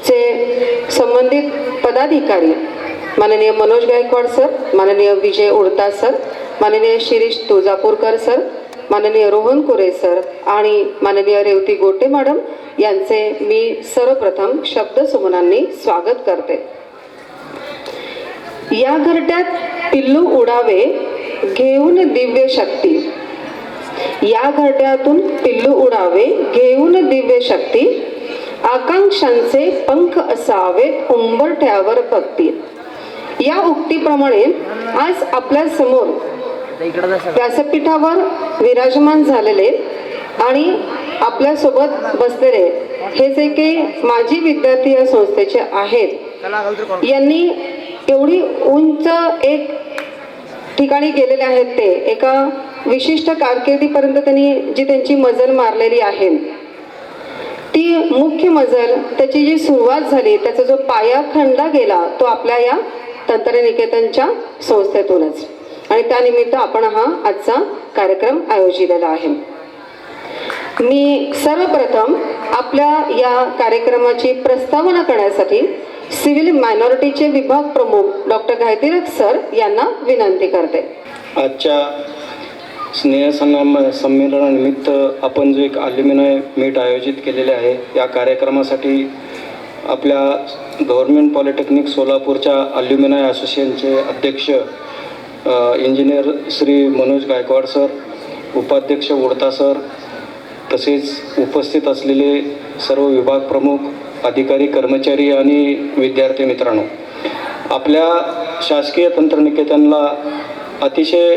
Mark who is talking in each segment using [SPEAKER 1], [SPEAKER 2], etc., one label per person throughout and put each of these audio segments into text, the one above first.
[SPEAKER 1] चे संबंधित पदाधिकारी माननीय मनोज गायकवाड सर, माननीय विजय उडता सर, माननीय शिरीष तुळजापूरकर सर, माननीय रोहन कोरे सर आणि माननीय रेवती गोटे मॅडम यांचे मी सर्वप्रथम शब्दसुमनांनी स्वागत करते. या घरट्यात पिल्लू उडावे घेऊन दिव्य शक्ती, या घरट्यातून पिल्लू उडावे घेऊन दिव्य शक्ती, आकांक्षांचे पंख असावेत उंबरठ्यावर भक्ती. या उक्तीप्रमाणे आज आपल्या समोर व्यासपीठावर विराजमान झालेले आणि आपल्यासोबत बसलेले हे जे काही माजी विद्यार्थी या संस्थेचे आहेत, यांनी एवढी उंच एक ठिकाणी गेलेले आहेत. ते एका विशिष्ट कारकिर्दीपर्यंत त्यांनी जी त्यांची मजल मारलेली आहे, ती मुख्य मजल, त्याची जी सुरुवात झाली, त्याचा जो पाया खणला गेला तो आपल्या या तंत्रनिकेतनच्या संस्थेतूनच, आणि त्यानिमित्त आपण हा आजचा कार्यक्रम आयोजिलेला आहे. मी सर्वप्रथम आपल्या या कार्यक्रमाची प्रस्तावना करण्यासाठी सिव्हिल मायनॉरिटीचे विभाग प्रमुख डॉक्टर गायतीरथ सर यांना विनंती करते.
[SPEAKER 2] आजच्या संमेलनानिमित्त आपण जो एक अल्युमिनाय मीट आयोजित केलेले आहे, या कार्यक्रमासाठी आपल्या गव्हर्नमेंट पॉलिटेक्निक सोलापूरच्या अल्युमिनाय असोसिएशनचे अध्यक्ष इंजिनियर श्री मनोज गायकवाड सर, उपाध्यक्ष उडता सर, तसेच उपस्थित असलेले सर्व विभाग प्रमुख, अधिकारी, कर्मचारी आणि विद्यार्थी मित्रांनो, आपल्या शासकीय तंत्रनिकेतनला अतिशय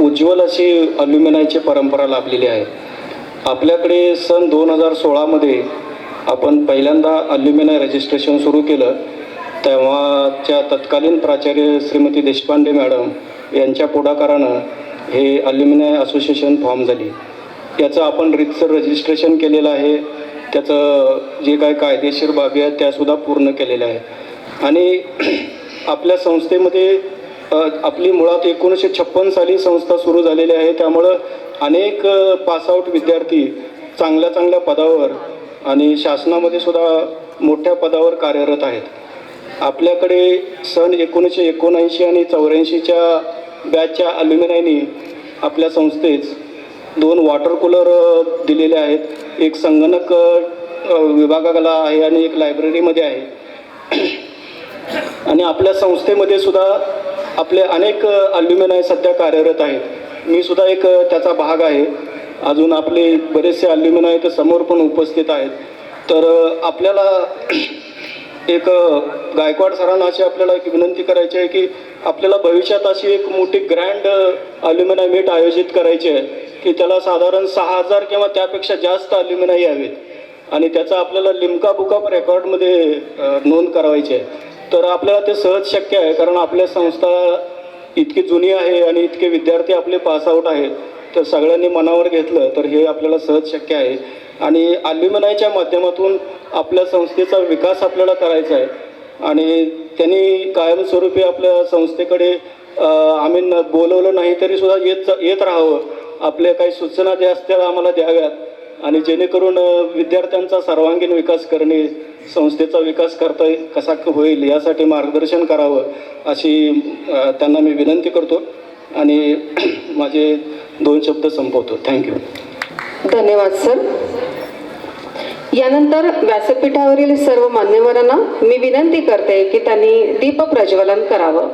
[SPEAKER 2] उज्ज्वल अशी अल्युमिनायची परंपरा लाभलेली आहे. आपल्याकडे सन 2016मध्ये आपण पहिल्यांदा अल्युमिनाय रजिस्ट्रेशन सुरू केलं. तेव्हाच्या तत्कालीन प्राचार्य श्रीमती देशपांडे मॅडम यांच्या पुढाकारानं हे अल्युमिनाय असोसिएशन फॉर्म झाली. याचं आपण रीतसर रजिस्ट्रेशन केलेलं आहे. त्याचं जे काही कायदेशीर बाबी आहेत त्यासुद्धा पूर्ण केलेल्या आहेत. आणि आपल्या संस्थेमध्ये आपली मुळात 1956 साली संस्था सुरू झालेली आहे. त्यामुळं अनेक पासआउट विद्यार्थी चांगल्या चांगल्या पदावर आणि शासनामध्ये सुद्धा मोठ्या पदावर कार्यरत आहेत. आपल्याकडे सन 1979 आणि 84च्या बॅचच्या अल्युमिनायनी आपल्या संस्थेत 2 वॉटर कूलर दिलेले आहेत. एक संगणक विभागाला आहे आणि एक लायब्ररीमध्ये आहे. आणि आपल्या संस्थेमध्ये सुद्धा आपले अनेक अल्युमिनाय सध्या कार्यरत आहेत. मी सुद्धा एक त्याचा भाग आहे. अजून आपले बरेचसे अल्युमिनाय तर समोर पण उपस्थित आहेत. तर आपल्याला एक गायकवाड सरांना अशी आपल्याला एक विनंती करायची आहे की आपल्याला भविष्यात अशी एक मोठी ग्रँड अल्युमिनाय मीट आयोजित करायची आहे की त्याला साधारण 6000 किंवा त्यापेक्षा जास्त अल्युमिनाय यावेत आणि त्याचा आपल्याला लिम्का बुक ऑफ रेकॉर्डमध्ये नोंद करायची आहे. तर आपल्याला ते सहज शक्य आहे, कारण आपल्या संस्था इतकी जुनी आहे आणि इतके विद्यार्थी आपले पासआउट आहेत. तर सगळ्यांनी मनावर घेतलं तर हे आपल्याला सहज शक्य आहे. आणि अल्युमिनायच्या माध्यमातून आपल्या संस्थेचा विकास आपल्याला करायचा आहे. आणि त्यांनी कायमस्वरूपी आपल्या संस्थेकडे आम्ही बोलवलं नाही तरी सुद्धा येत राहावं. आपल्या काही सूचना ज्या असतील आम्हाला द्याव्यात आणि जेणेकरून विद्यार्थ्यांचा सर्वांगीण विकास करणे, संस्थेचा विकास कसा होईल यासाठी मार्गदर्शन करावं अशी त्यांना मी विनंती करतो आणि माझे 2 शब्द संपवतो. थँक्यू.
[SPEAKER 1] धन्यवाद सर. यानंतर व्यासपीठावरील सर्व मान्यवरांना मी विनंती करते की त्यांनी दीप प्रज्वलन करावं.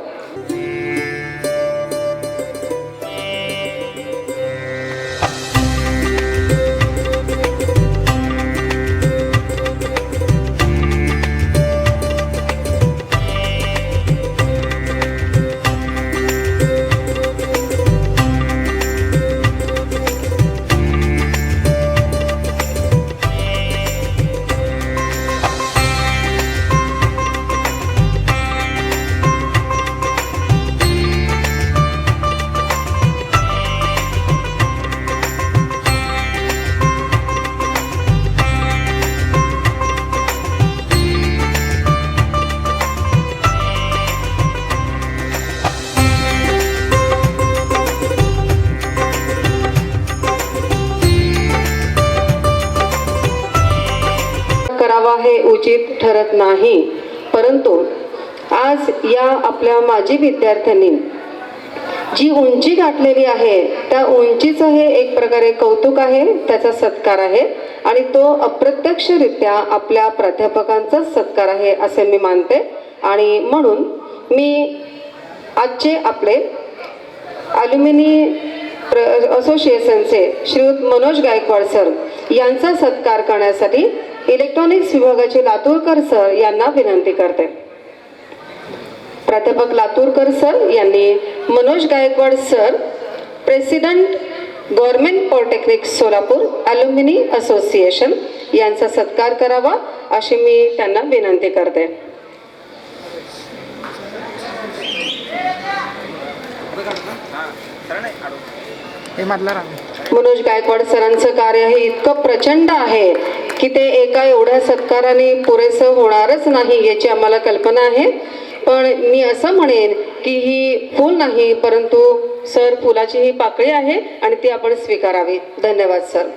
[SPEAKER 1] उचित ठरत नाही. परंतु आज या आपल्या माजी विद्यार्थ्यांनी जी उंची गाठलेली आहे त्या उंचीचं हे एक प्रकारे कौतुक आहे, त्याचा सत्कार आहे आणि तो अप्रत्यक्षरित्या आपल्या प्राध्यापकांचाच सत्कार आहे असे मी मानते. आणि म्हणून मी आजचे आपले ॲल्युमिनी असोसिएशनचे श्रीयुत मनोज गायकवाड सर यांचा सत्कार करण्यासाठी इलेक्ट्रॉनिक्स विभागाचे लातूरकर सर यांना विनंती करते. प्राध्यापक लातूरकर सर यांनी Manoj Gaikwad sir, president government polytechnic Solapur alumni association यांचा सत्कार करावा अशी मी त्यांना विनंती करते. मनोज गायकवाड सरांचं कार्य हे इतकं प्रचंड आहे की ते एका एवढ्या सत्काराने पुरेसं होणारच नाही याची आम्हाला कल्पना आहे. पण मी असं म्हणेन की ही फूल नाही परंतु सर फुलाची ही पाकळी आहे आणि ती आपण स्वीकारावी. धन्यवाद सर.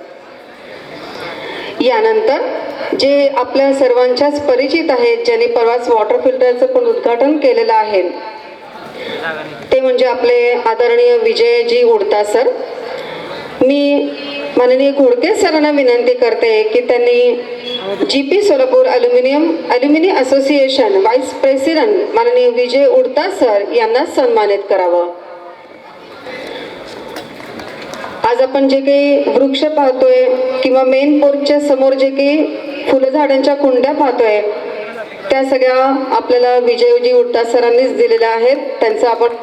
[SPEAKER 1] यानंतर जे आपल्या सर्वांच्याच परिचित आहेत, ज्यांनी परवाच वॉटर फिल्टरचं पण उद्घाटन केलेलं आहे, ते म्हणजे आपले आदरणीय विजयजी उडता सर. मी माननीय घोडके सरांना विनंती करते की त्यांनी GP Solapur alumni association vice president माननीय विजय उडता सर यांना सन्मानित करावं. आज आपण जे काही वृक्ष पाहतोय किंवा मेन पोर्चच्या समोर जे काही फुलझाडांच्या कुंड्या पाहतोय त्या सगळ्या आपल्याला विजयजी उडता सरांनीच दिलेल्या आहेत. त्यांचा आपण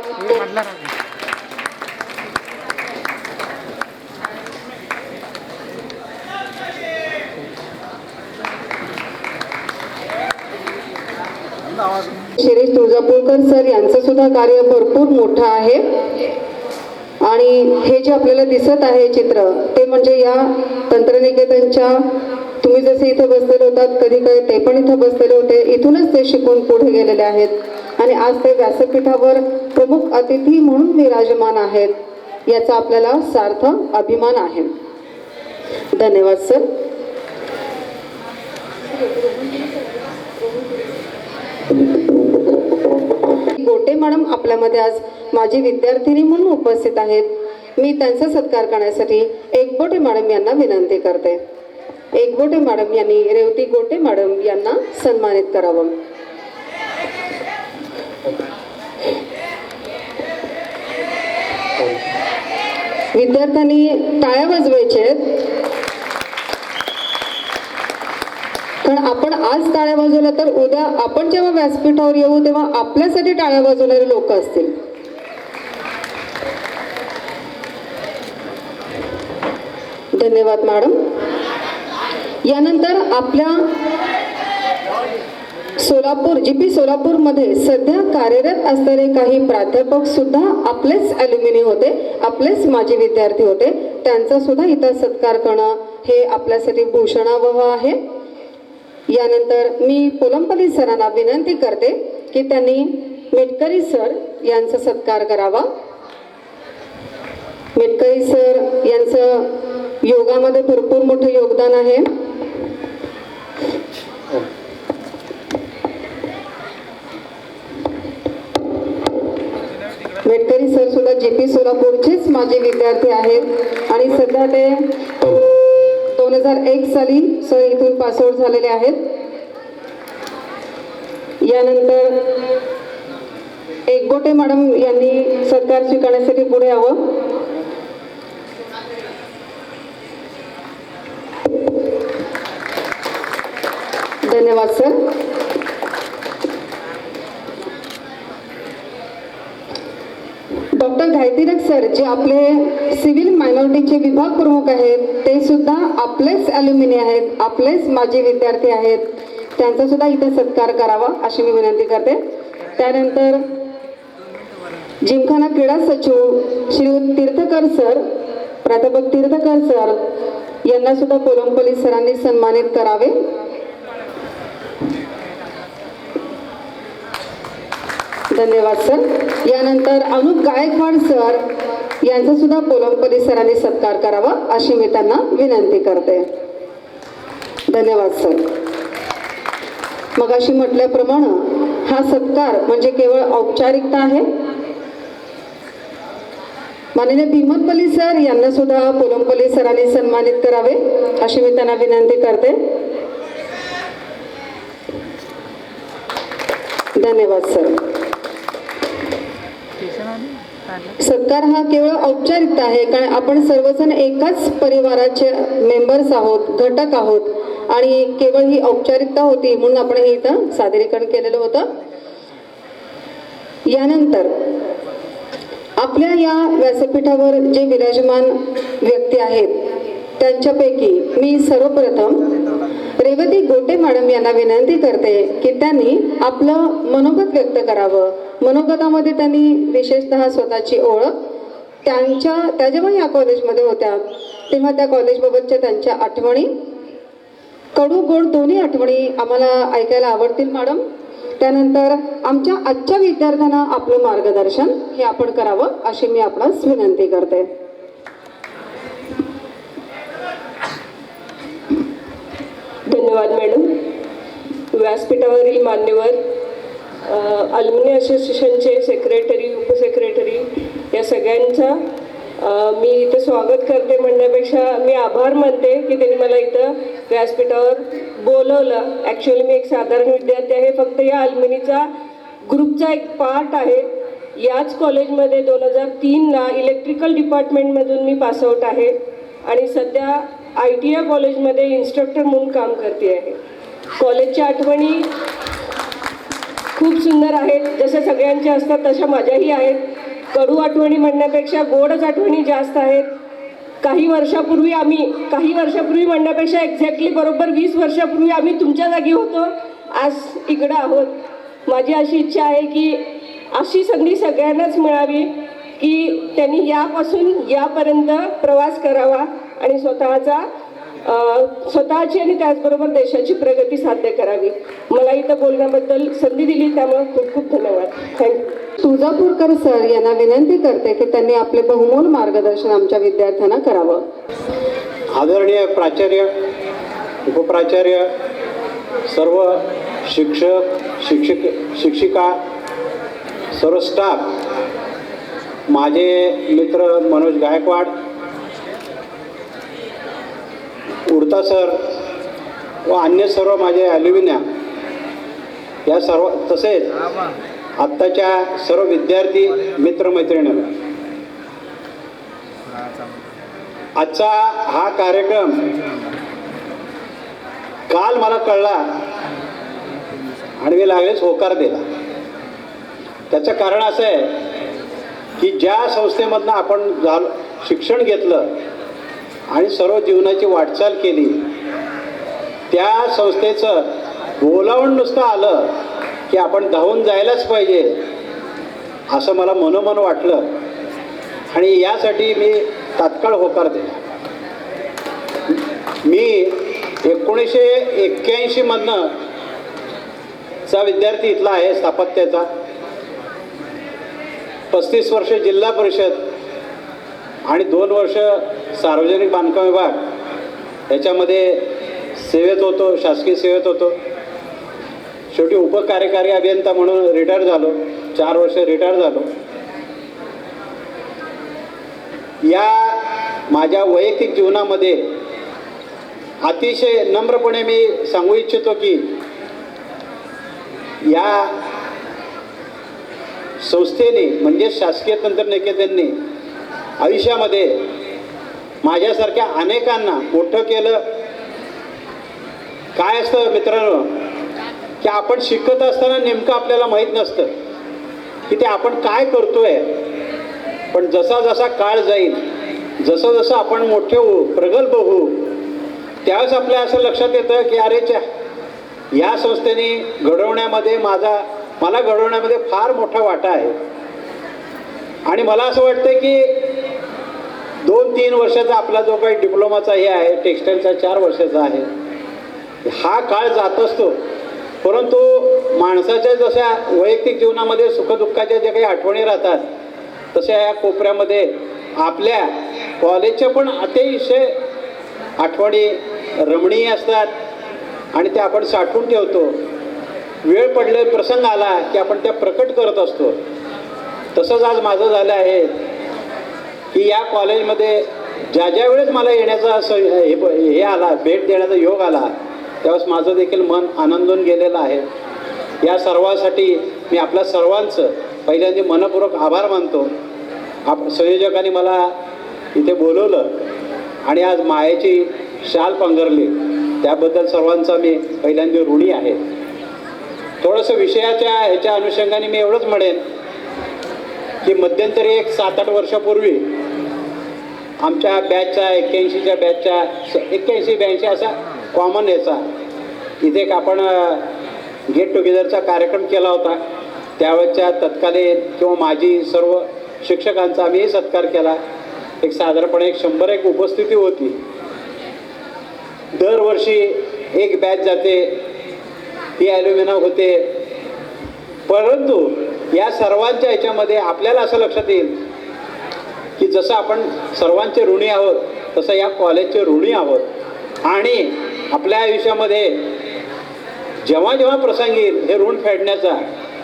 [SPEAKER 1] शिरीष तुळजापूरकर सर यांचं सुद्धा कार्य भरपूर मोठं आहे. आणि हे जे आपल्याला दिसत आहे चित्र ते म्हणजे या तंत्रनिकेतनच्या, तुम्ही जसे इथं बसलेले होतात कधी काही ते पण इथं बसलेले होते, इथूनच ते शिकून पुढे गेलेले आहेत आणि आज ते व्यासपीठावर प्रमुख अतिथी म्हणून विराजमान आहेत. याचा आपल्याला सार्थ अभिमान आहे. धन्यवाद सर. गोटे मॅडम आपल्यामध्ये आज माझी विद्यार्थिनी म्हणून उपस्थित आहेत. मी त्यांचा सत्कार करण्यासाठी एकबोटे मॅडम यांना विनंती करते. एकबोटे मॅडम यांनी रेवती गोटे मॅडम यांना सन्मानित करावं. विद्यार्थ्यांनी टाळ्या वाजवायच्या आहेत, कारण आपण आज टाळ्या वाजवल्या तर उद्या आपण जेव्हा व्यासपीठावर येऊ तेव्हा आपल्यासाठी टाळ्या वाजवणारे लोक असतील. धन्यवाद मॅडम. यानंतर आपल्या सोलापूर GP सोलापूरमध्ये सध्या कार्यरत असलेले काही प्राध्यापक सुद्धा आपलेच ॲल्युमिनी होते, आपलेच माजी विद्यार्थी होते. त्यांचा सुद्धा इथं सत्कार करणं हे आपल्यासाठी भूषणावह आहे. यानंतर मी पोलंपल्ली सरांना विनंती करते की त्यांनी मेटकरी सर यांचा सत्कार करावा. मेटकरी सर यांचं योगामध्ये भरपूर मोठं योगदान आहे. मेटकरी सर सुद्धा GP सोलापूरचेच माजी विद्यार्थी आहेत आणि सध्या ते 2001 साली सर इथून पासआउट झालेले आहेत. यानंतर एकबोटे मॅडम यांनी सत्कार स्वीकारण्यासाठी पुढे यावं. धन्यवाद सर. डॉक्टर घायतिरक सर जे आपले सिव्हिल मायनॉरिटीचे विभाग प्रमुख आहेत ते सुद्धा आपलेच ॲल्युमिनी आहेत, आपलेच माजी विद्यार्थी आहेत. त्यांचा सुद्धा इथे सत्कार करावा अशी मी विनंती करते. त्यानंतर जिमखाना क्रीडा सचिव श्रीयुत तीर्थकर सर, प्राध्यापक तीर्थकर सर यांना सुद्धा पोलंपल्ली सरांनी सन्मानित करावे. धन्यवाद सर. यानंतर अनुप गायकवाड सर यांचा सुद्धा पोलंपल्ली सरांनी सत्कार करावा अशी मी त्यांना विनंती करते. धन्यवाद सर. मगाशी म्हटल्याप्रमाणे हा सत्कार म्हणजे केवळ औपचारिकता आहे. माननीय भीमतपल्ली सर यांना सुद्धा पोलमपल्ली सरांनी सन्मानित करावे अशी मी त्यांना विनंती करते. धन्यवाद सर. सत्कार हा केवळ औपचारिकता आहे, कारण आपण सर्वजण एकाच परिवाराचे मेंबर्स आहोत, घटक आहोत आणि केवळ ही औपचारिकता होती म्हणून आपण हे इथं सादरीकरण केलेलं होतं. यानंतर आपल्या या व्यासपीठावर जे विराजमान व्यक्ती आहेत त्यांच्यापैकी मी सर्वप्रथम रेवती गोटे मॅडम यांना विनंती करते की त्यांनी आपलं मनोगत व्यक्त करावं. मनोगतामध्ये त्यांनी विशेषतः स्वतःची ओळख, त्या जेव्हा या कॉलेजमध्ये होत्या तेव्हा त्या कॉलेजबाबतच्या त्यांच्या आठवणी, कडू गोड दोन्ही आठवणी आम्हाला ऐकायला आवडतील मॅडम. त्यानंतर आमच्या आजच्या विद्यार्थ्यांना आपलं मार्गदर्शन हे आपण करावं अशी मी आपणास विनंती करते.
[SPEAKER 3] धन्यवाद मॅडम. व्यासपीठावरील मान्यवर, अल्युमिनी असोसिएशनचे सेक्रेटरी, उपसेक्रेटरी या सगळ्यांचा मी इथं स्वागत करते म्हणण्यापेक्षा मी आभार मानते की त्यांनी मला इथं व्यासपीठावर बोलवलं. ॲक्च्युअली मी एक साधारण विद्यार्थी आहे, फक्त या अल्युमिनीचा ग्रुपचा एक पार्ट आहे. याच कॉलेजमध्ये 2003ला इलेक्ट्रिकल डिपार्टमेंटमधून मी पासआउट आहे आणि सध्या ITI कॉलेजमध्ये इन्स्ट्रक्टर म्हणून काम करते आहे. कॉलेजच्या आठवणी खूप सुंदर आहेत, जशा सगळ्यांच्या असतात तशा माझ्याही आहेत. कडू आठवणी म्हणण्यापेक्षा गोडच आठवणी जास्त आहेत. काही वर्षापूर्वी म्हणण्यापेक्षा एक्झॅक्टली बरोबर 20 वर्षापूर्वी आम्ही तुमच्या जागी होतो, आज इकडं आहोत. माझी अशी इच्छा आहे की अशी संधी सगळ्यांनाच मिळावी की त्यांनी यापासून यापर्यंत प्रवास करावा आणि स्वतःची आणि त्याचबरोबर देशाची प्रगती साध्य करावी. मला इथं बोलण्याबद्दल संधी दिली त्यामुळे खूप खूप धन्यवाद. थँक्यू.
[SPEAKER 1] तुळजापूरकर सर यांना विनंती करते की त्यांनी आपले बहुमोल मार्गदर्शन आमच्या विद्यार्थ्यांना करावं.
[SPEAKER 4] आदरणीय प्राचार्य, उपप्राचार्य, सर्व शिक्षक, शिक्षिका, सर्व स्टाफ, माझे मित्र मनोज गायकवाड, उडता सर व अन्य सर्व माझे ॲल्युमिनिया या सर्व, तसेच आत्ताच्या सर्व विद्यार्थी मित्रमैत्रिणींना, आजचा हा कार्यक्रम काल मला कळला आणि मी लागलेच होकार दिला. त्याचं कारण असं आहे की ज्या संस्थेमधनं आपण शिक्षण घेतलं आणि सर्व जीवनाची वाटचाल केली, त्या संस्थेचं बोलावून नुसतं आलं की आपण धावून जायलाच पाहिजे असं मला मनोमन वाटलं आणि यासाठी मी तात्काळ होकार दिला. मी 1981 मधनं चा विद्यार्थी इथला आहे, स्थापत्याचा. 35 वर्ष जिल्हा परिषद आणि 2 वर्ष सार्वजनिक बांधकाम विभाग याच्यामध्ये सेवेत होतो, शासकीय सेवेत होतो. शेवटी उपकार्यकारी अभियंता म्हणून रिटायर झालो, 4 वर्ष रिटायर झालो. या माझ्या वैयक्तिक जीवनामध्ये अतिशय नम्रपणे मी सांगू इच्छितो की या संस्थेने म्हणजे शासकीय तंत्रनिकेतनने आयुष्यामध्ये माझ्यासारख्या अनेकांना मोठं केलं. काय असतं मित्रांनो की आपण शिकत असताना नेमकं आपल्याला माहीत नसतं की ते आपण काय करतोय, पण जसा जसा काळ जाईल, जसं जसं आपण मोठे होऊ, प्रगल्भ होऊ, त्यावेळेस आपल्या असं लक्षात येतं की अरे या संस्थेने घडवण्यामध्ये मला घडवण्यामध्ये फार मोठा वाटा आहे. आणि मला असं वाटतं की 2-3 वर्षाचा आपला जो काही डिप्लोमाचा हे आहे, टेक्स्टाईलचा 4 वर्षाचा आहे, हा काळ जात असतो. परंतु माणसाच्या जशा वैयक्तिक जीवनामध्ये सुखदुःखाच्या ज्या काही आठवणी राहतात, तशा या कोपऱ्यामध्ये आपल्या कॉलेजच्या पण अतिशय आठवणी रमणीय असतात आणि ते आपण साठवून ठेवतो. वेळ पडले प्रसंग आला की आपण त्या प्रकट करत असतो. तसंच आज माझं झालं आहे की या कॉलेजमध्ये ज्या वेळेस मला येण्याचा हे आला, भेट देण्याचा योग आला, त्यावेळेस माझं देखील मन आनंदून गेलेलं आहे. या सर्वासाठी मी आपल्या सर्वांचं पहिल्यांदा मनपूर्वक आभार मानतो. संयोजकांनी मला इथे बोलवलं आणि आज मायेची शाल पांघरली, त्याबद्दल सर्वांचा मी पहिल्यांदा ऋणी आहे. थोडंसं विषयाच्या ह्याच्या अनुषंगाने मी एवढंच म्हणेन की मध्यंतरी एक 7-8 वर्षापूर्वी आमच्या बॅचचा 81च्या बॅचच्या 81-82 असा कॉमन याचा इथे एक आपण गेट टुगेदरचा कार्यक्रम केला होता. त्यावेळेच्या तत्कालीन किंवा माजी सर्व शिक्षकांचा आम्ही सत्कार केला. एक साधारणपणे 100 उपस्थिती होती. दरवर्षी एक बॅच जाते, ती ॲल्युमिना होते. परंतु या सर्वांच्या ह्याच्यामध्ये आपल्याला असं लक्षात येईल की जसं आपण सर्वांचे ऋणी आहोत तसं या कॉलेजचे ऋणी आहोत. आणि आपल्या आयुष्यामध्ये जेव्हा जेव्हा प्रसंग येईल हे ऋण फेडण्याचा,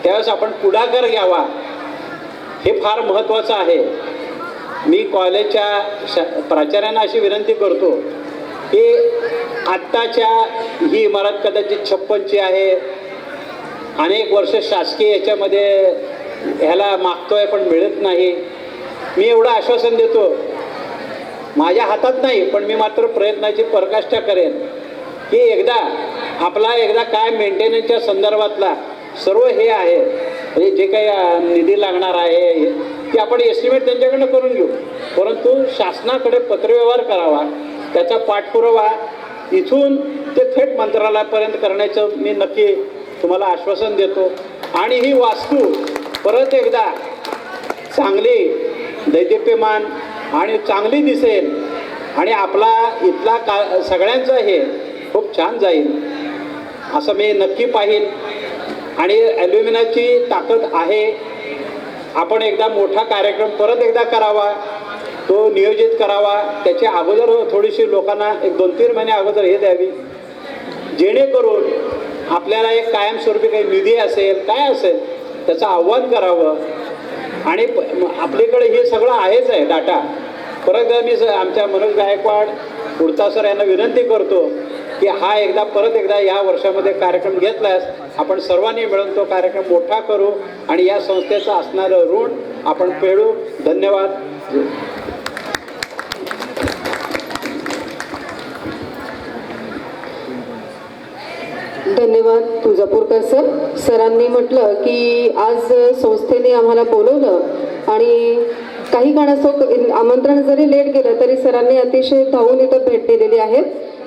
[SPEAKER 4] त्यावेळेस आपण पुढाकार घ्यावा, हे फार महत्त्वाचं आहे. मी कॉलेजच्या प्राचार्यांना अशी विनंती करतो की आत्ताच्या ही इमारत कदाचित 56ची आहे, अनेक वर्ष शासकीय याच्यामध्ये ह्याला मागतोय पण मिळत नाही. मी एवढं आश्वासन देतो, माझ्या हातात नाही पण मी मात्र प्रयत्नाची पराकाष्ठा करेन की एकदा काय मेंटेनन्सच्या संदर्भातला सर्व हे आहे, म्हणजे जे काही निधी लागणार आहे ते आपण एस्टिमेट त्यांच्याकडनं करून घेऊ. परंतु शासनाकडे पत्रव्यवहार करावा, त्याचा पाठपुरावा इथून ते थेट मंत्रालयापर्यंत करण्याचं मी नक्की तुम्हाला आश्वासन देतो. आणि ही वास्तू परत एकदा चांगली दैदिप्यमान आणि चांगली दिसेल आणि आपला इथला सगळ्यांचं हे खूप छान जाईल असं मी नक्की पाहीन. आणि ॲल्युमिनाची ताकद आहे. आपण एकदा मोठा कार्यक्रम परत एकदा करावा, तो नियोजित करावा. त्याच्या अगोदर थोडीशी लोकांना एक 2-3 महिने अगोदर हे द्यावी, जेणेकरून आपल्याला एक कायमस्वरूपी काही निधी असेल काय असेल त्याचं आव्हान करावं. आणि आपल्याकडे हे सगळं आहेच आहे डाटा. परत मी आमच्या मनोज गायकवाड कुर्ता सर यांना विनंती करतो की हा परत एकदा या वर्षामध्ये कार्यक्रम घेतल्यास आपण सर्वांनी मिळून तो कार्यक्रम मोठा करू आणि या संस्थेचं असणारं ऋण आपण फेडू. धन्यवाद.
[SPEAKER 1] धन्यवाद तुळजापूरकर सर. सरांनी म्हटलं की आज संस्थेने आम्हाला बोलवलं आणि काही कारणास्तव आमंत्रण जरी लेट गेलं तरी सरांनी अतिशय धावून इथं भेट दिलेली आहे.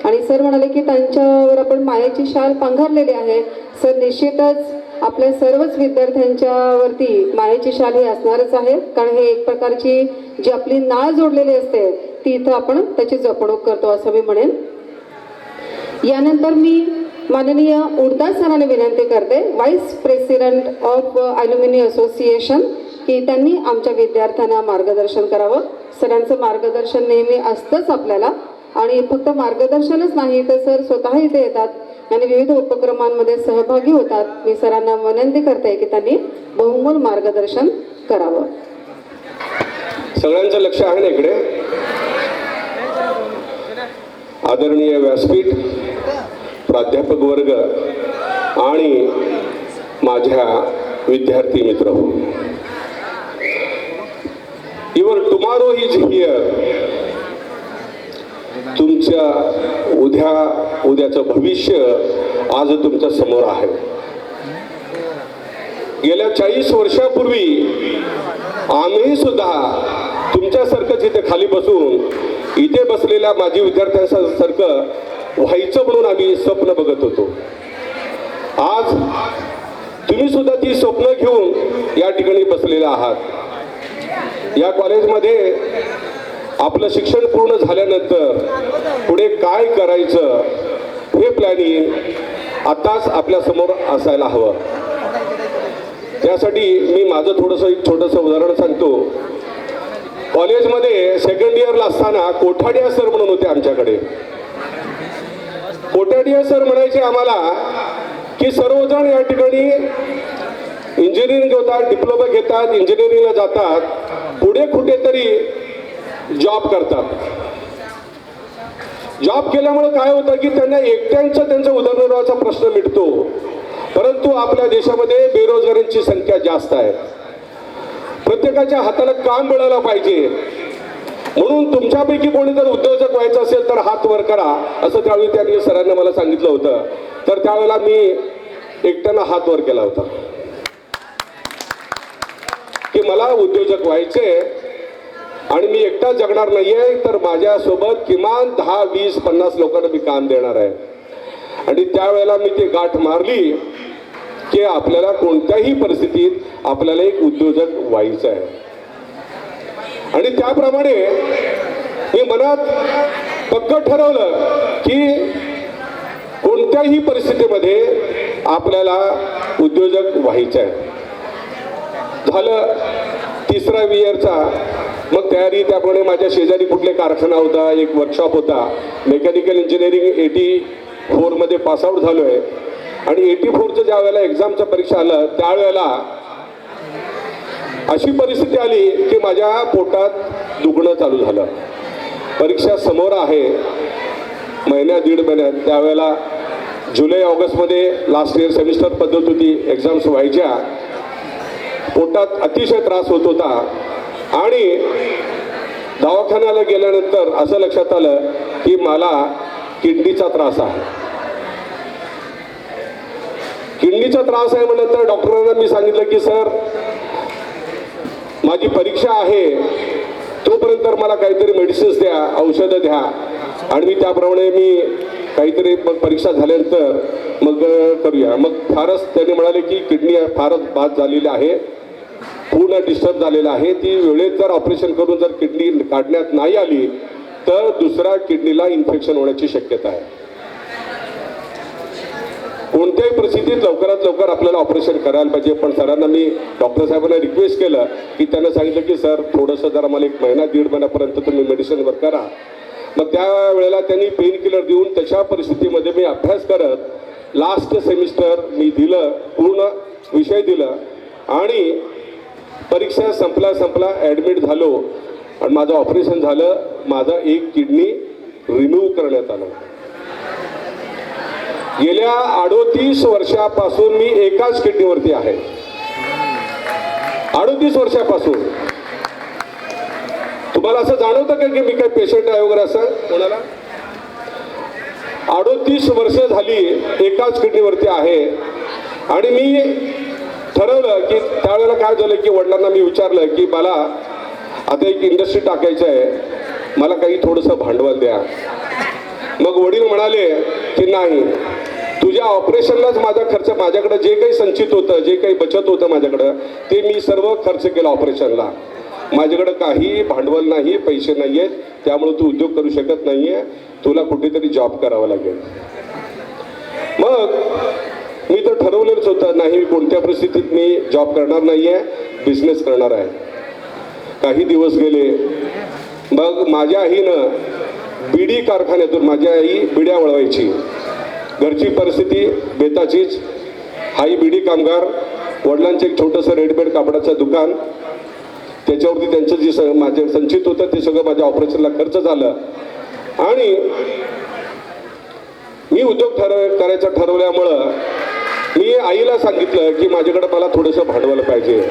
[SPEAKER 1] आणि सर म्हणाले की त्यांच्यावर आपण मायेची शाल पांघरलेली आहे. सर निश्चितच आपल्या सर्वच विद्यार्थ्यांच्यावरती मायेची शाल ही असणारच आहे, कारण हे एक प्रकारची जी आपली नाळ जोडलेली असते ती इथं आपण त्याची जपणूक करतो असं मी म्हणेन. यानंतर मी माननीय उडदा सरांना विनंती करते, व्हाईस प्रेसिडेंट ऑफ ॲल्युमिनी असोसिएशन, की त्यांनी आमच्या विद्यार्थ्यांना मार्गदर्शन करावं. सरांचं मार्गदर्शन नेहमी असतंच आपल्याला, आणि फक्त मार्गदर्शनच नाही तर सर स्वतः इथे येतात आणि विविध उपक्रमांमध्ये सहभागी होतात. मी सरांना विनंती करते की त्यांनी बहुमोल मार्गदर्शन करावं.
[SPEAKER 5] सगळ्यांचं लक्ष आहे ना इकडे. आदरणीय व्यासपीठ, प्राध्यापक वर्ग आणि माझ्या विद्यार्थी मित्र, युअर टुमॉरो इज हिअर. तुमच्या उद्याचं भविष्य आज तुमच्या समोर आहे. गेल्या 40 वर्षापूर्वी आम्ही सुद्धा तुमच्यासारखंच इथे खाली बसून इथे बसलेल्या माजी विद्यार्थ्यांसारखं व्हायचं म्हणून आम्ही स्वप्न बघत होतो. आज तुम्ही सुद्धा ती स्वप्न घेऊन या ठिकाणी बसलेले आहात. या कॉलेजमध्ये आपलं शिक्षण पूर्ण झाल्यानंतर पुढे काय करायचं हे प्लॅनिंग आताच आपल्या समोर असायला हवं. त्यासाठी मी माझं एक छोटंसं उदाहरण सांगतो. कॉलेजमध्ये सेकंड इयरला असताना कोठाडिया सर म्हणून होते आमच्याकडे. कोठाडिया सर म्हणायचे आम्हाला की सर्वजण या ठिकाणी इंजिनिअरिंग घेतात, डिप्लोमा घेतात, इंजिनिअरिंगला जातात, पुढे कुठेतरी जॉब करतात. जॉब केल्यामुळे काय होतं की त्यांना त्यांचा उदरनिर्वाहाचा प्रश्न मिटतो. परंतु आपल्या देशामध्ये बेरोजगारीची संख्या जास्त आहे. प्रत्येकाच्या हाताला काम मिळालं पाहिजे. म्हणून तुमच्यापैकी कोणी जर उद्योजक व्हायचं असेल तर हात वर करा, असं त्यावेळी त्यांनी सरांनी मला सांगितलं होतं. तर त्यावेळेला मी एकट्यानं हात वर केला होता की मला उद्योजक व्हायचे आणि मी एकटा जगणार नाहीये, तर माझ्यासोबत किमान 10, 20, 50 लोकांना मी काम देणार आहे. आणि त्यावेळेला मी ती गाठ मारली की आपल्याला कोणत्याही परिस्थितीत आपल्याला एक उद्योजक व्हायचं आहे. आणि त्याप्रमाणे मी मनात पक्क ठरवलं की कोणत्याही परिस्थितीमध्ये आपल्याला उद्योजक व्हायचं आहे. झालं तिसरा इयरचा, मग तयारी त्याप्रमाणे माझ्या शेजारी कुठले कारखाना होता, एक वर्कशॉप होता. मेकॅनिकल इंजिनिअरिंग 84 मध्ये पासआउट झालो आहे. आणि 84चं ज्या वेळेला एक्झामचं परीक्षा आलं त्यावेळेला अशी परिस्थिती आली की माझ्या पोटात दुखणं चालू झालं. परीक्षा समोर आहे, महिन्यात 1.5 महिन्यात. त्यावेळेला जुलै ऑगस्टमध्ये लास्ट इयर सेमिस्टर पद्धत होती, एक्झाम्स व्हायच्या. पोटात अतिशय त्रास होत होता आणि दवाखान्याला गेल्यानंतर असं लक्षात आलं की मला किडनीचा त्रास आहे. किडनीचा त्रास आहे म्हटल्यानंतर डॉक्टरांना मी सांगितलं की सर माझी परीक्षा आहे, तोपर्यंत मला काहीतरी मेडिसिन्स द्या, औषधं द्या. आणि मी त्याप्रमाणे मी काहीतरी मग परीक्षा झाल्यानंतर मग करूया. मग फारच त्यांनी म्हणाले की किडनी फारच बाद झालेली आहे, पूर्ण डिस्टर्ब झालेलं आहे. ती वेळेत जर ऑपरेशन करून जर किडनी काढण्यात नाही आली तर दुसऱ्या किडनीला इन्फेक्शन होण्याची शक्यता आहे. कोणत्याही परिस्थितीत लवकरात लवकर आपल्याला ऑपरेशन करायला पाहिजे. पण सरांना मी डॉक्टर साहेबांना रिक्वेस्ट केलं की त्यांना सांगितलं की सर थोडंसं जरा मला 1 महिना 1.5 महिन्यापर्यंत तुम्ही मेडिसिनवर करा. मग त्यावेळेला त्यांनी पेन किलर देऊन तशा परिस्थितीमध्ये मी अभ्यास करत लास्ट सेमिस्टर मी दिलं, पूर्ण विषय दिलं आणि परीक्षा संपला ॲडमिट झालो आणि माझं ऑपरेशन झालं. माझं एक किडनी रिमूव्ह करण्यात आलं. गेल्या 38 वर्षापासून मी एकाच किडनीवरती आहे. 38 वर्षापासून. तुम्हाला असं जाणवतं का की मी काही पेशंट आहे वगैरे असं कोणाला? 38 वर्ष झाली एकाच किडनीवरती आहे. आणि मी ठरवलं की त्यावेळेला काय झालं की वडिलांना मी विचारलं की मला आता एक इंडस्ट्री टाकायचं आहे, मला काही थोडंसं भांडवल द्या. मग वडील म्हणाले की नाही, तुझ्या ऑपरेशनलाच माझा खर्च, माझ्याकडे जे काही संचित होतं, जे काही बचत होतं माझ्याकडं, ते मी सर्व खर्च केलं ऑपरेशनला. माझ्याकडं काही भांडवल नाही, पैसे नाही आहेत, त्यामुळे तू उद्योग करू शकत नाही आहे, तुला कुठेतरी जॉब करावा लागेल. मग मी तर ठरवलेलंच होतं, नाही कोणत्या परिस्थितीत मी जॉब करणार नाही आहे, बिझनेस करणार आहे. काही दिवस गेले. मग माझ्या आईनं बिडी कारखान्यातून, माझी आई बिड्या वळवायची, घरची परिस्थिती बेताचीच, हाई बिडी कामगार, वडिलांचं एक छोटंसं रेडीमेड कापडाचं दुकान, त्याच्यावरती त्यांचं जे माझे संचित होतं ते सगळं माझ्या ऑपरेशनला खर्च झालं. आणि मी उद्योग करायचं ठरवल्यामुळं मी आईला सांगितलं की माझ्याकडे मला थोडंसं भांडवल पाहिजे.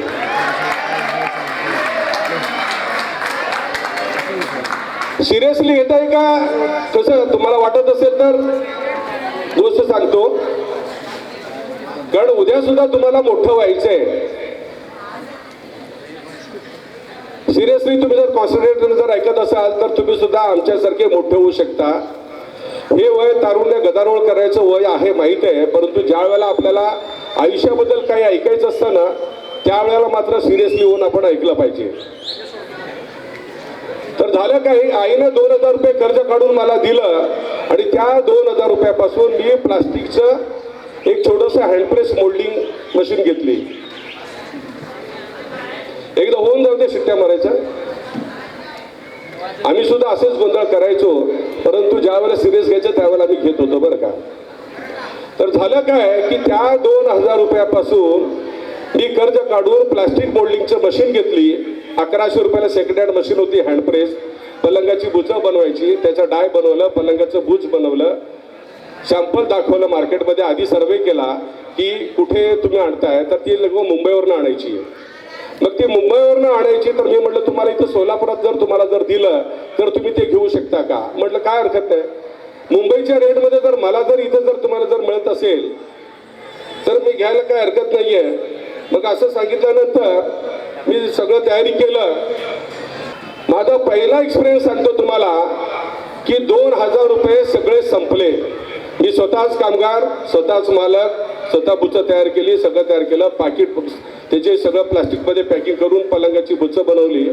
[SPEAKER 5] सिरियसली घेत आहे का? कसं तुम्हाला वाटत असेल तर गोष्ट सांगतो, कारण उद्या सुद्धा तुम्हाला मोठं व्हायचंय. सिरियसली तुम्ही जर कॉन्सन्ट्रेट जर ऐकत असाल तर तुम्ही सुद्धा आमच्यासारखे मोठे होऊ शकता. हे वय तारुण्य गदारोळ करायचं वय आहे माहीत आहे, परंतु ज्या वेळेला आपल्याला आयुष्याबद्दल काही ऐकायचं असतं ना, त्यावेळेला मात्र सिरियसली होऊन आपण ऐकलं पाहिजे. तर झालं काही, आईनं 2000 रुपये कर्ज काढून मला दिलं आणि त्या 2000 रुपयापासून मी प्लास्टिकचं एक छोटंसं हँडप्रेस मोल्डिंग मशीन घेतली. एकदा होऊन जाऊ दे, शिट्ट्या मारायचं. आम्ही सुद्धा असेच गोंधळ करायचो, परंतु ज्या वेळेला सिरियस घ्यायचं त्यावेळेला मी घेत होतो बरं का. तर झालं काय की त्या 2,000 रुपयापासून मी कर्ज काढून प्लास्टिक मोल्डिंगचं मशीन घेतली. 1100 रुपयाला सेकंड हँड मशीन होती, हँडप्रेस. पलंगाची बुचं बनवायची, त्याचं डाय बनवलं, पलंगाचं बुच बनवलं, सॅम्पल दाखवलं मार्केटमध्ये. आधी सर्वे केला की कुठे तुम्ही आणताय, तर ती लोक मुंबईवरनं आणायची. मग ती मुंबईवरनं आणायची. तर मी म्हटलं तुम्हाला इथं सोलापुरात जर तुम्हाला जर दिलं तर तुम्ही ते घेऊ शकता का? म्हटलं काय हरकत नाही, मुंबईच्या रेटमध्ये जर मला जर इथं जर तुम्हाला जर मिळत असेल तर मी घ्यायला काय हरकत नाही आहे. मग असं सांगितल्यानंतर मी सगळं तयारी केलं. माझा पहिला एक्सपिरियन्स सांगतो तुम्हाला की 2,000 रुपये सगळे संपले. मी स्वतःच कामगार, स्वतःच मालक, स्वतः बुचं तयार केली, सगळं तयार केलं. पाकिट त्याचे सगळं प्लास्टिकमध्ये पॅकिंग करून पलंगाची बुचं बनवली.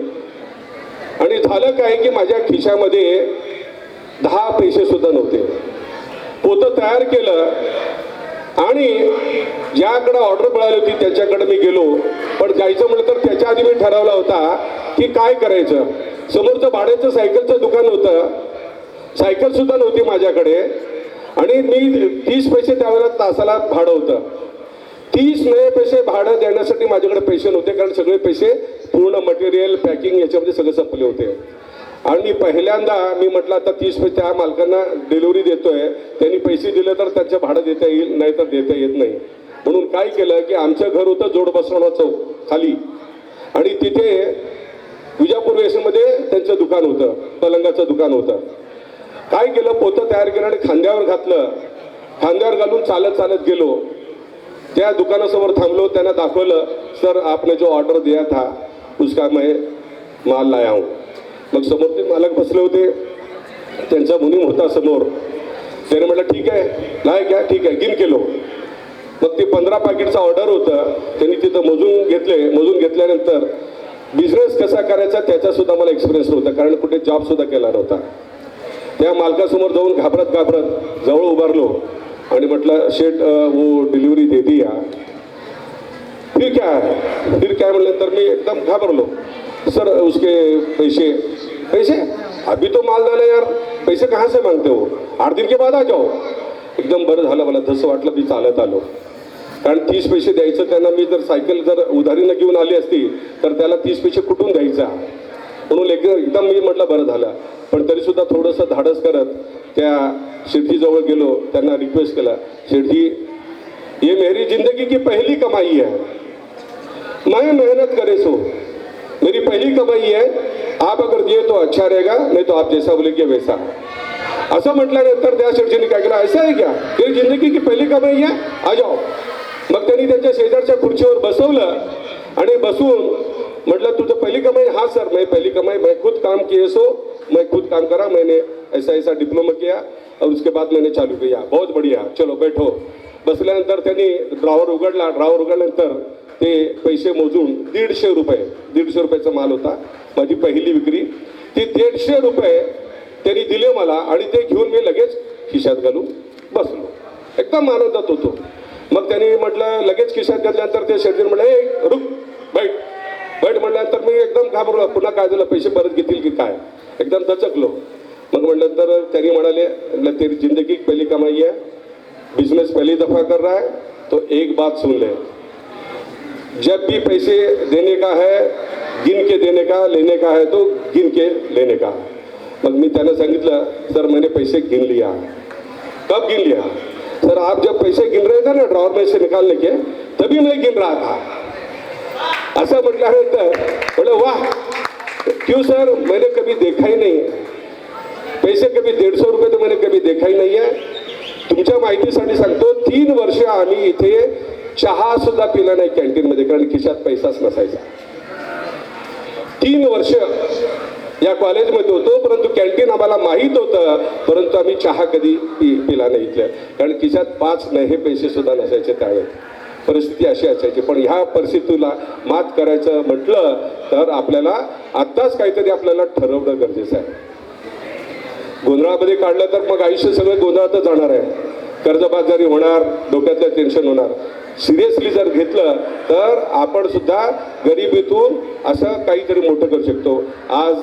[SPEAKER 5] आणि झालं काय की माझ्या खिशामध्ये 10 पैसे सुद्धा नव्हते. पोतं तयार केलं आणि ज्याकडे ऑर्डर मिळाली होती त्याच्याकडे मी गेलो. पण जायचं म्हटलं तर त्याच्या आधी मी ठरवला होता की काय करायचं. समोरचं भाड्याचं सायकलचं दुकान होतं, सायकल सुद्धा नव्हती माझ्याकडे. आणि मी 30 पैसे त्यावेळेला तासाला भाडं होतं. 30 नये पैसे भाडं देण्यासाठी माझ्याकडे पैसे नव्हते, कारण सगळे पैसे पूर्ण मटेरियल पॅकिंग याच्यामध्ये सगळं संपले होते. आणि मी पहिल्यांदा मी म्हटलं आता 30 पैसे त्या मालकांना डिलिव्हरी देतोय, त्यांनी पैसे दिले तर त्यांचं भाडं देता येईल, नाही तर देता येत नाही. म्हणून काय केलं की आमचं घर होतं जोडबसवणा चौक खाली, आणि तिथे विजापूर वेसमध्ये त्यांचं दुकान होतं, पलंगाचं दुकान होतं. काय केलं, पोतं तयार केलं आणि खांद्यावर घातलं. खांद्यावर घालून चालत चालत गेलो. त्या दुकानासमोर थांबलो, त्यांना दाखवलं, सर आपने जो ऑर्डर दिया था उसका मैं माल लाया हूँ. मग समोर ते मालक बसले होते, त्यांचा मुनीम होता समोर. त्याने म्हटलं ठीक आहे लाय घ्या, ठीक आहे, गिन केलो. मग ते 15 पाकिटचं ऑर्डर होतं, त्यांनी तिथं मोजून घेतले. मोजून घेतल्यानंतर बिझनेस कसा करायचा त्याचा सुद्धा मला एक्सपिरियन्स नव्हता, कारण कुठे जॉब सुद्धा केला नव्हता. त्या मालकासमोर जाऊन घाबरत घाबरत जवळ उभारलो आणि म्हटलं शेठ वो डिलिव्हरी दे दी या. फिर काय म्हटल्यानंतर मी एकदम घाबरलो. सर उसके पैसे पैसे अभी तो माल डाला यार, पैसे कहाँ से मांगते हो, 8 दिन के बाद आ जाओ. एकदम बरं झालं मला, जसं वाटलं मी चालत आलो. कारण 30 पैसे द्यायचं त्यांना, मी जर सायकल जर उधारीनं घेऊन आली असती तर त्याला 30 पैसे कुठून द्यायचा. म्हणून एकदम मी म्हटलं बरं झालं. पण तरीसुद्धा थोडंसं धाडस करत त्या शेठीजवळ गेलो, त्यांना रिक्वेस्ट केला, शेठी ये मेरी जिंदगी की पहली कमाई है, मैं मेहनत करे सो मेरी पहली कमाई है, आप अगर दिए तो अच्छा रहेगा, नहीं तो आप जैसा बोलेंगे वैसा. असं म्हटल्यानंतर त्या शेठजीने काय केलं, ऐसा आहे क्या तेरी जिंदगी की पहिली कमाई आहे, आ जाओ. मग त्यांनी त्यांच्या शेजारच्या खुर्चीवर बसवलं आणि बसून म्हटलं तुझं पहिली कमाई. हाँ सर मैं पहली कमाई, मैं खुद काम किए सो, मैं खुद काम करा, मैंने ऐसा ऐसा डिप्लोमा किया और उसके बाद मैंने चालू किया, बहुत बढ़िया, चलो बैठो. बसल्यानंतर त्यांनी ड्रॉवर उघडला. ड्रॉवर उघडल्यानंतर ते पैसे मोजून 150 रुपयाचा माल होता, माझी पहिली विक्री. ती 150 रुपये त्यांनी दिले मला आणि ते घेऊन मी लगेच खिशात घालून बसलो. एकदम आनंदात होतो. मग त्यांनी म्हटलं लगेच खिशात घातल्यानंतर ते शेठजीने म्हटलं ए रुक बैठ बैठ म्हटल्यानंतर मी एकदम घाबरलो, पुन्हा काय झालं, पैसे परत घेतील की काय, एकदम दचकलो. मग म्हटल्यानंतर त्यांनी म्हणाले तेरी जिंदगी की पहली कमाई है, बिजनेस पहली दफा कर रहा है तो एक बात सुन ले, जब भी पैसे देने का है गिन के देने का, लेने का है तो गिन के लेने का. मग मी त्यांना सांगितलं सर मैंने पैसे गिन लिया. कब गिन लिया सर, आप जब पैसे गिन रहे थे ना ड्रॉवर में से निकालने के, तभी मैं गिन रहा था. असं म्हटल्यानंतर बोले वाह, क्यों सर, मैंने कभी देखा ही नहीं है पैसे, कभी 150 रुपये तो मैंने कभी देखा ही नहीं है. तुमच्या माहितीसाठी सांगतो 3 वर्ष आम्ही इथे चहा सुद्धा पिला नाही कॅन्टीनमध्ये, कारण खिशात पैसाच नसायचा. 3 वर्ष या कॉलेजमध्ये होतो, परंतु कॅन्टीन आम्हाला माहीत होतं, परंतु आम्ही चहा कधी पिला नाही इथल्या, कारण खिशात 5 नहे पैसे सुद्धा नसायचे. त्यावेळेस परिस्थिती अशी असायची. पण ह्या परिस्थितीला मात करायचं म्हटलं तर आपल्याला आत्ताच काहीतरी आपल्याला ठरवणं गरजेचं आहे. गोंधळामध्ये काढलं तर मग आयुष्य सगळं गोंधळातच जाणार आहे. कर्जबाजारी होणार, डोक्यातलं टेन्शन होणार. सिरियसली जर घेतलं तर आपण सुद्धा गरिबीतून असं काहीतरी मोठं करू शकतो. आज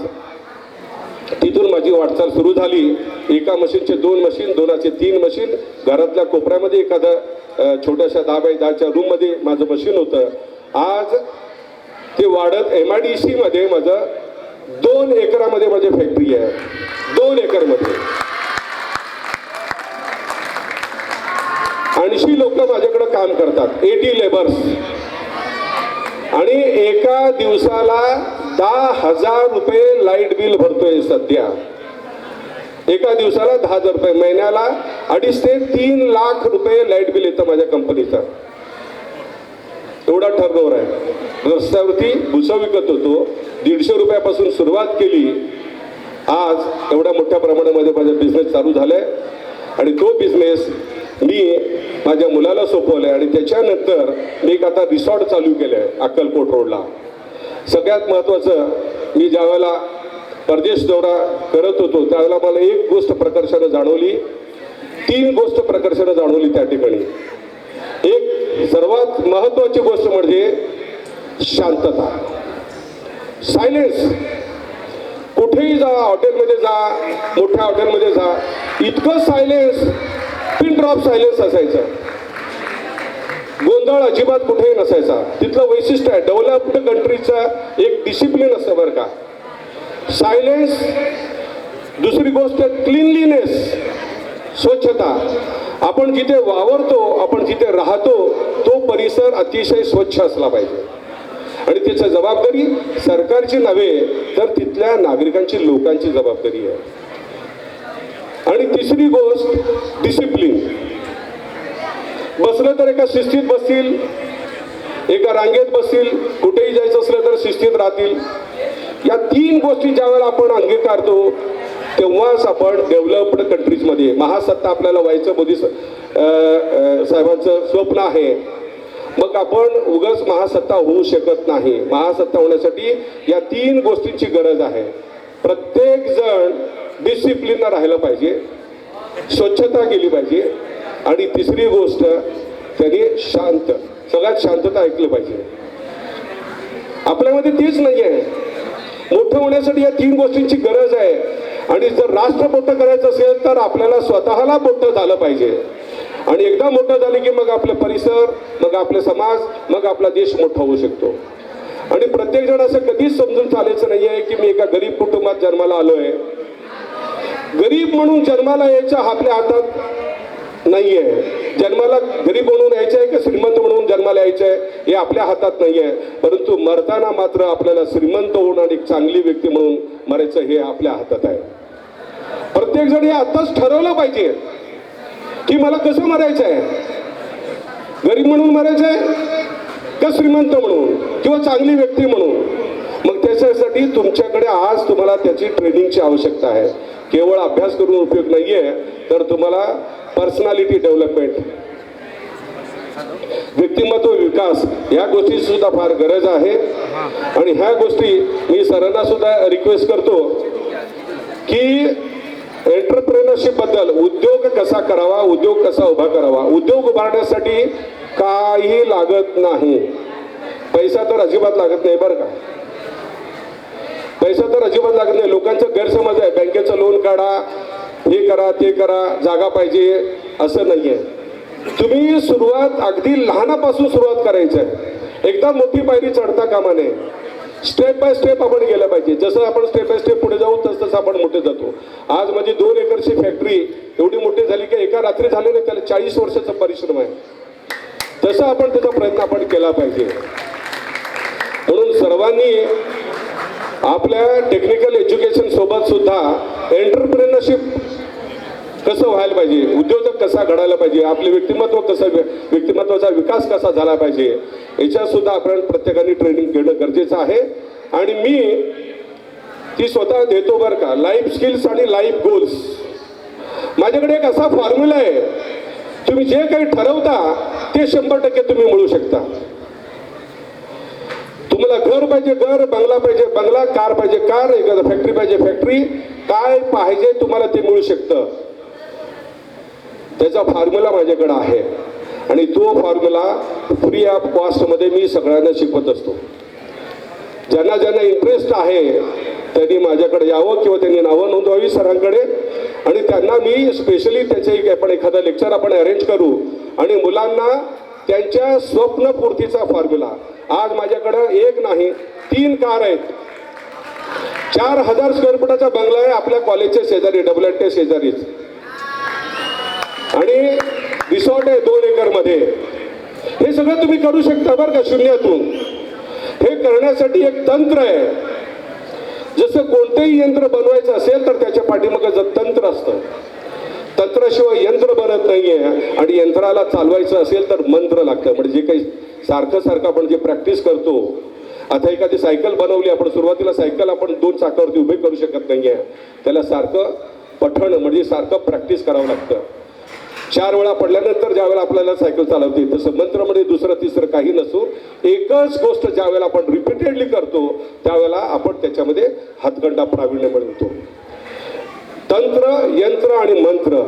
[SPEAKER 5] तिथून माझी वाटचाल सुरू झाली. एका मशीनचे 2 मशीन, 2चे 3 मशीन, घरातल्या कोपऱ्यामध्ये एखादं छोट्याशा 10 बाय 10च्या रूममध्ये माझं मशीन होतं. आज ते वाढत MIDC मध्ये माझं 2 एकरामध्ये माझी फॅक्टरी आहे. 2 एकरमध्ये 80 लोक माझ्याकडे काम करतात, 80 लेबर्स, आणि एका दिवसाला 10,000 रुपये लाईट बिल भरतोय सध्या. एका दिवसाला 10,000 रुपये, महिन्याला 2.5 ते 3 लाख रुपये लाईट बिल येतं माझ्या कंपनीचं. एवढा टर्नओव्हर आहे. रस्त्यावरती भुसा विकत होतो, 150 रुपयापासून सुरुवात केली. आज एवढ्या मोठ्या प्रमाणामध्ये माझा बिझनेस चालू झालाय आणि तो बिझनेस मी माझ्या मुलाला सोपवलाय. आणि त्याच्यानंतर मी एक आता रिसॉर्ट चालू केलं आहे अक्कलकोट रोडला. सगळ्यात महत्त्वाचं, मी ज्यावेळेला परदेश दौरा करत होतो त्यावेळेला मला एक गोष्ट प्रकर्षानं जाणवली, 3 गोष्ट प्रकर्षानं जाणवली त्या ठिकाणी. एक सर्वात महत्त्वाची गोष्ट म्हणजे शांतता, सायलेन्स. कुठेही जा, हॉटेलमध्ये जा, मोठ्या हॉटेलमध्ये जा, इतकं सायलेन्स, पिन ड्रॉप सायलेन्स असायचं. गोंधळ अजिबात कुठेही नसायचा. तिथलं वैशिष्ट्य आहे, डेव्हलप्ड कंट्रीचं एक डिसिप्लिन असतं बरं का. सायलेन्स. दुसरी गोष्ट क्लीनलीनेस, स्वच्छता. आपण जिथे वावरतो, आपण जिथे राहतो तो परिसर अतिशय स्वच्छ असला पाहिजे. आणि त्याची जबाबदारी सरकारची नव्हे तर तिथल्या नागरिकांची, लोकांची जबाबदारी आहे. आणि तिसरी गोष्ट डिसिप्लिन. बसलं तर एका शिस्तीत बसतील, एका रांगेत बसतील, कुठेही जायचं असलं तर शिस्तीत राहतील. या 3 गोष्टी ज्यावेळेला आपण अंगीकारतो तेव्हाच आपण डेव्हलप्ड कंट्रीजमध्ये, महासत्ता आपल्याला व्हायचं मोदी साहेबांचं स्वप्न आहे, मग आपण उगाच महासत्ता होऊ शकत नाही. महासत्ता होण्यासाठी या 3 गोष्टींची गरज आहे. प्रत्येक जण डिसिप्लिननं राहिलं पाहिजे, स्वच्छता केली पाहिजे, आणि तिसरी गोष्ट त्याने शांत, सगळ्यात शांतता ऐकलं पाहिजे. आपल्यामध्ये तीच नाही आहे. मोठं होण्यासाठी या 3 गोष्टींची गरज आहे. आणि जर राष्ट्र मोठं करायचं असेल तर आपल्याला स्वतःला मोठं झालं पाहिजे. आणि एकदा मोठं झालं की मग आपले परिसर, मग आपले समाज, मग आपला देश मोठा होऊ शकतो. आणि प्रत्येक जण असं कधीच समजून चालायचं नाही आहे की मी एका गरीब कुटुंबात जन्माला आलोय. गरीब म्हणून जन्माला यायचं आपल्या हातात नाही आहे. जन्माला गरीब म्हणून यायचं आहे की श्रीमंत म्हणून जन्माला यायचं आहे हे आपल्या हातात नाही आहे. परंतु मरताना मात्र आपल्याला श्रीमंत होऊन आणि चांगली व्यक्ती म्हणून मरायचं हे आपल्या हातात आहे. प्रत्येक जण हे आताच ठरवलं पाहिजे की मला कसं मरायचं आहे. गरीब म्हणून मरायचं आहे का श्रीमंत म्हणून किंवा चांगली व्यक्ती म्हणून. मग त्याच्यासाठी तुमच्याकडे आज तुम्हाला त्याची ट्रेनिंगची आवश्यकता आहे. केवळ अभ्यास करून उपयोग नाही आहे, तर तुम्हाला पर्सनॅलिटी डेव्हलपमेंट, व्यक्तिमत्व विकास या गोष्टीची सुद्धा फार गरज आहे. आणि ह्या गोष्टी मी सरांना सुद्धा रिक्वेस्ट करतो की एंटरप्रेनरशिप बद्दल, उद्योग कसा करावा, उद्योग कसा उभा करावा. उद्योग उभारण्यासाठी काही लागत नाही, पैसा तर अजिबात लागत नाही बरं का. पैसा तर अजिबात लागत नाही. लोकांचा गैरसमज आहे बँकेचं लोन काढा, हे करा, ते करा, जागा पाहिजे, असं नाही आहे. तुम्ही सुरुवात अगदी लहानापासून सुरुवात करायचं आहे. एकदा मोठी पायरी चढता कामा नये. स्टेप बाय स्टेप आपण गेलं पाहिजे. जसं आपण स्टेप बाय स्टेप पुढे जाऊ तसं आपण मोठे जातो. आज माझी 2 एकरची फॅक्टरी एवढी मोठी झाली की एका रात्री झाली नाही, त्याला 40 वर्षाचा परिश्रम आहे. तसं आपण त्याचा प्रयत्न आपण केला पाहिजे. म्हणून सर्वांनी आपल्या टेक्निकल एज्युकेशन सोबत सुद्धा एंटरप्रेनरशिप कसं व्हायला पाहिजे, उद्योजक कसा घडायला पाहिजे, आपले व्यक्तिमत्व कसं, व्यक्तिमत्वाचा विकास कसा झाला पाहिजे, याच्यात सुद्धा आपण प्रत्येकाने ट्रेनिंग घेणं गरजेचं आहे. आणि मी ती स्वतः देतो बरं का. लाईफ स्किल्स आणि लाईफ गोल्स. माझ्याकडे एक असा फॉर्म्युला आहे, तुम्ही जे काही ठरवता ते 100% तुम्ही मिळू शकता. तुम्हाला घर पाहिजे घर, बंगला पाहिजे बंगला, कार पाहिजे कार, एखादा फॅक्टरी पाहिजे फॅक्टरी, काय पाहिजे तुम्हाला ते मिळू शकतं. त्याचा फॉर्म्युला माझ्याकडे आहे आणि तो फॉर्म्युला फ्री ऑफ कॉस्टमध्ये मी सगळ्यांना शिकवत असतो. ज्यांना ज्यांना इंटरेस्ट आहे त्यांनी माझ्याकडे यावं किंवा त्यांनी नावं नोंदवावी सरांकडे आणि त्यांना मी स्पेशली त्याचे आपण एखादं लेक्चर आपण अरेंज करू आणि मुलांना त्यांच्या स्वप्नपूर्तीचा फॉर्म्युला. आज माझ्याकडं एक नाही 3 कार आहेत. 4000 स्क्वेअर फुटाचा बंगला आहे आपल्या कॉलेजच्या शेजारी, WNT शेजारीच, आणि रिसॉर्ट आहे 2 एकरमध्ये. हे सगळं तुम्ही करू शकता बरं का शून्यातून. हे करण्यासाठी एक तंत्र आहे. जसं कोणतेही यंत्र बनवायचं असेल तर त्याच्या पाठीमागे जर तंत्र असतं. तंत्राशिवाय यंत्र बनत नाहीये आणि यंत्राला चालवायचं असेल तर मंत्र लागतं. म्हणजे जे काही सारखं सारखं आपण जे प्रॅक्टिस करतो. आता एखादी सायकल बनवली आपण, सुरुवातीला सायकल आपण 2 चाकावरती उभी करू शकत नाहीये. त्याला सारखं पठण म्हणजे सारखं प्रॅक्टिस करावं लागतं. 4 वेळा पडल्यानंतर ज्यावेळेला आपल्याला सायकल चालवते तसं मंत्रमध्ये दुसरं तिसरं काही नसून एकच गोष्ट ज्यावेळेला आपण रिपीटेडली करतो त्यावेळेला आपण त्याच्यामध्ये हातखंडा प्रावीण्य मिळवतो. तंत्र, यंत्र आणि मंत्र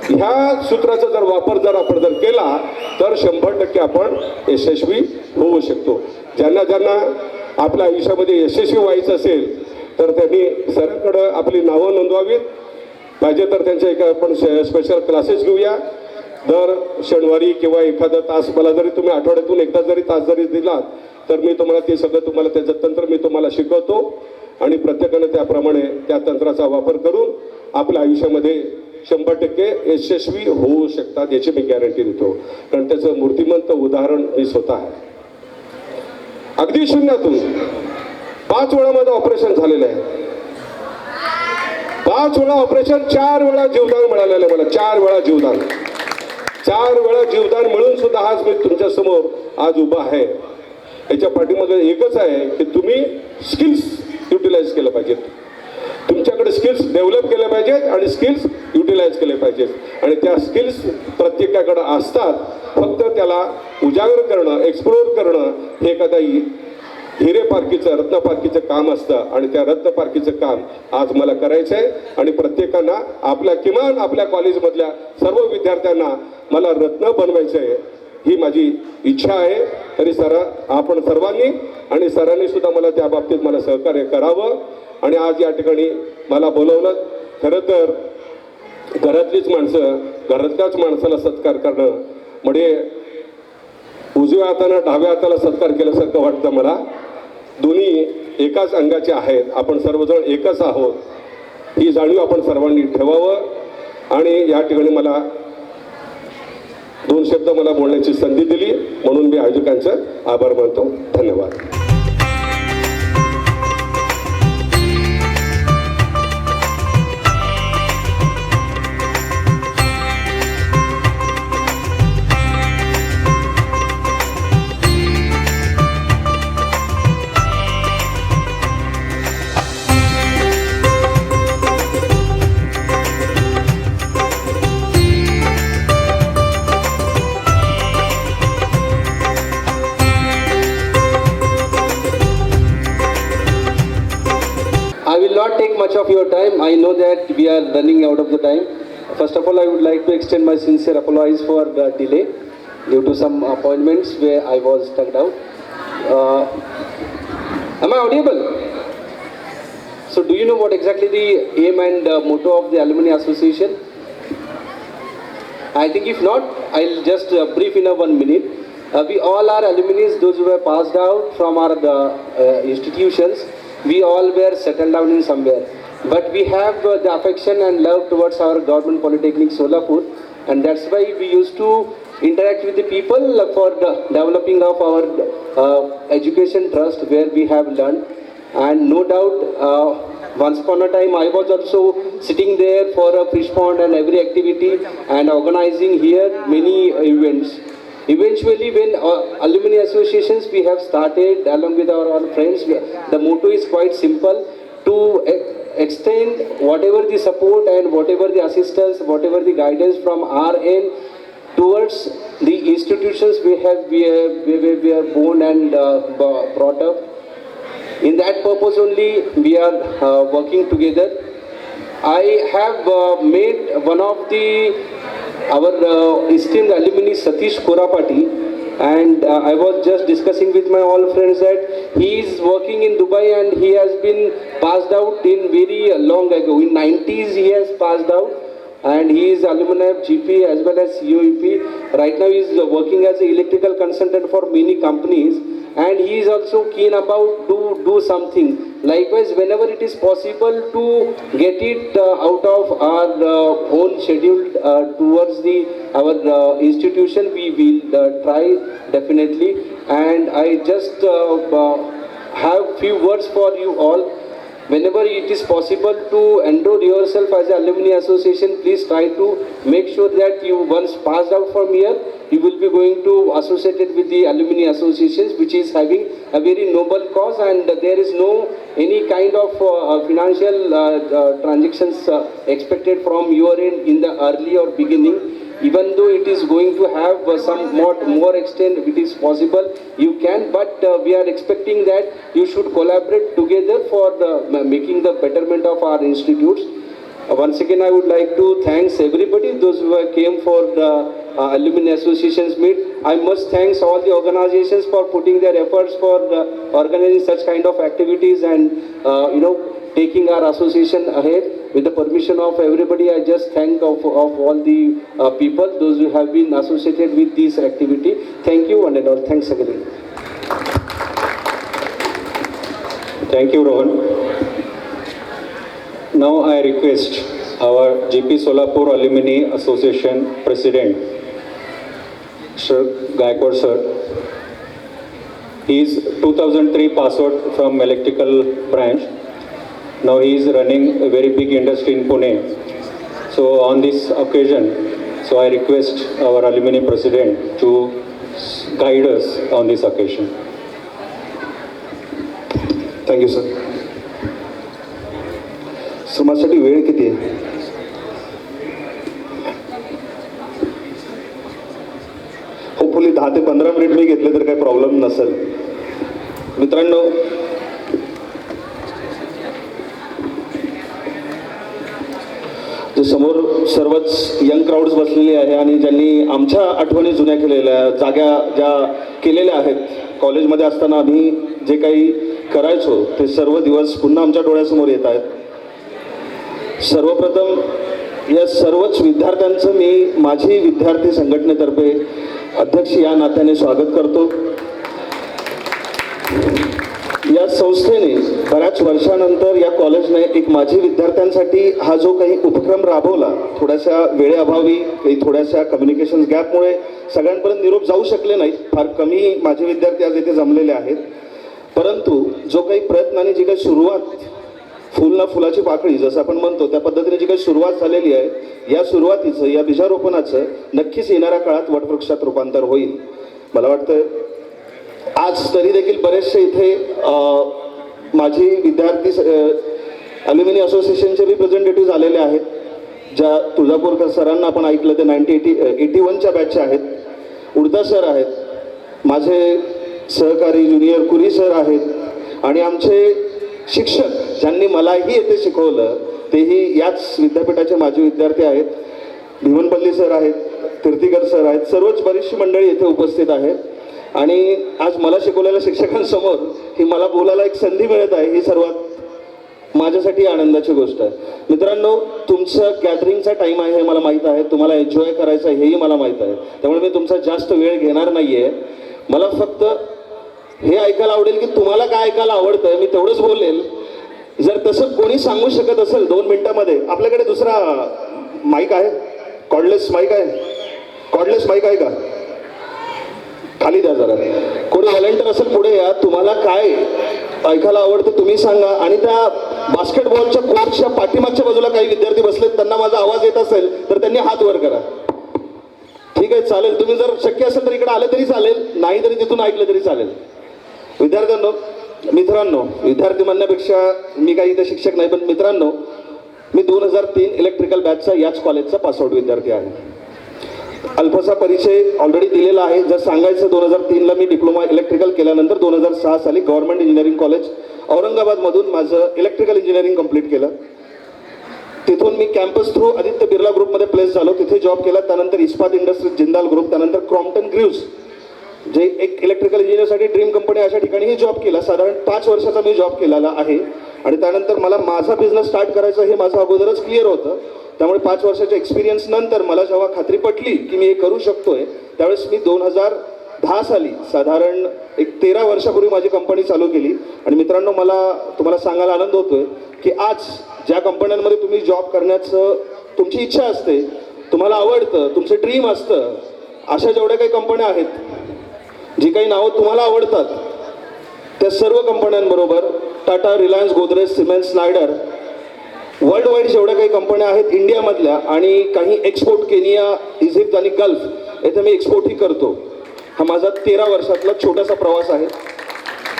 [SPEAKER 5] ह्या सूत्राचा जर वापर आपण केला तर 100% आपण यशस्वी होऊ शकतो. ज्यांना ज्यांना आपल्या आयुष्यामध्ये यशस्वी व्हायचं असेल तर त्यांनी सरांकडं आपली नावं नोंदवावीत. पाहिजे तर त्यांच्या एका आपण स्पेशल क्लासेस घेऊया दर शनिवारी किंवा एखादा तास. मला जरी तुम्ही आठवड्यातून एकदा जरी तास जरी दिलात तर मी तुम्हाला ते सगळं तुम्हाला त्याचं तंत्र मी तुम्हाला शिकवतो आणि प्रत्येकानं त्याप्रमाणे त्या तंत्राचा वापर करून आपल्या आयुष्यामध्ये 100% यशस्वी होऊ शकतात याची मी गॅरंटी देतो. कारण त्याचं मूर्तिमंत उदाहरण मी स्वतः आहे. अगदी शून्यातून 5 वेळा माझं ऑपरेशन झालेलं आहे. 5 वेळा ऑपरेशन, 4 वेळा जीवदान मिळालेलं आहे मला. 4 वेळा जीवदान. 4 वेळा जीवदान मिळून सुद्धा आज मी तुमच्या समोर आज उभा आहे. याच्या पाठीमागे एकच आहे की तुम्ही स्किल्स युटिलाइज केलं पाहिजेत. तुमच्याकडे स्किल्स डेव्हलप केले पाहिजेत आणि स्किल्स युटिलाइज केले पाहिजेत. आणि त्या स्किल्स प्रत्येकाकडे असतात. फक्त त्याला उजागर करणं, एक्सप्लोर करणं हे एखादा हिरेपारखीचं, रत्नपारखीचं काम असतं. आणि त्या रत्नपारखीचं काम आज मला करायचं आहे. आणि प्रत्येकांना आपल्या किमान आपल्या कॉलेजमधल्या सर्व विद्यार्थ्यांना मला रत्न बनवायचं आहे ही माझी इच्छा आहे. तरी आपण सर्वांनी आणि सरांनी सुद्धा मला त्या बाबतीत मला सहकार्य करावं. आणि आज या ठिकाणी मला बोलवलं. खरं तर घरातलीच माणसं, घरातल्याच माणसाला सत्कार करणं म्हणजे उजव्या हातानं डाव्या हाताला सत्कार केल्यासारखं वाटतं मला. दोन्ही एकाच अंगाचे आहेत. आपण सर्वजण एकच आहोत ही जाणीव आपण सर्वांनी ठेवावं. आणि या ठिकाणी मला 2 शब्द मला बोलण्याची संधी दिली म्हणून मी आयोजकांचं आभार मानतो. धन्यवाद.
[SPEAKER 6] I will not take much of your time. I know that we are running out of the time. First of all, I would like to extend my sincere apologies for the delay due to some appointments where I was stuck out. Am I audible? So do you know what exactly the aim and motto of the Alumni Association? I think if not, I'll just brief in a 1 minute. We all are alumni, those who were passed out from our institutions. We all were settled down in somewhere. But we have the affection and love towards our Government Polytechnic Solapur, and that's why we used to interact with the people for the developing of our education trust where we have learned. And no doubt, once upon a time I was also sitting there for a fish pond and every activity and organizing here many events. Eventually, when alumni associations we have started along with our friends, the motto is quite simple: to extend whatever the support and whatever the assistance, whatever the guidance from our end towards the institutions we are born and brought up. In that purpose only we are working together. I have met one of our esteemed alumni Satish Korapati, and I was just discussing with my all friends that he is working in Dubai and he has been passed out in very long ago. In 90s he has passed out, and he is alumni of GP as well as COEP. Right now he is working as an electrical consultant for many companies, and he is also keen about to do something. Likewise, whenever it is possible to get it out of our own schedule towards our institution, we will try definitely. And I just have few words for you all. Whenever it is possible to enroll yourself as an alumni association, please try to make sure that you once passed out from here, you will be going to associated with the alumni associations, which is having a very noble cause, and there is no any kind of financial transactions expected from your end in the early or beginning. Even though it is going to have some more extent, it is possible, you can, but we are expecting that you should collaborate together for making the betterment of our institutes. Once again, I would like to thanks everybody, those who came for the Alumni Associations meet. I must thanks all the organizations for putting their efforts for organizing such kind of activities and taking our association ahead. With the permission of everybody, I just thank of all the people, those who have been associated with this activity. Thank you one and all. Thanks again.
[SPEAKER 2] Thank you, Rohan. Now I request our GP Solapur Alumni Association President, Sir Gaikwad sir. He is 2003 pass out from electrical branch. Now he is running a very big industry in Pune. So on this occasion, so I request our alumni president to guide us on this occasion.
[SPEAKER 7] Thank you, sir. So माझ्यासाठी वेळ किती आहे? Hopefully 10 ते 15 minute मी घेतले तर काही problem नसेल. मित्रांनो, जे समोर सर्वच यंग क्राऊड्स बसलेले आहे आणि ज्यांनी आमच्या आठवणी जुन्या केलेल्या जाग्या ज्या केलेल्या आहेत, कॉलेजमध्ये असताना आम्ही जे काही करायचो ते सर्व दिवस पुन्हा आमच्या डोळ्यासमोर येत आहेत. सर्वप्रथम या सर्वच विद्यार्थ्यांचं मी माझी विद्यार्थी संघटनेतर्फे अध्यक्ष या नात्याने स्वागत करतो. या संस्थेने बऱ्याच वर्षानंतर या कॉलेजने एक माझी विद्यार्थ्यांसाठी हा जो काही उपक्रम राबवला, थोड्याशा वेळेअभावी काही थोड्याशा कम्युनिकेशन गॅपमुळे सगळ्यांपर्यंत निरोप जाऊ शकले नाहीत. फार कमी माझे विद्यार्थी आज इथे जमलेले आहेत. परंतु जो काही प्रयत्न आणि जी काही सुरुवात, फुल ना फुलाची पाकळी जसं आपण म्हणतो त्या पद्धतीने जी काही सुरुवात झालेली आहे, या सुरुवातीचं, या बीजारोपणाचं नक्कीच येणाऱ्या काळात वटवृक्षात रूपांतर होईल. मला वाटतं आज तरी देखील बरेचसे इथे माझी विद्यार्थी अल्युमिनी असोसिएशनचे रिप्रेझेंटेटिव्ह आलेले आहेत. ज्या तुळजापूरकर सरांना आपण ऐकलं ते 1981च्या बॅचचे आहेत. उडदा सर आहेत, माझे सहकारी ज्युनियर कुरी सर आहेत आणि आमचे शिक्षक ज्यांनी मलाही येथे शिकवलं तेही याच विद्यापीठाचे माजी विद्यार्थी आहेत. भीमनपल्ली सर आहेत, तीर्थीकर सर आहेत. सर्वच बरीचशी मंडळी येथे उपस्थित आहेत आणि आज मला शिकवलेल्या शिक्षकांसमोर ही मला बोलायला एक संधी मिळत आहे, ही सर्वात माझ्यासाठी आनंदाची गोष्ट आहे. मित्रांनो, तुमचं गॅदरिंगचा टाईम आहे हे मला माहीत आहे, तुम्हाला एन्जॉय करायचं आहे हेही मला माहीत आहे. त्यामुळे मी तुमचा जास्त वेळ घेणार नाही आहे. मला फक्त हे ऐकायला आवडेल की तुम्हाला काय ऐकायला आवडतं, मी तेवढंच बोलेल. जर तसं कोणी सांगू शकत असेल 2 मिनिटामध्ये, आपल्याकडे दुसरा माईक आहे, कॉर्डलेस माईक आहे, कॉर्डलेस माईक आहे का? खाली द्या जरा. कोणी व्हॉलेंटियर असेल पुढे या. तुम्हाला काय ऐकायला आवडतं तुम्ही सांगा. आणि त्या बास्केटबॉलच्या कोर्टच्या पाठीमागच्या बाजूला काही विद्यार्थी बसलेत, त्यांना माझा आवाज येत असेल तर त्यांनी हात वर करा. ठीक आहे, चालेल. तुम्ही जर शक्य असेल तर इकडे आले तरी चालेल, नाही तरी तिथून ऐकलं तरी चालेल. विद्यार्थ्यांनो, मित्रांनो, विद्यार्थी म्हणण्यापेक्षा मी काही इथे शिक्षक नाही, पण मित्रांनो, मी 2003 इलेक्ट्रिकल बॅचचा याच कॉलेजचा पासआउट विद्यार्थी आहे. अल्पसा परिचय ऑलरेडी दिलेला आहे. जर सांगायचं 2003ला मी डिप्लोमा इलेक्ट्रिकल केल्यानंतर 2006 साली गव्हर्नमेंट इंजिनिअरिंग कॉलेज औरंगाबादमधून माझं इलेक्ट्रिकल इंजिनिअरिंग कंप्लीट केलं. तिथून मी कॅम्पस थ्रू आदित्य बिर्ला ग्रुपमध्ये प्लेस झालो, तिथे जॉब केला. त्यानंतर इस्पात इंडस्ट्रीज जिंदाल ग्रुप, त्यानंतर क्रॉम्प्टन ग्रीव्स जे एक इलेक्ट्रिकल इंजिनिअरसाठी ड्रीम कंपनी अशा ठिकाणीही जॉब केला. साधारण 5 वर्षाचा मी जॉब केलेला आहे आणि त्यानंतर मला माझा बिझनेस स्टार्ट करायचं हे माझं अगोदरच क्लिअर होतं. त्यामुळे 5 वर्षाच्या एक्सपिरियन्स नंतर मला जेव्हा खात्री पटली की मी हे करू शकतोय, त्यावेळेस मी 2010 साली साधारण एक 13 वर्षापूर्वी माझी कंपनी चालू केली. आणि मित्रांनो, मला तुम्हाला सांगायला आनंद होतोय की आज ज्या कंपन्यांमध्ये तुम्ही जॉब करण्याचं तुमची इच्छा असते, तुम्हाला आवडतं, तुमचं ड्रीम असतं, अशा जेवढ्या काही कंपन्या आहेत, जी काही नावं तुम्हाला आवडतात, त्या सर्व कंपन्यांबरोबर Tata, Reliance, Godrej, cement, Schneider, world wide जेवढ्या काही कंपन्या आहेत इंडियामधल्या आणि काही एक्सपोर्ट, केनिया, इजिप्त आणि गल्फ येथे मी एक्सपोर्टही करतो. हा माझा 13 वर्षातला छोटासा प्रवास आहे.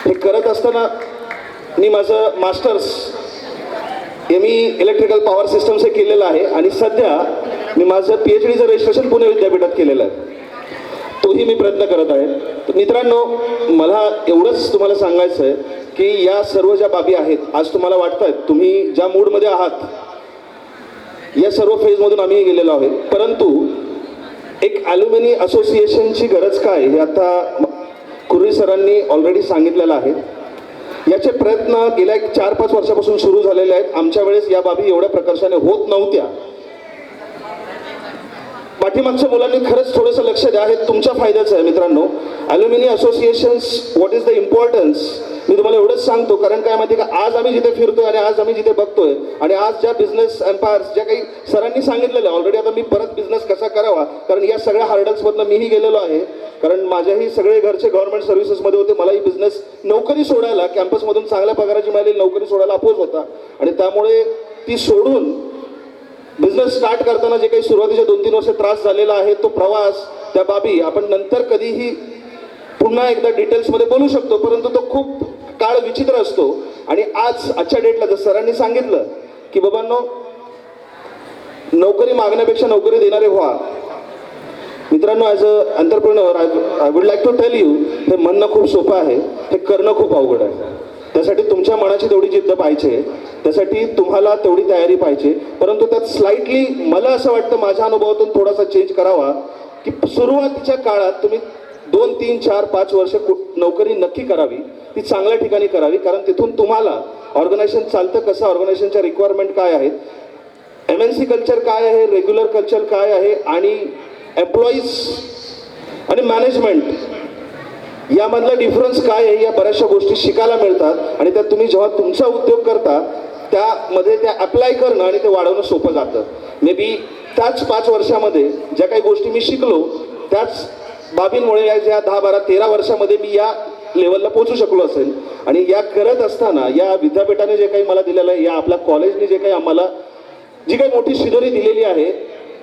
[SPEAKER 7] हे करत असताना मी माझं masters ME electrical power systems हे केलेलं आहे आणि सध्या मी माझं PhDचं रजिस्ट्रेशन पुणे विद्यापीठात केलेलं आहे. तोही मी प्रयत्न करत आहे. तर मित्रांनो, मला एवढंच तुम्हाला सांगायचं आहे की या सर्व ज्या बाबी आहेत, आज तुम्हाला वाटत आहेत तुम्ही ज्या मूडमध्ये आहात, या सर्व फेजमधून आम्ही गेलेलो आहोत. परंतु एक ॲल्युमिनी असोसिएशनची गरज काय हे आता कुर्री सरांनी ऑलरेडी सांगितलेलं आहे. याचे प्रयत्न गेल्या 4-5 वर्षापासून सुरू झालेले आहेत. आमच्या वेळेस या बाबी एवढ्या प्रकर्षाने होत नव्हत्या. पाठीमागच्या मुलांनी खरंच थोडंसं लक्ष द्या, हे तुमच्या फायद्याचं आहे मित्रांनो. Alumni associations, what is the importance, मी तुम्हाला एवढंच सांगतो. कारण काय माहिती का, आज आम्ही जिथे फिरतोय आणि आज आम्ही जिथे बघतोय आणि आज ज्या बिझनेस एम्पायर्स, ज्या काही सरांनी सांगितलेलं आहे ऑलरेडी, आता मी परत बिझनेस कसा करावा, कारण या सगळ्या हार्डल्समधनं मीही गेलेलो आहे. कारण माझ्याही सगळे घरचे गव्हर्नमेंट सर्व्हिसेसमध्ये होते. मलाही बिझनेस नोकरी सोडायला, कॅम्पसमधून चांगल्या पगाराची मिळालेली नोकरी सोडायला अपोज होता आणि त्यामुळे ती सोडून बिझनेस स्टार्ट करताना जे काही सुरुवातीचे 2-3 वर्ष त्रास झालेला आहे, तो प्रवास, त्या बाबी आपण नंतर कधीही पुन्हा एकदा डिटेल्समध्ये बोलू शकतो. परंतु तो खूप काळ विचित्र असतो. आणि आजच्या डेटला जर सरांनी सांगितलं की बाबांनो, नोकरी मागण्यापेक्षा नोकरी देणारे व्हा. मित्रांनो, as a entrepreneur I would like to tell you, हे म्हणणं खूप सोपं आहे, हे करणं खूप अवघड आहे. त्यासाठी तुमच्या मनाची तेवढी जिद्द पाहिजे, त्यासाठी तुम्हाला तेवढी तयारी पाहिजे. परंतु त्यात स्लाइटली मला असं वाटतं, माझ्या अनुभवातून थोडासा चेंज करावा की सुरुवातीच्या काळात तुम्ही 2, 3, 4, 5 वर्ष नोकरी नक्की करावी, ती चांगल्या ठिकाणी करावी. कारण तिथून तुम्हाला ऑर्गनायझेशन चालतं कसं, ऑर्गनायझेशनच्या रिक्वायरमेंट काय आहेत, MNC कल्चर काय आहे, रेग्युलर कल्चर काय आहे आणि एम्प्लॉईज आणि मॅनेजमेंट यामधला डिफरन्स काय आहे, या बऱ्याचशा गोष्टी शिकायला मिळतात. आणि त्यात तुम्ही जेव्हा तुमचा उद्योग करता त्यामध्ये त्या अप्लाय करणं आणि ते वाढवणं सोपं जातं. मे बी त्याच 5 वर्षामध्ये ज्या काही गोष्टी मी शिकलो, त्याच बाबींमुळे या ज्या 10, 12, 13 वर्षामध्ये मी या लेवलला पोहोचू शकलो असेल. आणि या करत असताना या विद्यापीठाने जे काही मला दिलेलं आहे, या आपल्या कॉलेजने जे काही आम्हाला जी काही मोठी शिदोरी दिलेली आहे,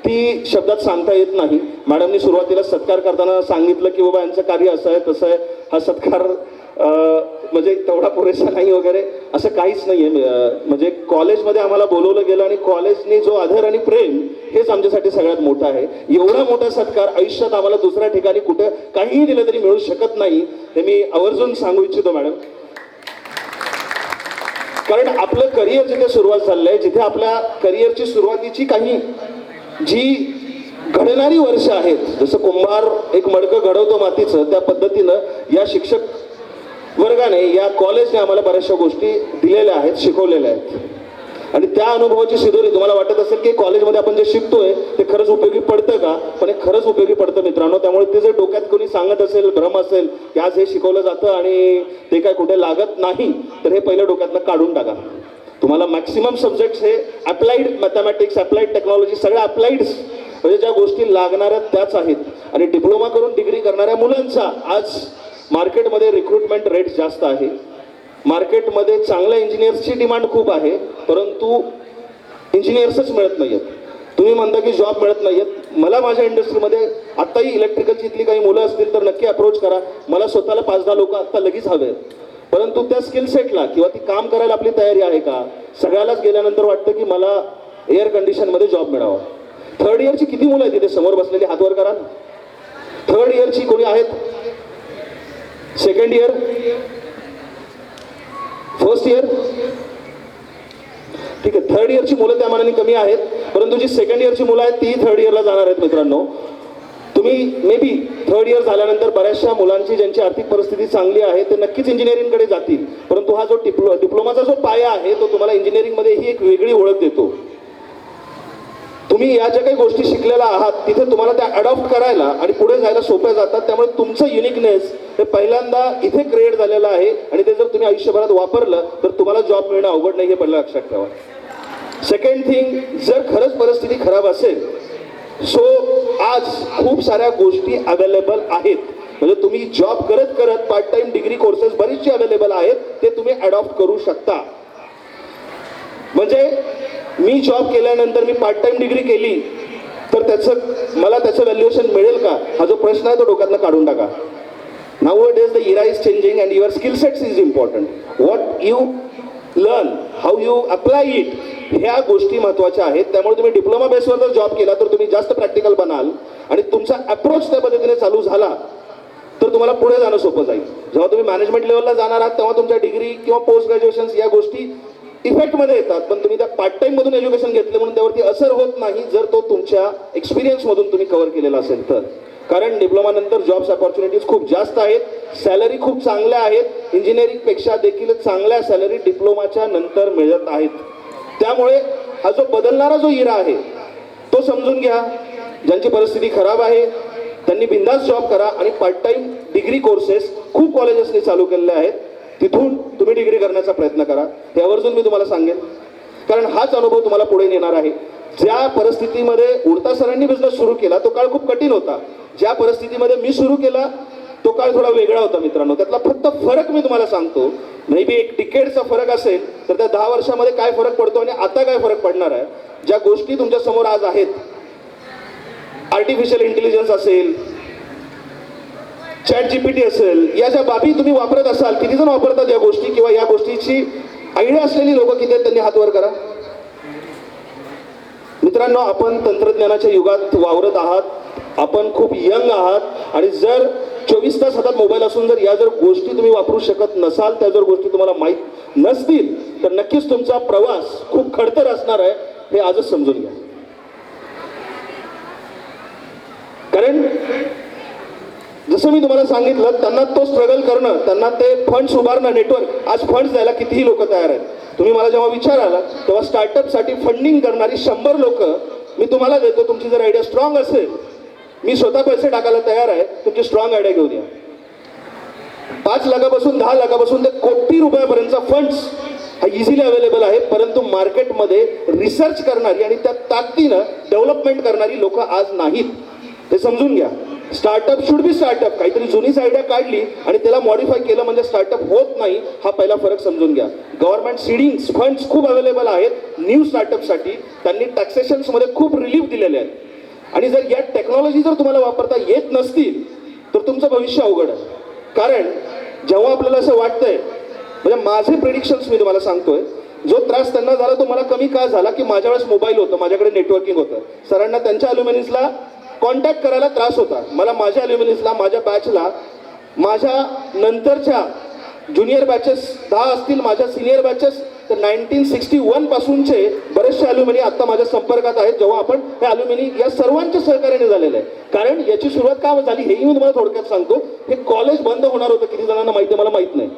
[SPEAKER 7] ती शब्दात सांगता येत नाही. मॅडमनी सुरुवातीला सत्कार करताना सांगितलं की बाबा यांचं कार्य असं आहे तसं आहे. हा सत्कार म्हणजे तेवढा पुरेसा नाही वगैरे असं काहीच नाही आहे. म्हणजे कॉलेजमध्ये आम्हाला बोलवलं गेलं आणि कॉलेजने जो आदर आणि प्रेम, हेच आमच्यासाठी सगळ्यात मोठं आहे. एवढा मोठा सत्कार आयुष्यात आम्हाला दुसऱ्या ठिकाणी कुठं काहीही दिलं तरी मिळू शकत नाही, हे मी आवर्जून सांगू इच्छितो मॅडम. कारण आपलं करिअर जिथे सुरुवात झालेलं आहे, जिथे आपल्या करिअरची सुरुवातीची काही जी घडणारी वर्ष आहेत, जसं कुंभार एक मडकं घडवतो मातीचं, त्या पद्धतीनं या शिक्षक वर्गाने, या कॉलेजने आम्हाला बऱ्याचशा गोष्टी दिलेल्या आहेत, शिकवलेल्या आहेत. आणि त्या अनुभवाची शिदोरी तुम्हाला वाटत असेल की कॉलेजमध्ये आपण जे शिकतोय ते खरंच उपयोगी पडतं का, पण हे खरंच उपयोगी पडतं मित्रांनो. त्यामुळे ते जर डोक्यात कोणी सांगत असेल, भ्रम असेल की आज हे शिकवलं जातं आणि ते काय कुठे लागत नाही, तर हे पहिलं डोक्यातनं काढून टाका. तुम्हाला मॅक्सिमम सब्जेक्ट्स हे अप्लाइड मॅथमॅटिक्स, अप्लाइड टेक्नॉलॉजी, सगळ्या अप्लाइड्स म्हणजे ज्या गोष्टी लागणाऱ्या त्याच आहेत. आणि डिप्लोमा करून डिग्री करणाऱ्या मुलांचा आज मार्केटमध्ये रिक्रुटमेंट रेट जास्त आहे. मार्केटमध्ये चांगल्या इंजिनियर्सची डिमांड खूप आहे, परंतु इंजिनियर्सच मिळत नाही आहेत. तुम्ही म्हणता की जॉब मिळत नाही आहेत. मला माझ्या इंडस्ट्रीमध्ये आत्ताही इलेक्ट्रिकलची इथली काही मुलं असतील तर नक्की अप्रोच करा. मला स्वतःला 5-10 लोक आत्ता लगेच हवे आहेत. परंतु त्या स्किल सेटला किंवा ती काम करायला आपली तयारी आहे का. सगळ्यालाच गेल्यानंतर वाटतं की मला एअर कंडिशनमध्ये जॉब मिळावा. 3rd इयरची किती मुलं आहेत तिथे समोर बसलेली, हात वर करा. 3rd इयरची कोणी आहेत? 2nd इयर, 1st इयर, ठीक आहे. 3rd इयरची मुलं त्या मानाने कमी आहेत, परंतु जी 2nd इयरची मुलं आहेत ती 3rd इयरला जाणार आहेत. मित्रांनो, तुम्ही मे बी थर्ड इयर झाल्यानंतर बऱ्याचशा मुलांची ज्यांची आर्थिक परिस्थिती चांगली आहे ते नक्कीच इंजिनिअरिंगकडे जातील, परंतु हा जो डिप्लोमाचा जो पाया आहे तो तुम्हाला इंजिनिअरिंगमध्ये ही एक वेगळी ओळख देतो. तुम्ही या ज्या काही गोष्टी शिकलेल्या आहात तिथे तुम्हाला त्या अडॉप्ट करायला आणि पुढे जायला सोप्या जातात. त्यामुळे तुमचं युनिकनेस हे पहिल्यांदा इथे क्रिएट झालेलं आहे आणि ते जर तुम्ही आयुष्यभरात वापरलं तर तुम्हाला जॉब मिळणं अवघड नाही, हे पहिलं लक्षात ठेवा. सेकंड थिंग, जर खरंच परिस्थिती खराब असेल सो आज खूप साऱ्या गोष्टी अवेलेबल आहेत. म्हणजे तुम्ही जॉब करत करत पार्ट टाइम डिग्री कोर्सेस बरीचशी अवेलेबल आहेत, ते तुम्ही अडॉप्ट करू शकता. म्हणजे मी जॉब केल्यानंतर मी पार्ट टाइम डिग्री केली तर मला त्याचं व्हॅल्युएशन मिळेल का, हा जो प्रश्न आहे तो डोक्यातनं काढून टाका. Nowadays the era is changing and your skill sets is important. What you learn, how you apply it, ह्या गोष्टी महत्त्वाच्या आहेत. त्यामुळे तुम्ही डिप्लोमा बेसवर जर जॉब केला तर तुम्ही जास्त प्रॅक्टिकल बनाल आणि तुमचा अप्रोच त्या पद्धतीने चालू झाला तर तुम्हाला पुढे जाणं सोपं जाईल. जेव्हा तुम्ही मॅनेजमेंट लेवलला जाणार आहात तेव्हा तुमच्या डिग्री किंवा पोस्ट ग्रॅज्युएशन या गोष्टी इफेक्टमध्ये येतात, पण तुम्ही त्या पार्ट टाईममधून एज्युकेशन घेतले म्हणून त्यावरती असर होत नाही जर तो तुमच्या एक्सपिरियन्समधून तुम्ही कव्हर केलेला असेल तर. कारण डिप्लोमा नंतर जॉब्स ऑपॉर्च्युनिटीज खूप जास्त आहेत, सॅलरी खूप चांगल्या आहेत, इंजिनिअरिंगपेक्षा देखील चांगल्या सॅलरी डिप्लोमाच्या नंतर मिळत आहेत. त्यामुळे हा जो बदलणारा जो इरा आहे तो समजून घ्या. ज्यांची परिस्थिती खराब आहे त्यांनी बिंदास जॉब करा आणि पार्ट टाइम डिग्री कोर्सेस खूप कॉलेजेसनी चालू केलेले आहेत, तिथून तुम्ही डिग्री करण्याचा प्रयत्न करा. हे आवर्जून मी तुम्हाला सांगेन, कारण हाच अनुभव तुम्हाला पुढे नेणार आहे. ज्या परिस्थितीमध्ये उडता सरांनी बिझनेस सुरू केला तो काळ खूप कठीण होता, ज्या परिस्थितीमध्ये मी सुरू केला तो काळ थोडा वेगळा होता मित्रांनो. त्यातला फक्त फरक मी तुम्हाला सांगतो, मे बी एक डिकेडचा फरक असेल तर त्या 10 वर्षामध्ये काय फरक पडतो आणि आता काय फरक पडणार आहे. ज्या गोष्टी तुमच्या समोर आज आहेत, आर्टिफिशियल इंटेलिजन्स असेल, चॅट जीपीटी असेल, या ज्या बाबी तुम्ही वापरत असाल, किती जण वापरतात या गोष्टी किंवा या गोष्टीची आयडिया असलेली लोक किती आहेत त्यांनी हात वर करा. मित्रांनो, आपण तंत्रज्ञानाच्या युगात वावरत आहात, आपण खूप यंग आहात आणि जर 24 तास हातात मोबाईल असून जर या गोष्टी तुम्ही वापरू शकत नसाल, त्या जर गोष्टी तुम्हाला माहीत नसतील तर नक्कीच तुमचा प्रवास खूप खडतर असणार आहे, हे आजच समजून घ्या. कारण जसं मी तुम्हाला सांगितलं, त्यांना तो स्ट्रगल करणं, त्यांना ते फंड्स उभारणं, नेटवर्क, आज फंड्स द्यायला कितीही लोक तयार आहेत. तुम्ही मला जेव्हा विचाराल तेव्हा स्टार्टअपसाठी फंडिंग करणारी 100 लोक मी तुम्हाला देतो. तुमची जर आयडिया स्ट्रॉंग असेल, मी स्वतः पैसे टाकायला तयार आहे, तुमची स्ट्रॉंग आयडिया घेऊ द्या. 5 लाखापासून 10 लाखापासून ते कोटी रुपयापर्यंतचा फंड्स हा इझिली अवेलेबल आहे. परंतु मार्केटमध्ये रिसर्च करणारी आणि त्या ताकदीनं डेव्हलपमेंट करणारी लोक आज नाहीत, हे समजून घ्या. Startup should be startup. काहीतरी जुनीच आयडिया काढली आणि त्याला मॉडिफाय केलं म्हणजे स्टार्टअप होत नाही, हा पहिला फरक समजून घ्या. गव्हर्नमेंट सीडिंग्स फंड्स खूप अवेलेबल आहेत न्यू स्टार्टअपसाठी. त्यांनी टॅक्सेशन्समध्ये खूप रिलीफ दिलेले आहेत आणि जर या टेक्नॉलॉजी जर तुम्हाला वापरता येत नसतील तर तुमचं भविष्य अवघड आहे. कारण जेव्हा आपल्याला असं वाटतंय, म्हणजे माझे प्रेडिक्शन्स मी तुम्हाला सांगतोय, जो त्रास त्यांना झाला तो मला कमी का झाला की माझ्या वेळेस मोबाईल होतं, माझ्याकडे नेटवर्किंग होतं. सरांना त्यांच्या अल्युमिनीजला कॉन्टॅक्ट करायला त्रास होता, मला माझ्या अल्युमिनीजला, माझ्या बॅचला, माझ्या नंतरच्या ज्युनियर बॅचेस 10 असतील, माझ्या सिनियर बॅचेस तर 1961 पासूनचे बरेचसे अल्युमिनी आता माझ्या संपर्कात आहेत. जेव्हा आपण हे अल्युमिनी या सर्वांच्या सहकार्याने झालेलं आहे. कारण याची सुरुवात का झाली हेही मी तुम्हाला थोडक्यात सांगतो. हे कॉलेज बंद होणार होतं, किती जणांना माहिती आहे मला माहीत नाही.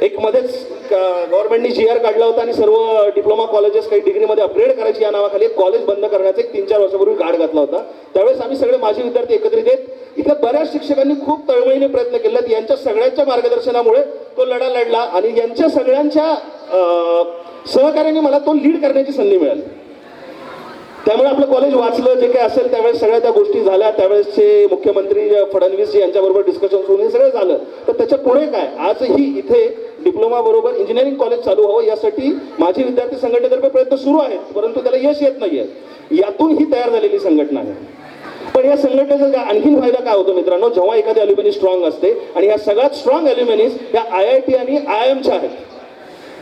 [SPEAKER 7] एक मध्येच गव्हर्नमेंटनी GR काढला होता आणि सर्व डिप्लोमा कॉलेजेस काही डिग्रीमध्ये अपग्रेड करायची या नावाखाली कॉलेज बंद करण्याचा एक 3-4 वर्षापूर्वी घाट घातला होता. त्यावेळेस आम्ही सगळे माजी विद्यार्थी एकत्रित येत इथल्या बऱ्याच शिक्षकांनी खूप तळमळीने प्रयत्न केलेत. यांच्या सगळ्यांच्या मार्गदर्शनामुळे तो लढा लढला आणि यांच्या सगळ्यांच्या सहकार्याने मला तो लीड करण्याची संधी मिळाली. त्यामुळे आपलं कॉलेज वाचलं, जे काही असेल त्यावेळेस सगळ्या त्या गोष्टी झाल्या. त्यावेळेसचे मुख्यमंत्री फडणवीस यांच्याबरोबर डिस्कशन होऊन हे सगळं झालं. तर त्याच्या पुढे काय, आजही इथे डिप्लोमा बरोबर इंजिनिअरिंग कॉलेज चालू व्हावं यासाठी माझी विद्यार्थी संघटनेतर्फे प्रयत्न सुरू आहेत, परंतु त्याला यश येत नाहीये. यातून ही तयार झालेली संघटना आहे. पण या संघटनेचा आणखीन फायदा काय होतो मित्रांनो, जेव्हा एखादी अल्युमिनी स्ट्रॉंग असते आणि ह्या सगळ्यात स्ट्रॉंग अल्युमिनीज या IIT आणि IIMच्या आहेत.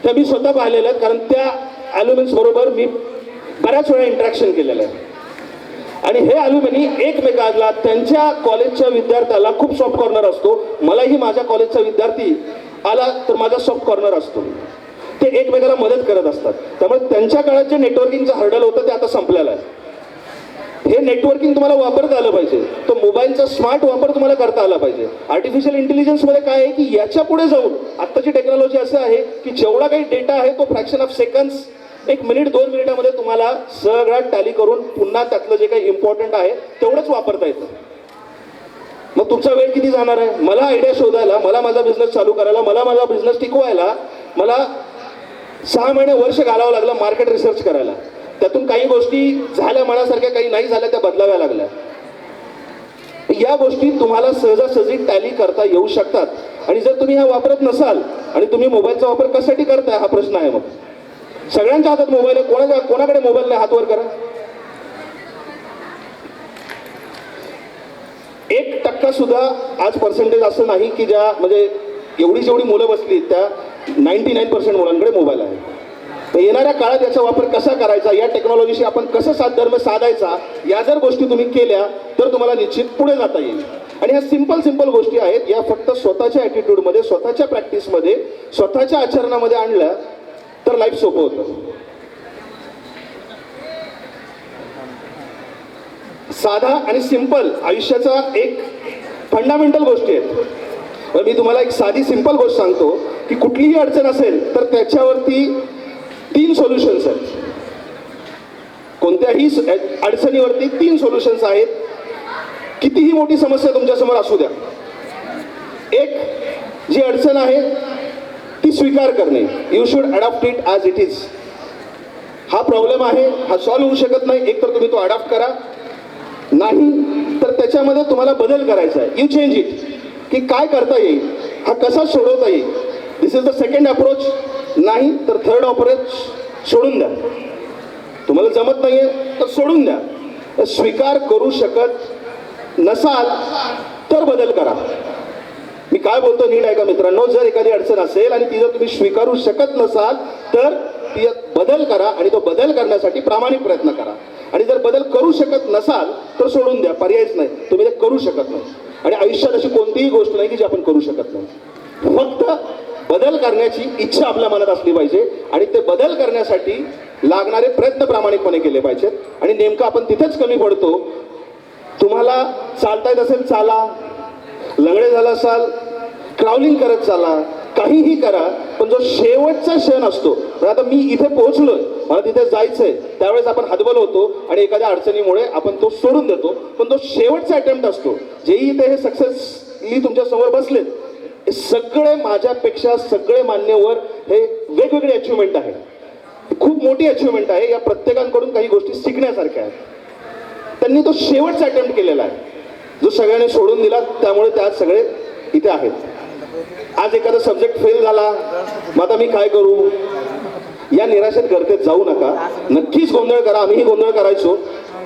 [SPEAKER 7] त्या मी स्वतः पाहिलेल्या आहेत, कारण त्या अल्युमिन्स बरोबर मी बऱ्याच वेळा इंटरॅक्शन केलेलं आहे. आणि हे अल्युमिनी एकमेकाला त्यांच्या कॉलेजच्या विद्यार्थ्याला खूप सॉफ्ट कॉर्नर असतो. मलाही माझ्या कॉलेजचा विद्यार्थी आला तर माझा सॉफ्ट कॉर्नर असतो. ते एकमेकाला मदत करत असतात. त्यामुळे त्यांच्या काळात जे नेटवर्किंगचं हर्डल होतं ते आता संपलेलं आहे. हे नेटवर्किंग तुम्हाला वापरता आलं पाहिजे, तो मोबाईलचा स्मार्ट वापर तुम्हाला करता आला पाहिजे. आर्टिफिशियल इंटेलिजन्समध्ये काय आहे की याच्या पुढे जाऊन आत्ताची टेक्नॉलॉजी असं आहे की जेवढा काही डेटा आहे तो फ्रॅक्शन ऑफ सेकंड्स, 1 मिनिट 2 मिनिटामध्ये तुम्हाला सगळा टॅली करून पुन्हा त्यातलं जे काही इम्पॉर्टंट आहे तेवढंच वापरता येतं. मग तुमचा वेळ किती जाणार आहे? मला आयडिया शोधायला, मला माझा बिझनेस चालू करायला, मला माझा बिझनेस टिकवायला मला 6 महिने वर्ष घालावं लागलं मार्केट रिसर्च करायला. त्यातून काही गोष्टी झाल्या मनासारख्या, काही नाही झाल्या, त्या बदलाव्या लागल्या. या गोष्टी तुम्हाला सहजासहजी टॅली करता येऊ शकतात. आणि जर तुम्ही हा वापरत नसाल आणि तुम्ही मोबाईलचा वापर कशासाठी करताय हा प्रश्न आहे. मग सगळ्यांच्या हातात मोबाईल आहे, कोणाकडे मोबाईल नाही? हात वर करा. 1% सुद्धा आज पर्सेंटेज असं नाही की ज्या म्हणजे जेवढी मुलं बसली त्या 99% मुलांकडे मोबाईल आहे. तर येणाऱ्या काळात याचा वापर कसा करायचा, या टेक्नॉलॉजीशी आपण कसं साधर्म्य साधायचा, या जर गोष्टी तुम्ही केल्या तर तुम्हाला निश्चित पुढे जाता येईल. आणि ह्या सिंपल गोष्टी आहेत, या फक्त स्वतःच्या ॲटिट्यूडमध्ये, स्वतःच्या प्रॅक्टिसमध्ये, स्वतःच्या आचरणामध्ये आणल्या तर लाईफ सोपं होतं. साधा आणि सिंपल आयुष्याचा एक फंडामेंटल गोष्टी आहेत. मी तुम्हाला एक साधी सिंपल गोष्ट सांगतो की कुठलीही अडचण असेल तर त्याच्यावरती 3 सोल्युशन्स आहेत. कोणत्याही अडचणीवरती 3 सोल्युशन्स आहेत. कितीही मोठी समस्या तुमच्यासमोर असू द्या, एक जी अडचण आहे ती स्वीकार करणे. You should adopt it as it is. हा प्रॉब्लेम आहे, हा सॉल्व्ह होऊ शकत नाही, एक तर तुम्ही तो अडॉप्ट करा, नाही तर त्याच्यामध्ये तुम्हाला बदल करायचा आहे. यू चेंज इट, की काय करता येईल, हा कसा सोडवता येईल. दिस इज द सेकंड अप्रोच. नाही तर थर्ड अप्रोच सोडून द्या. तुम्हाला जमत नाहीये तर सोडून द्या. स्वीकार करू शकत नसाल तर बदल करा. मी काय बोलतो नीट आहे का मित्रांनो? जर एखादी अडचण असेल आणि ती जर तुम्ही स्वीकारू शकत नसाल तर ती बदल करा आणि तो बदल करण्यासाठी प्रामाणिक प्रयत्न करा. आणि जर बदल करू शकत नसाल तर सोडून द्या, पर्यायच नाही, तुम्ही ते करू शकत नाही. आणि आयुष्यात अशी कोणतीही गोष्ट नाही की जी आपण करू शकत नाही. फक्त बदल करण्याची इच्छा आपल्या मनात असली पाहिजे आणि ते बदल करण्यासाठी लागणारे प्रयत्न प्रामाणिकपणे केले पाहिजेत. आणि नेमकं आपण तिथेच कमी पडतो. तुम्हाला चालता येत असेल चाला, लंगडे झाला असाल ट्रॅव्हलिंग करत चाला, काहीही करा, पण जो शेवटचा क्षण असतो, आता मी इथे पोहोचलोय, मला तिथे जायचंय, त्यावेळेस आपण हतबल होतो आणि एखाद्या अडचणीमुळे आपण तो सोडून देतो. पण तो शेवटचा अटेम्प्ट असतो, जेही इथे हे सक्सेसली तुमच्या समोर बसलेत, हे सगळे माझ्यापेक्षा सगळे मान्यवर हे वेगवेगळे अचिव्हमेंट आहे, खूप मोठी अचिव्हमेंट आहे. या प्रत्येकांकडून काही गोष्टी शिकण्यासारख्या आहेत. त्यांनी तो शेवटचा अटेम्प्ट केलेला आहे जो सगळ्यांनी सोडून दिला, त्यामुळे ते आज सगळे इथे आहेत. आज एखादा सब्जेक्ट फेल झाला, मग आता मी काय करू, या निराशेत गर्तेत जाऊ नका. नक्कीच गोंधळ करा. आम्हीही गोंधळ करायचो,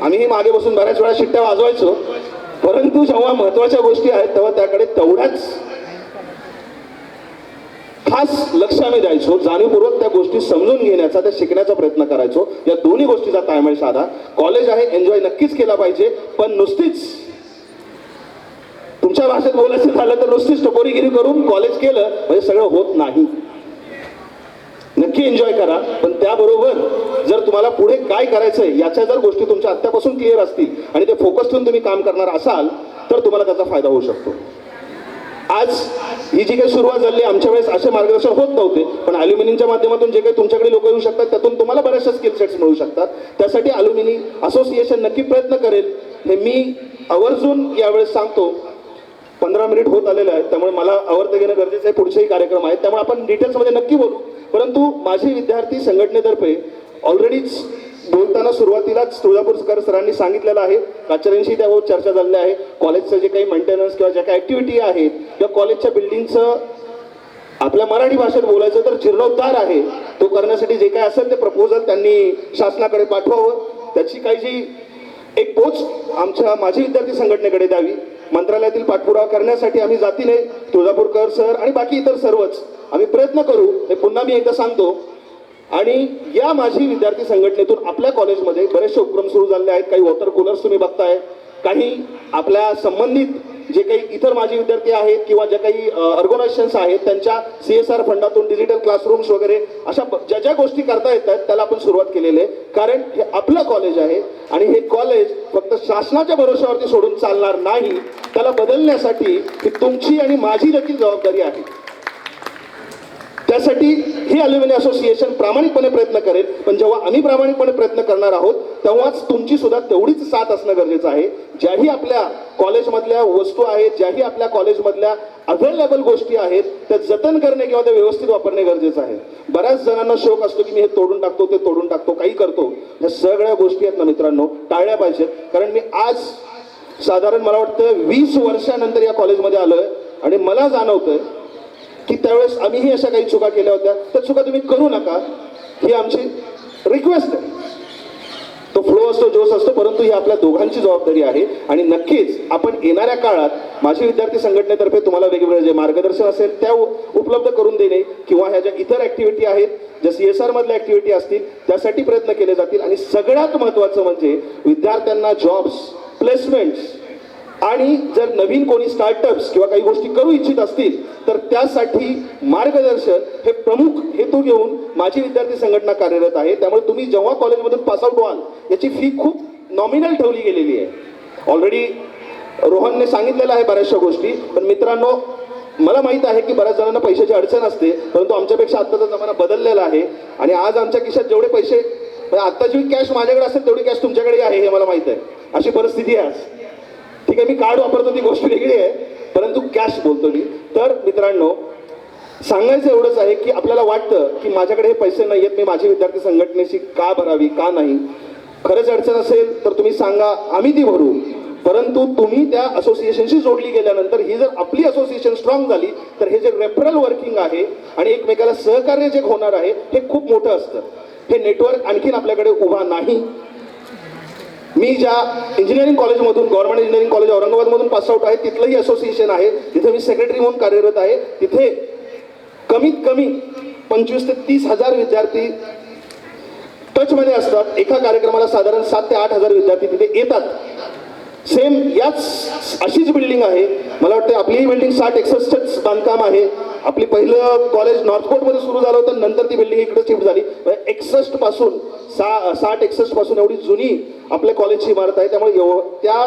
[SPEAKER 7] आम्हीही मागे बसून बऱ्याच वेळा शिट्ट्या वाजवायचो. परंतु जेव्हा महत्त्वाच्या गोष्टी आहेत तेव्हा त्याकडे तेवढाच खास लक्ष आम्ही द्यायचो. जाणीवपूर्वक त्या गोष्टी समजून घेण्याचा, त्या शिकण्याचा प्रयत्न करायचो. या दोन्ही गोष्टीचा ताळमेळ साधा. कॉलेज आहे, एन्जॉय नक्कीच केला पाहिजे, पण नुसतीच तुमच्या भाषेत बोलायचं झालं तर नुसतीच टपोरीगिरी करून कॉलेज केलं म्हणजे सगळं होत नाही. नक्की एन्जॉय करा, पण त्याबरोबर जर तुम्हाला पुढे काय करायचंय याच्या जर गोष्टी तुमच्या आत्तापासून क्लिअर असतील आणि ते फोकस ठेवून तुम्ही काम करणार असाल तर तुम्हाला त्याचा फायदा होऊ शकतो. आज ही जी काही सुरुवात झाली, आमच्या वेळेस असे मार्गदर्शन होत नव्हते, पण अल्युमिनियमच्या माध्यमातून जे काही तुमच्याकडे लोक येऊ शकतात त्यातून तुम्हाला बऱ्याचशा स्किल सेट्स मिळू शकतात. त्यासाठी अल्युमिनी असोसिएशन नक्की प्रयत्न करेल, हे मी आवर्जून यावेळेस सांगतो. 15 मिनिट होत आलेले आहेत, त्यामुळे मला आवर्त घेणं गरजेचं आहे. पुढचेही कार्यक्रम आहेत, त्यामुळे आपण डिटेल्समध्ये नक्की बोलू. परंतु माझी विद्यार्थी संघटनेतर्फे ऑलरेडीच बोलताना सुरुवातीलाच तुळजापूरकर सरांनी सांगितलेलं आहे, आचार्यांशी त्यावर चर्चा झालेली आहे. कॉलेजचं जे काही मेंटेनन्स किंवा ज्या काही ॲक्टिव्हिटी आहेत किंवा कॉलेजच्या बिल्डिंगचं आपल्या मराठी भाषेत बोलायचं तर जीर्णोद्धार आहे, तो करण्यासाठी जे काही असेल ते प्रपोजल त्यांनी शासनाकडे पाठवावं. त्याची काळजी एक पोच माझी विद्यार्थी संघटनेकडे द्यावी. मंत्रालयातील पाठपुरावा करण्यासाठी आम्ही जातीने तुळजापूरकर सर आणि बाकी इतर सर्वच आम्ही प्रयत्न करू, हे पुन्हा मी एकदा सांगतो. आणि या माझी विद्यार्थी संघटनेतून आपल्या कॉलेजमध्ये बरेचसे उपक्रम सुरू झाले आहेत. काही वॉटर कूलर्स तुम्ही बघताय, काही आपल्या संबंधित जे काही इतर माझे विद्यार्थी आहेत किंवा ज्या काही ऑर्गनायझेशन्स आहेत त्यांच्या CSR फंडातून डिजिटल क्लासरूम्स वगैरे अशा ज्या ज्या गोष्टी करता येतात त्याला आपण सुरुवात केलेली आहे. कारण हे आपलं कॉलेज आहे आणि हे कॉलेज फक्त शासनाच्या भरोश्यावरती सोडून चालणार नाही. त्याला बदलण्यासाठी ही तुमची आणि माझी देखील जबाबदारी आहे. त्यासाठी ही अल्युमिनी असोसिएशन प्रामाणिकपणे प्रयत्न करेल. पण जेव्हा आम्ही प्रामाणिकपणे प्रयत्न करणार आहोत तेव्हाच तुमची सुद्धा तेवढीच साथ असणं गरजेचं आहे. ज्याही आपल्या कॉलेजमधल्या वस्तू आहेत, ज्याही आपल्या कॉलेजमधल्या अवेलेबल गोष्टी आहेत त्या जतन करणे किंवा त्या व्यवस्थित वापरणे गरजेचं आहे. बऱ्याच जणांना शौक असतो की मी हे तोडून टाकतो, ते तोडून टाकतो, काही करतो. ह्या सगळ्या गोष्टी आहेत ना मित्रांनो, टाळल्या पाहिजेत. कारण मी आज साधारण मला वाटतं 20 वर्षानंतर या कॉलेजमध्ये आलोय आणि मला जाणवतंय की त्यावेळेस आम्हीही अशा काही चुका केल्या होत्या. त्या चुका तुम्ही करू नका ही आमची रिक्वेस्ट आहे. तो फ्लो असतो, जोश असतो, परंतु ही आपल्या दोघांची जबाबदारी आहे. आणि नक्कीच आपण येणाऱ्या काळात माझी विद्यार्थी संघटनेतर्फे तुम्हाला वेगवेगळे जे मार्गदर्शन असेल त्या उपलब्ध करून देणे किंवा ह्या ज्या इतर ॲक्टिव्हिटी आहेत, ज्या CSR मधल्या ॲक्टिव्हिटी असतील त्यासाठी प्रयत्न केले जातील. आणि सगळ्यात महत्त्वाचं म्हणजे विद्यार्थ्यांना जॉब्स, प्लेसमेंट्स आणि जर नवीन कोणी स्टार्टअप्स किंवा काही गोष्टी करू इच्छित असतील तर त्यासाठी मार्गदर्शन हे प्रमुख हेतू घेऊन माझी विद्यार्थी संघटना कार्यरत आहे. त्यामुळे तुम्ही जेव्हा कॉलेजमधून पासआउट व्हाल याची फी खूप नॉमिनल ठेवली गेलेली आहे. ऑलरेडी रोहनने सांगितलेलं आहे बऱ्याचशा गोष्टी. पण मित्रांनो, मला माहीत आहे की बऱ्याच जणांना पैशाची अडचण असते, परंतु आमच्यापेक्षा आत्ताचा जमाना बदललेला आहे. आणि आज आमच्या खिशात जेवढे पैसे, आत्ता जी कॅश माझ्याकडे असेल तेवढी कॅश तुमच्याकडे आहे हे मला माहीत आहे. अशी परिस्थिती आहे आज. ठीक आहे, मी कार्ड वापरतो ती गोष्ट वेगळी आहे, परंतु कॅश बोलतो मी. तर मित्रांनो, सांगायचं एवढंच आहे की आपल्याला वाटतं की माझ्याकडे हे पैसे नाही आहेत, मी माझी विद्यार्थी संघटनेशी का भरावी, का नाही. खरंच अडचण असेल तर तुम्ही सांगा, आम्ही ती भरू. परंतु तुम्ही त्या असोसिएशनशी जोडली गेल्यानंतर ही जर आपली असोसिएशन स्ट्रॉंग झाली तर हे जे रेफरल वर्किंग आहे आणि एकमेकाला सहकार्य जे होणार आहे हे खूप मोठं असतं. हे नेटवर्क आणखीन आपल्याकडे उभा नाही. मी ज्या इंजिनिअरिंग कॉलेजमधून, गव्हर्नमेंट इंजिनिअरिंग कॉलेज औरंगाबादमधून पासआउट आहे, तिथलंही असोसिएशन आहे, तिथे मी सेक्रेटरी म्हणून कार्यरत आहे. तिथे कमीत कमी 25 ते 30 हजार विद्यार्थी टचमध्ये असतात. एका कार्यक्रमाला साधारण 7 ते 8 हजार विद्यार्थी तिथे येतात. सेम याच अशीच बिल्डिंग आहे. मला वाटतं आपली ही बिल्डिंग 60-61च बांधकाम आहे. आपली पहिलं कॉलेज नॉर्थ कोर्टमध्ये सुरू झालं होतं, नंतर ती बिल्डिंग इकडे शिफ्ट झाली. 61 पासून 60-61 पासून एवढी जुनी आपल्या कॉलेजची इमारत आहे. त्यामुळे त्या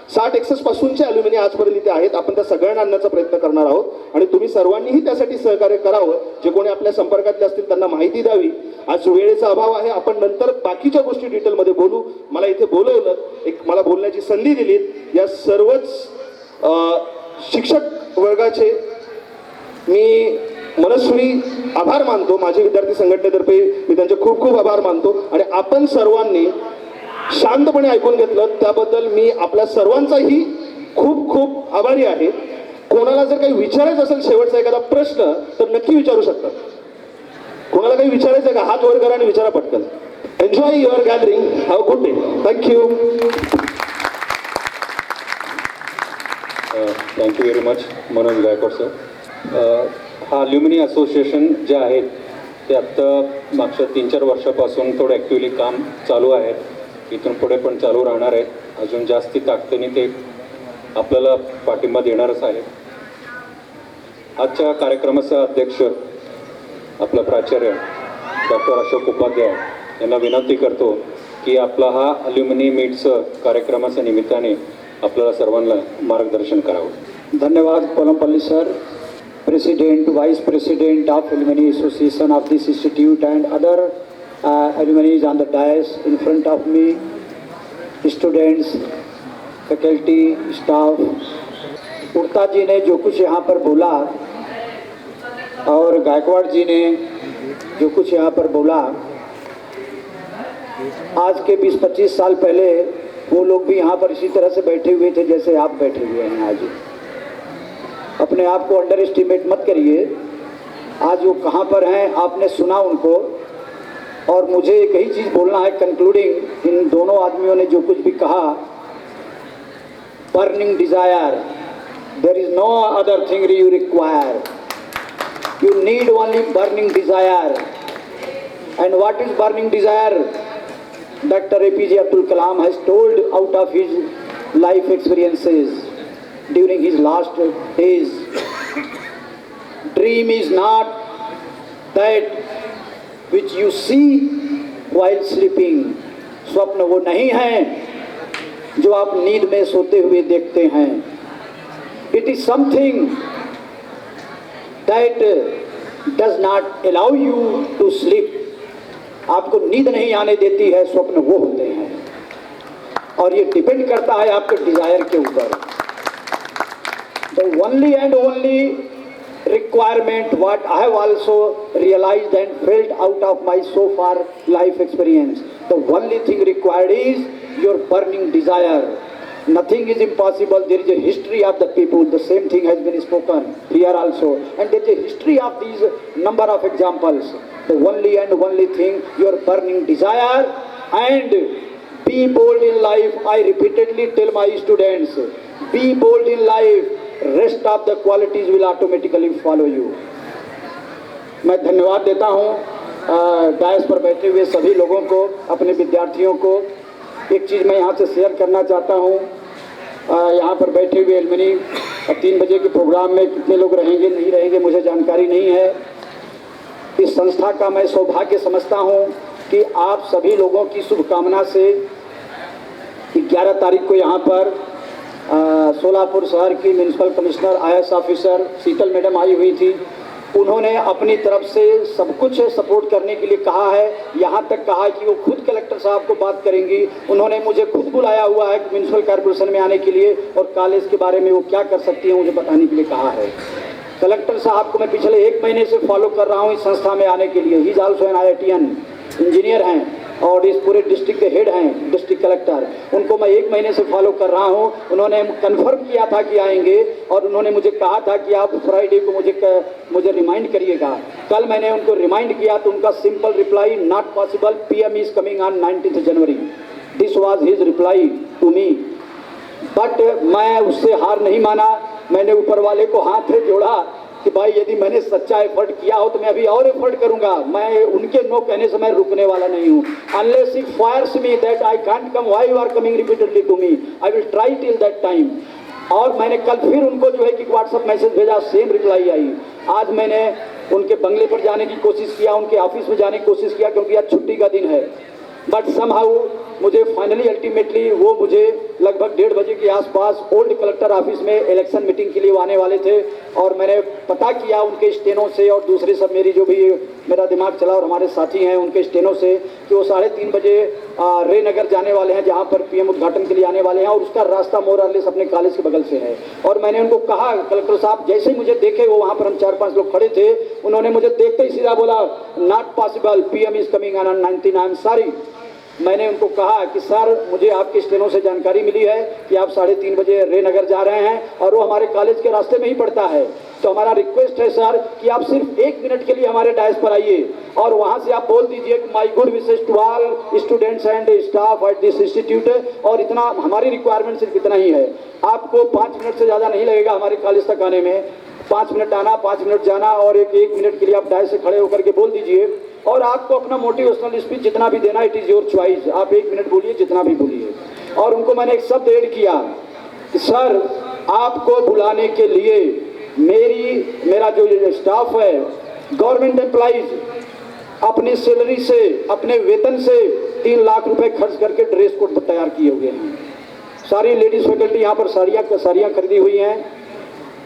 [SPEAKER 7] 60-61 पासूनचे अल्युमिनी आजपर्यंत इथे आहेत. आपण त्या सगळ्यांना आणण्याचा प्रयत्न करणार आहोत आणि तुम्ही सर्वांनीही त्यासाठी सहकार्य करावं. जे कोणी आपल्या संपर्कातले असतील त्यांना माहिती द्यावी. आज वेळेचा अभाव आहे, आपण नंतर बाकीच्या गोष्टी डिटेलमध्ये बोलू. मला इथे बोलवलं, मला बोलण्याची संधी दिली. या सर्वच शिक्षक वर्गाचे मी मनस्वी आभार मानतो. माझे विद्यार्थी संघटनेतर्फे मी त्यांचे खूप खूप आभार मानतो. आणि आपण सर्वांनी शांतपणे ऐकून घेतलं त्याबद्दल मी आपल्या सर्वांचाही खूप खूप आभारी आहे. कोणाला जर काही विचारायचं असेल, शेवटचा एखादा प्रश्न, तर नक्की विचारू शकतात. कोणाला काही विचारायचं आहे का? हात वर करा आणि विचारा पटकन. Enjoy your gathering. Have a good day. Thank you.
[SPEAKER 2] Thank you very much Manoj Gaikwad sir. हा अल्युमिनी असोसिएशन जे आहेत ते आत्ता मागच्या 3-4 वर्षापासून थोडं ॲक्टिव्हली काम चालू आहे. इथून पुढे पण चालू राहणार आहे. अजून जास्ती ताकदीने ते आपल्याला पाठिंबा देणारच आहे. आजच्या कार्यक्रमाचा अध्यक्ष आपला प्राचार्य डॉक्टर अशोक उपाध्याय यांना विनंती करतो की आपला हा अल्युमिनी मीटचं कार्यक्रमाच्या निमित्ताने आपल्याला सर्वांना मार्गदर्शन करावं.
[SPEAKER 4] धन्यवाद Polampalli sir. President, Vice President of Alumni Association of this institute and other alumni on the dais in front of me, students, faculty, staff. उड़ता जी ने जो कुछ यहाँ पर बोला और गायकवाड़ जी ने जो कुछ यहाँ पर बोला, आज के 20-25 साल पहले वो लोग भी यहाँ पर इसी तरह से बैठे हुए थे जैसे आप बैठे हुए हैं आज. अपने आप को अंडर एस्टिमेट मत करिए. आज वो कहाँ पर हैं आपने सुना उनको. और मुझे एक ही चीज़ बोलना है कंक्लूडिंग. इन दोनों आदमियों ने जो कुछ भी कहा, burning desire, there is no other thing you require. You need only burning desire. And what is burning desire? Dr. APJ Abdul Kalam has told out of his life experiences during his last days. Dream is not that which you see while sleeping. स्वप्न वो नहीं है जो आप नींद में सोते हुए देखते हैं। It is something that does not allow you to sleep. आपको नींद नहीं आने देती है, स्वप्न वो होते हैं, और ये डिपेंड करता है आपके डिजायर के ऊपर। The only end only requirement what I have also realized and felt out of my so far life experience, the only thing required is your burning desire. Nothing is impossible. There is a history of the people. The same thing has been spoken here also, and there is a history of these number of examples. The only and only thing, your burning desire, and be bold in life. I repeatedly tell my students, be bold in life. Rest of the qualities will automatically follow you. मैं धन्यवाद देता हूँ डायस पर बैठे हुए सभी लोगों को, अपने विद्यार्थियों को। एक चीज़ मैं यहाँ से शेयर करना चाहता हूँ। यहाँ पर बैठे हुए एलुमनी 3 बजे के प्रोग्राम में कितने लोग रहेंगे नहीं रहेंगे मुझे जानकारी नहीं है। इस संस्था का मैं सौभाग्य समझता हूँ कि आप सभी लोगों की शुभकामना से 11 तारीख को यहाँ पर सोलापुर शहर की municipal commissioner IAS officer Sheetal madam आई हुई थी। उन्होंने अपनी तरफ से सब कुछ सपोर्ट करने के लिए कहा है। यहाँ तक कहा कि वो खुद कलेक्टर साहब को बात करेंगी। उन्होंने मुझे खुद बुलाया हुआ है म्यूनसिपल कॉर्पोरेशन में आने के लिए, और कॉलेज के बारे में वो क्या कर सकती है मुझे बताने के लिए कहा है। कलेक्टर साहब को मैं पिछले 1 महीने से फॉलो कर रहा हूँ इस संस्था में आने के लिए। He is also an IITian engineer हैं और इस पूरे डिस्ट्रिक्ट के हेड हैं, डिस्ट्रिक्ट कलेक्टर। उनको मैं 1 महीने से फॉलो कर रहा हूँ। उन्होंने कंफर्म किया था कि आएंगे, और उन्होंने मुझे कहा था कि आप फ्राइडे को मुझे रिमाइंड करिएगा। कल मैंने उनको रिमाइंड किया तो उनका simple reply, not possible, PM is coming on 19 January. This was his reply to me. But मैं उससे हार नहीं माना। मैंने ऊपर वाले को हाथ से जोड़ा कि भाई यदि मैंने सच्चा एफर्ट किया हो तो मैं अभी और एफर्ट करूंगा। मैं उनके नो कहने से मैं रुकने वाला नहीं हूँ। Unless he fires me that I can't come, why you are coming repeatedly to me, I will try till that time. और मैंने कल फिर उनको जो है कि व्हाट्सएप मैसेज भेजा, सेम रिप्लाई आई। आज मैंने उनके बंगले पर जाने की कोशिश किया, उनके ऑफिस में जाने की कोशिश किया, क्योंकि आज छुट्टी का दिन है। बट समहाउ मुझे फाइनली अल्टीमेटली वो मुझे लगभग 1:30 बजे के आसपास ओल्ड कलेक्टर ऑफिस में इलेक्शन मीटिंग के लिए वो आने वाले थे, और मैंने पता किया उनके स्टेनों से और दूसरे सब मेरी जो भी मेरा दिमाग चला और हमारे साथी हैं उनके स्टेनों से कि वो 3:30 बजे रे नगर जाने वाले हैं, जहाँ पर PM उद्घाटन के लिए आने वाले हैं, और उसका रास्ता मोरलेस अपने कॉलेज के बगल से है। और मैंने उनको कहा, कलेक्टर साहब जैसे ही मुझे देखे, वो वहाँ पर हम 4-5 लोग खड़े थे, उन्होंने मुझे देखते ही सीधा बोला, not possible, PM is coming on 19, I am sorry. मैंने उनको कहा कि सर मुझे आपके स्टेनों से जानकारी मिली है कि आप 3:30 बजे रे नगर जा रहे हैं, और वो हमारे कॉलेज के रास्ते में ही पड़ता है। तो हमारा रिक्वेस्ट है सर कि आप सिर्फ 1 मिनट के लिए हमारे डायस पर आइए, और वहाँ से आप बोल दीजिए कि my good wishes to all students and staff at this institute. और इतना हमारी रिक्वायरमेंट सिर्फ इतना ही है। आपको 5 मिनट से ज़्यादा नहीं लगेगा हमारे कॉलेज तक आने में। 5 मिनट आना, 5 मिनट जाना, और 1 मिनट के लिए आप डायस से खड़े होकर के बोल दीजिए। और आपको अपना मोटिवेशनल स्पीच जितना भी देना, इट इज़ योर चॉइस। आप 1 मिनट बोलिए, जितना भी बोलिए। और उनको मैंने एक शब्द ऐड किया कि सर आपको बुलाने के लिए मेरा जो स्टाफ है, गवर्नमेंट एम्प्लॉइज अपनी सैलरी से, अपने वेतन से 3 लाख रुपए खर्च करके ड्रेस कोड तैयार किए हुए हैं। सारी लेडीज फैकल्टी यहाँ पर साड़ियाँ खरीदी हुई हैं।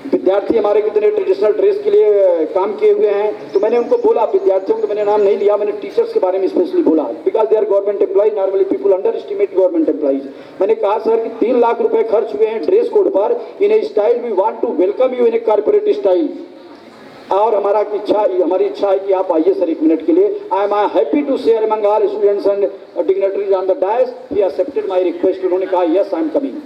[SPEAKER 4] विद्यार्थी हमारे कितने ट्रेडिशनल ड्रेस के लिए काम किए हुए हैं। तो मैंने उनको बोला, विद्यार्थियों को मैंने नाम नहीं लिया, मैंने टीचर्स के बारे में स्पेशली बोला, because they are government employ. Normally people underestimate government employees. मैंने कहा सर कि 3 लाख रुपए खर्च हुए हैं ड्रेस कोड पर, in a style we want to welcome you in a corporate style. और हमारी इच्छा है कि आप आइए सर 1 मिनट के लिए। I am happy to share among all students and dignitaries on the dais. He accepted my request. उन्होंने कहा यस आई एम कमिंग।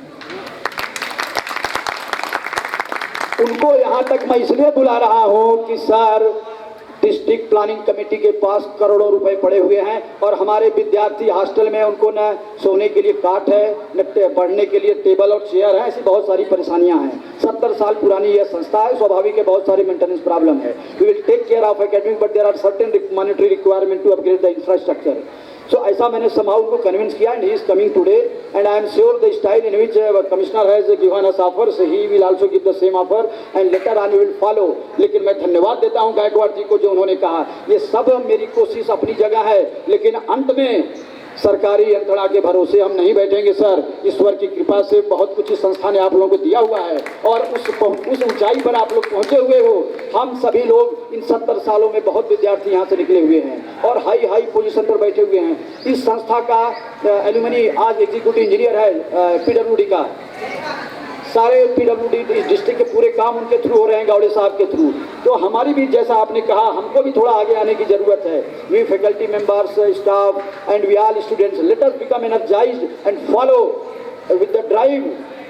[SPEAKER 4] उनको यहाँ तक मैं इसलिए बुला रहा हूँ कि सर डिस्ट्रिक्ट प्लानिंग कमेटी के पास करोड़ों रुपए पड़े हुए हैं, और हमारे विद्यार्थी हॉस्टल में उनको न सोने के लिए काट है, न पढ़ने के लिए टेबल और चेयर है। ऐसी बहुत सारी परेशानियां हैं। 70 साल पुरानी यह संस्था है, स्वाभाविक है बहुत सारी मेंटेनेंस प्रॉब्लम है। We will take care of academic, but there are certain monetary requirement to upgrade the infrastructure. So ऐसा मैंने somehow उनको कन्विंस किया, and he is coming today, and I am sure the style in which commissioner has given us offers, he will also give the same offer, and later on we will follow। लेकिन मैं धन्यवाद देता हूँ गायकवाड़ जी को, जो उन्होंने कहा। ये सब मेरी कोशिश अपनी जगह है, लेकिन अंत में सरकारी यंत्रणा के भरोसे हम नहीं बैठेंगे सर। ईश्वर की कृपा से बहुत कुछ इस संस्था ने आप लोगों को दिया हुआ है और उस ऊंचाई पर आप लोग पहुंचे हुए हो। हम सभी लोग इन 70 सालों में बहुत विद्यार्थी यहाँ से निकले हुए हैं और हाई हाई पोजीशन पर बैठे हुए हैं। इस संस्था का एल्यूमिनी आज एग्जीक्यूटिव इंजीनियर है पीडब्ल्यूडी का। सारे पीडब्ल्यूडी डिस्ट्रिक्ट के पूरे काम उनके थ्रू हो रहे हैं, गावड़े साहब के थ्रू। तो हमारी भी, जैसा आपने कहा, हमको भी थोड़ा आगे आने की जरूरत है। We faculty members, staff and we all students, let us become energised and follow with the drive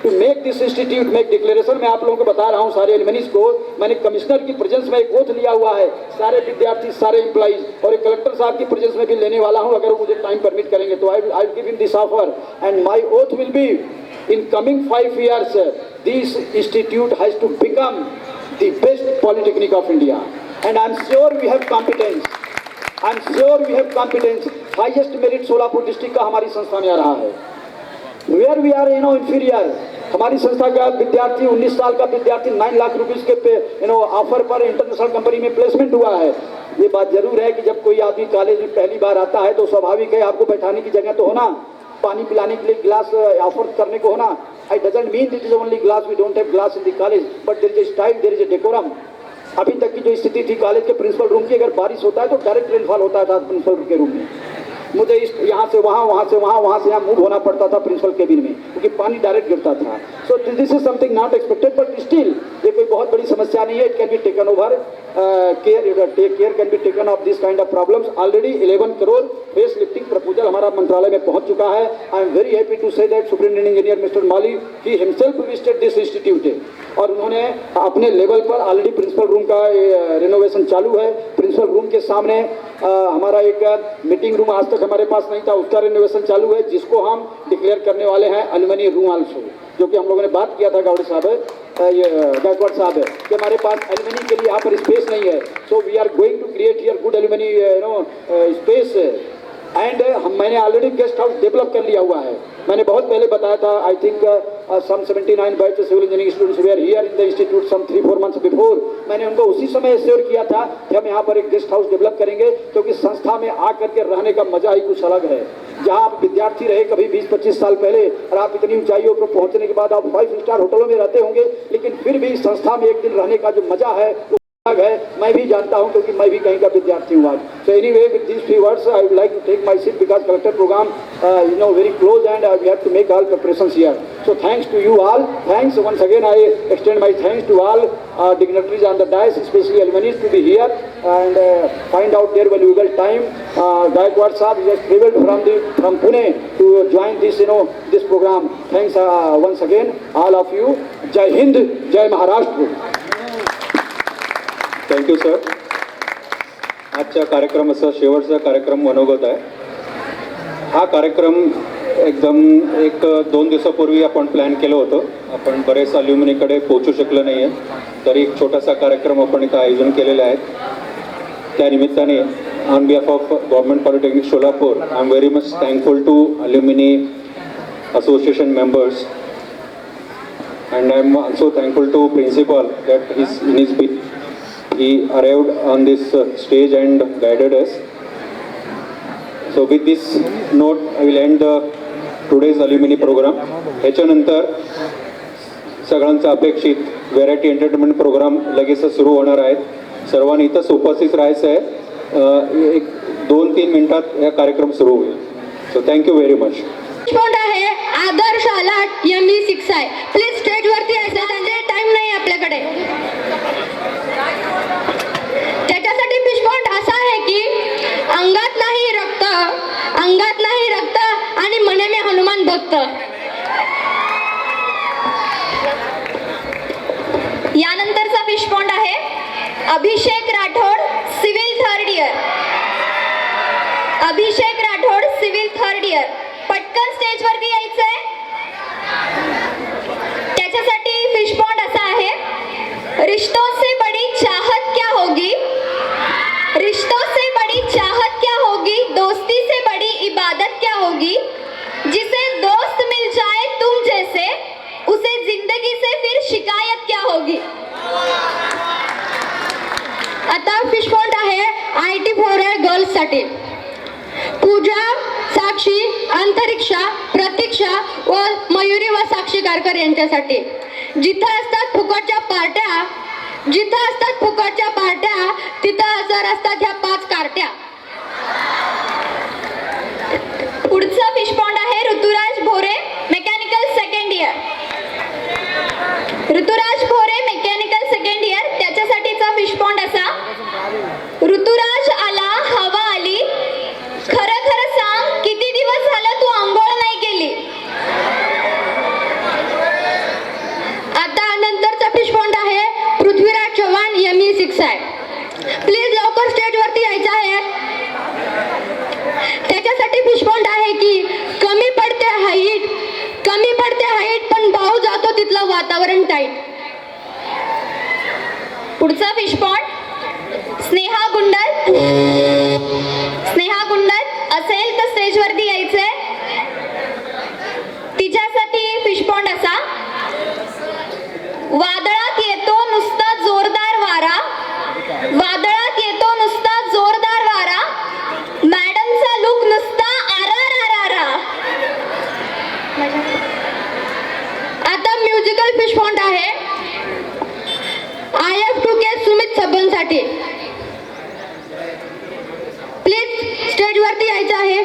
[SPEAKER 4] to make this institute make declaration. मैं आप लोगों को बता रहा हूँ सारे एल्यूमिनीज को, मैंने कमिश्नर की प्रेजेंस में एक ओथ लिया हुआ है, सारे विद्यार्थी, सारे एम्प्लॉइज, और एक कलेक्टर साहब की प्रेजेंस में भी लेने वाला हूँ अगर मुझे टाइम परमिट करेंगे तो। I give him this offer and my oath will be in coming 5 years this institute has to become the best polytechnic of India, and I'm sure we have competence. Highest merit Solapur district का हमारी संस्था में आ रहा है। Where we are inferior, हमारी संस्था का विद्यार्थी 19 साल का विद्यार्थी 9 लाख रुपीस के ऑफर पर इंटरनेशनल कंपनी में प्लेसमेंट हुआ है। ये बात जरूर है कि जब कोई आदमी कॉलेज में पहली बार आता है तो स्वाभाविक है आपको बैठाने की जगह तो होना, पानी पिलाने के लिए गिलास ऑफर करने को होना। I doesn't mean it is only glass, we don't have glass in the college, but there is a style, there is a decorum. अभी तक की जो स्थिति थी कॉलेज के प्रिंसिपल रूम की, अगर बारिश होता है तो डायरेक्ट रेनफॉल होता था प्रिंसिपल रूम के रूम में। मुझे यहाँ से वहाँ, वहाँ से वहाँ, वहाँ से यहाँ मूव होना पड़ता था प्रिंसिपल केबिन में, क्योंकि पानी डायरेक्ट गिरता था। So this is something not expected, but still ये कोई बहुत बड़ी समस्या नहीं है। It can be taken over, care can be taken of this kind of problems. Already 11 crore face lifting proposal हमारा मंत्रालय में पहुंच चुका है। I am very happy to say that superintendent engineer mister Mali he himself visited this institute, और उन्होंने अपने level पर ऑलरेडी प्रिंसिपल रूम का रिनोवेशन चालू है। प्रिंसिपल रूम के सामने हमारा एक मीटिंग रूम आज तक हमारे पास नहीं था, उसका रिनोवेशन चालू है, जिसको हम डिक्लेयर करने वाले हैं एल्यूमिनी रूम आल्सो, जो कि हम लोगों ने बात किया था गावड़े साहब, ये गायकवाड़ साहब है कि हमारे पास एल्यूमिनी के लिए यहाँ पर स्पेस नहीं है। So we are going to create here good alumni space, and मैंने ऑलरेडी गेस्ट हाउस डेवलप कर लिया हुआ है। मैंने बहुत पहले बताया था, I think some 79 batch civil engineering students were here in the institute some 3-4 months before. मैंने उनको उसी समय एश्योर किया था कि हम यहाँ पर एक गेस्ट हाउस डेवलप करेंगे, क्योंकि संस्था में आकर के रहने का मजा ही कुछ अलग है। जहाँ आप विद्यार्थी रहे कभी 20-25 साल पहले, और आप इतनी ऊंचाइयों पर पहुँचने के बाद आप 5 स्टार होटलों में रहते होंगे, लेकिन फिर भी संस्था में एक दिन रहने का जो मजा है है, मैं भी जानता हूं, क्योंकि मैं भी कहीं का विद्यार्थी हूं आज। So anyway, with this few words I would like to take my seat because collector programme very close and we have to make all preparations here. So thanks to you all, thanks once again. I extend my thanks to all dignitaries on the dais, especially alumni, to be here and find out their valuable time. Gaikwad Sahab has traveled from Pune to join this program. Thanks once again all of you. Jai Hind, Jai Maharashtra.
[SPEAKER 2] Thank you sir. आजच्या कार्यक्रमाचा शेवटचा कार्यक्रम मनोगत आहे. हा कार्यक्रम एकदम 1-2 दिवसापूर्वी आपण प्लॅन केलं होतं. आपण बरेच अल्युमिनीकडे पोहोचू शकलो नाही आहे, तरी एक छोटासा कार्यक्रम आपण इथं आयोजन केलेला आहे. त्या निमित्ताने on behalf of government polytechnic Solapur I am very much thankful to alumni association members, and I am also thankful to principal that he arrived on this stage and guided us. So with this note I will end today's alumni program. ह्याच्यानंतर सगळ्यांचा अपेक्षित variety entertainment programme लगेच सुरू होणार आहेत. सर्वांनी इथंच उपस्थित राहायचं आहे. 1-2-3 मिनिटात हा कार्यक्रम सुरू होईल. So thank you very much.
[SPEAKER 8] आहे आदर्श आलाट ME6 आहे. प्लीज स्टेज वरती यायचं, त्यांचे टाइम नाही आपल्याकडे. त्याच्यासाठी फिशपॉन्ड असा आहे की अंगात नाही रक्त आणि मने में हनुमान भक्त. यानंतरचा फिशपॉन्ड आहे अभिषेक राठोड, सिव्हिल 3rd इयर. अभिषेक राठोड, सिव्हिल 3rd इयर. पटकन स्टेज वरती यायचंय. त्याच्यासाठी फिशपॉन्ड असा आहे, रिश्तों से बड़ी चाहत क्या होगी, रिश्तों से बड़ी चाहत क्या होगी, दोस्ती से बड़ी इबादत क्या होगी, जिसे दोस्त मिल जाए तुम जैसे, उसे जिंदगी से फिर शिकायत क्या होगी. आता फिशपॉन्ड आहे IT 4 गर्ल्स साठी. पूजा, साक्षी,
[SPEAKER 9] अंतरिक्षा, प्रतीक्षा व मयुरी व साक्षी गारकर यांच्यासाठी. जिथं असतात फुकटच्या पार्ट्या, जिथं असतात फुकटच्या पार्ट्या, तिथं हजर असतात ह्या 5 कार्ट्या.
[SPEAKER 8] पुढचं फिशपॉन्ड आहे ऋतुराज भोरे, मेकॅनिकल सेकंड इयर. ऋतुराज भोरे, मेकॅनिकल सेकंड इयर, त्याच्यासाठीचा फिशपॉन्ड असा. ऋतुराज आला, हवा आली, खरं खरं सांग किती दिवस झालं तू आंघोळ नाही केली.
[SPEAKER 9] आता नंतरचा फिशपॉन्ड आहे पृथ्वीराज चव्हाण, ME6 आहे. प्लीज लवकर स्टेजवरती यायचं आहे. त्याच्यासाठी फिशपॉन्ड आहे की कमी पडते हाईट, कमी पडते हाईट पण भाऊ जातो तिथलं वातावरण टाईट.
[SPEAKER 8] पुढचा फिशपॉन्ड स्नेहा गुंडल. स्नेहा गुंडल असेल तर स्टेजवरती यायचंय. तिच्यासाठी फिशपॉन्ड असा. वादळात येतो नुसता जोरदार वारा, वादळात येतो नुसता जोरदार वारा, मॅडमचा लुक नुसता आरारारारा.
[SPEAKER 9] आता म्युझिकल फिशपॉन्ड आहे IF2K सुमित सबनसाठी. प्लीज स्टेजवरती यायचं आहे.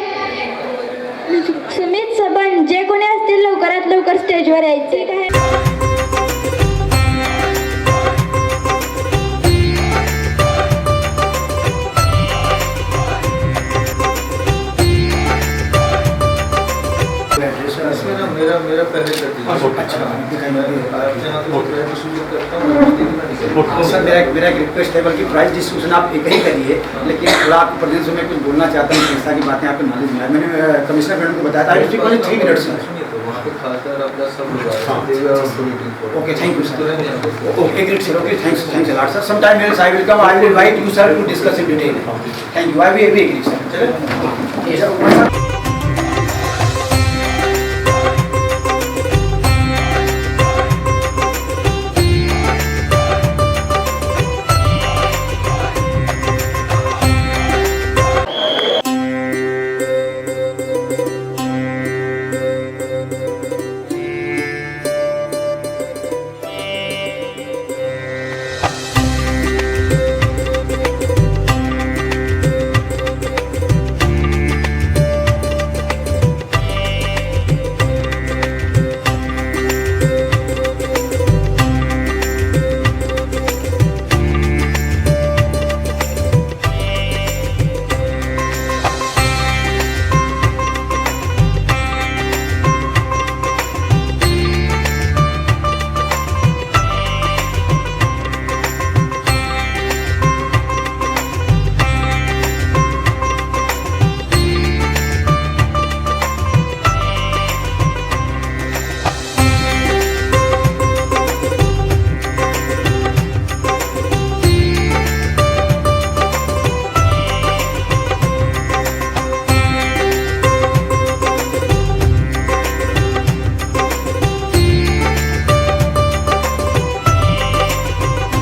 [SPEAKER 8] सुमित सबन, जे कोणी असतील लवकरात लवकर स्टेजवर यायचे.
[SPEAKER 10] मेरा पहले कर
[SPEAKER 4] सर मेरा एक रिक्वेस्ट है, बल्कि प्राइस डिस्ट्रीब्यूशन आप एक ही करिए, लेकिन थोड़ा आपको प्रेजेंस में कुछ बोलना चाहता हूँ, संस्था की बातें आपको नॉलेज में आए. मैंने कमिश्नर मैडम को बताया था. I will 3 minutes. Okay, thank you sir. Okay, great sir. Okay, thanks a lot sir. Some time else I will come. I will invite you sir to discuss in detail. Thank you. I will agree sir.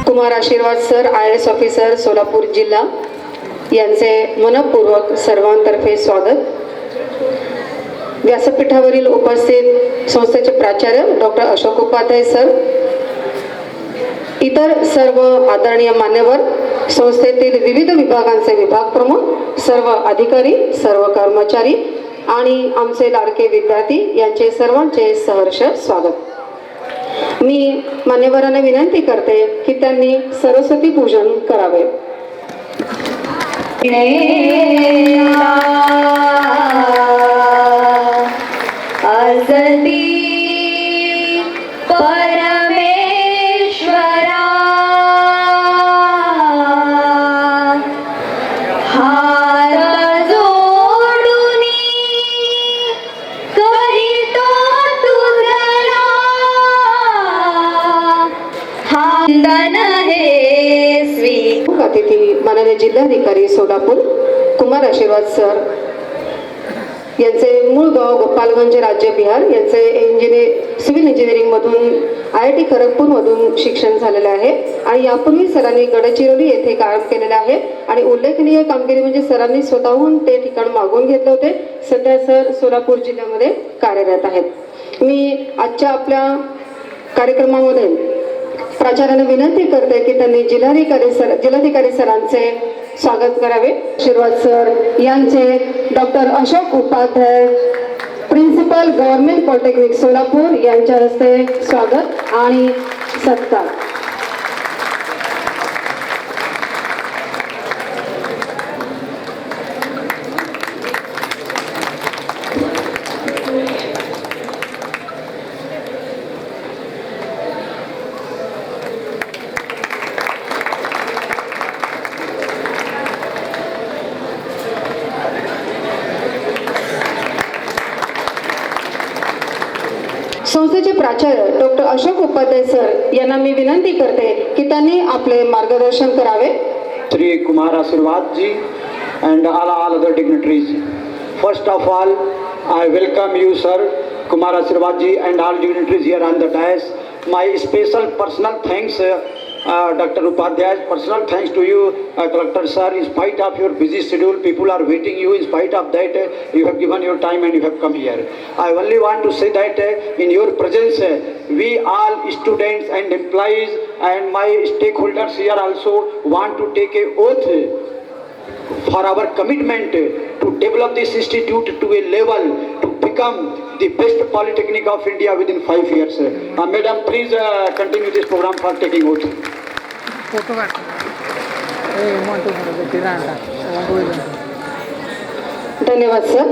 [SPEAKER 1] Kumar Ashirwad sir, IAS officer Solapur जिल्हा यांचे मनपूर्वक सर्वांतर्फे स्वागत. व्यासपीठावरील उपस्थित संस्थेचे प्राचार्य doctor Ashok Upadhyay sir, इतर सर्व आदरणीय मान्यवर, संस्थेतील विविध विभागांचे विभाग प्रमुख, सर्व अधिकारी, सर्व कर्मचारी आणि आमचे लाडके विद्यार्थी यांचे सर्वांचे सहर्ष स्वागत. मी मान्यवरांना विनंती करते की त्यांनी सरस्वती पूजन करावे. अतिथी माननीय जिल्हाधिकारी सोलापूर कुमार आशीर्वाद सर यांचे मूळ गाव गोपालगंज राज्य बिहार. यांचे सिव्हिल इंजिनिअरिंगमधून IIT खरगपूरमधून शिक्षण झालेलं आहे आणि यापूर्वी सरांनी गडचिरोली येथे काम केलेलं आहे आणि उल्लेखनीय कामगिरी म्हणजे सरांनी स्वतःहून ते ठिकाण मागून घेतले होते. सध्या सर सोलापूर जिल्ह्यामध्ये कार्यरत आहेत. मी आजच्या आपल्या कार्यक्रमामध्ये प्राचार्यांना विनंती करते की त्यांनी जिल्हाधिकारी सरांचे स्वागत करावे. आशीर्वाद सर यांचे doctor Ashok Upadhyay principal government polytechnic Solapur यांच्या हस्ते स्वागत आणि सत्कार. संस्थेचे प्राचार्य डॉक्टर अशोक उपाध्याय सर यांना मी विनंती करते की त्यांनी आपले मार्गदर्शन करावे.
[SPEAKER 4] Sri Kumar Asirvad ji and all other dignitaries. First of all, I welcome you, sir, Kumar Asirvad ji and all dignitaries here on the dais. My special personal thanks, Dr. Upadhyay, personal thanks to you, Collector sir. In spite of your busy schedule, people are waiting you. In spite of that, you have given your time and you have come here. I only want to say that in your presence, we all students and employees and my stakeholders here also want to take a oath for our commitment to develop this institute to a level to become the best polytechnic of India within 5 years. Madam, please continue this program for taking oath.
[SPEAKER 1] धन्यवाद sir.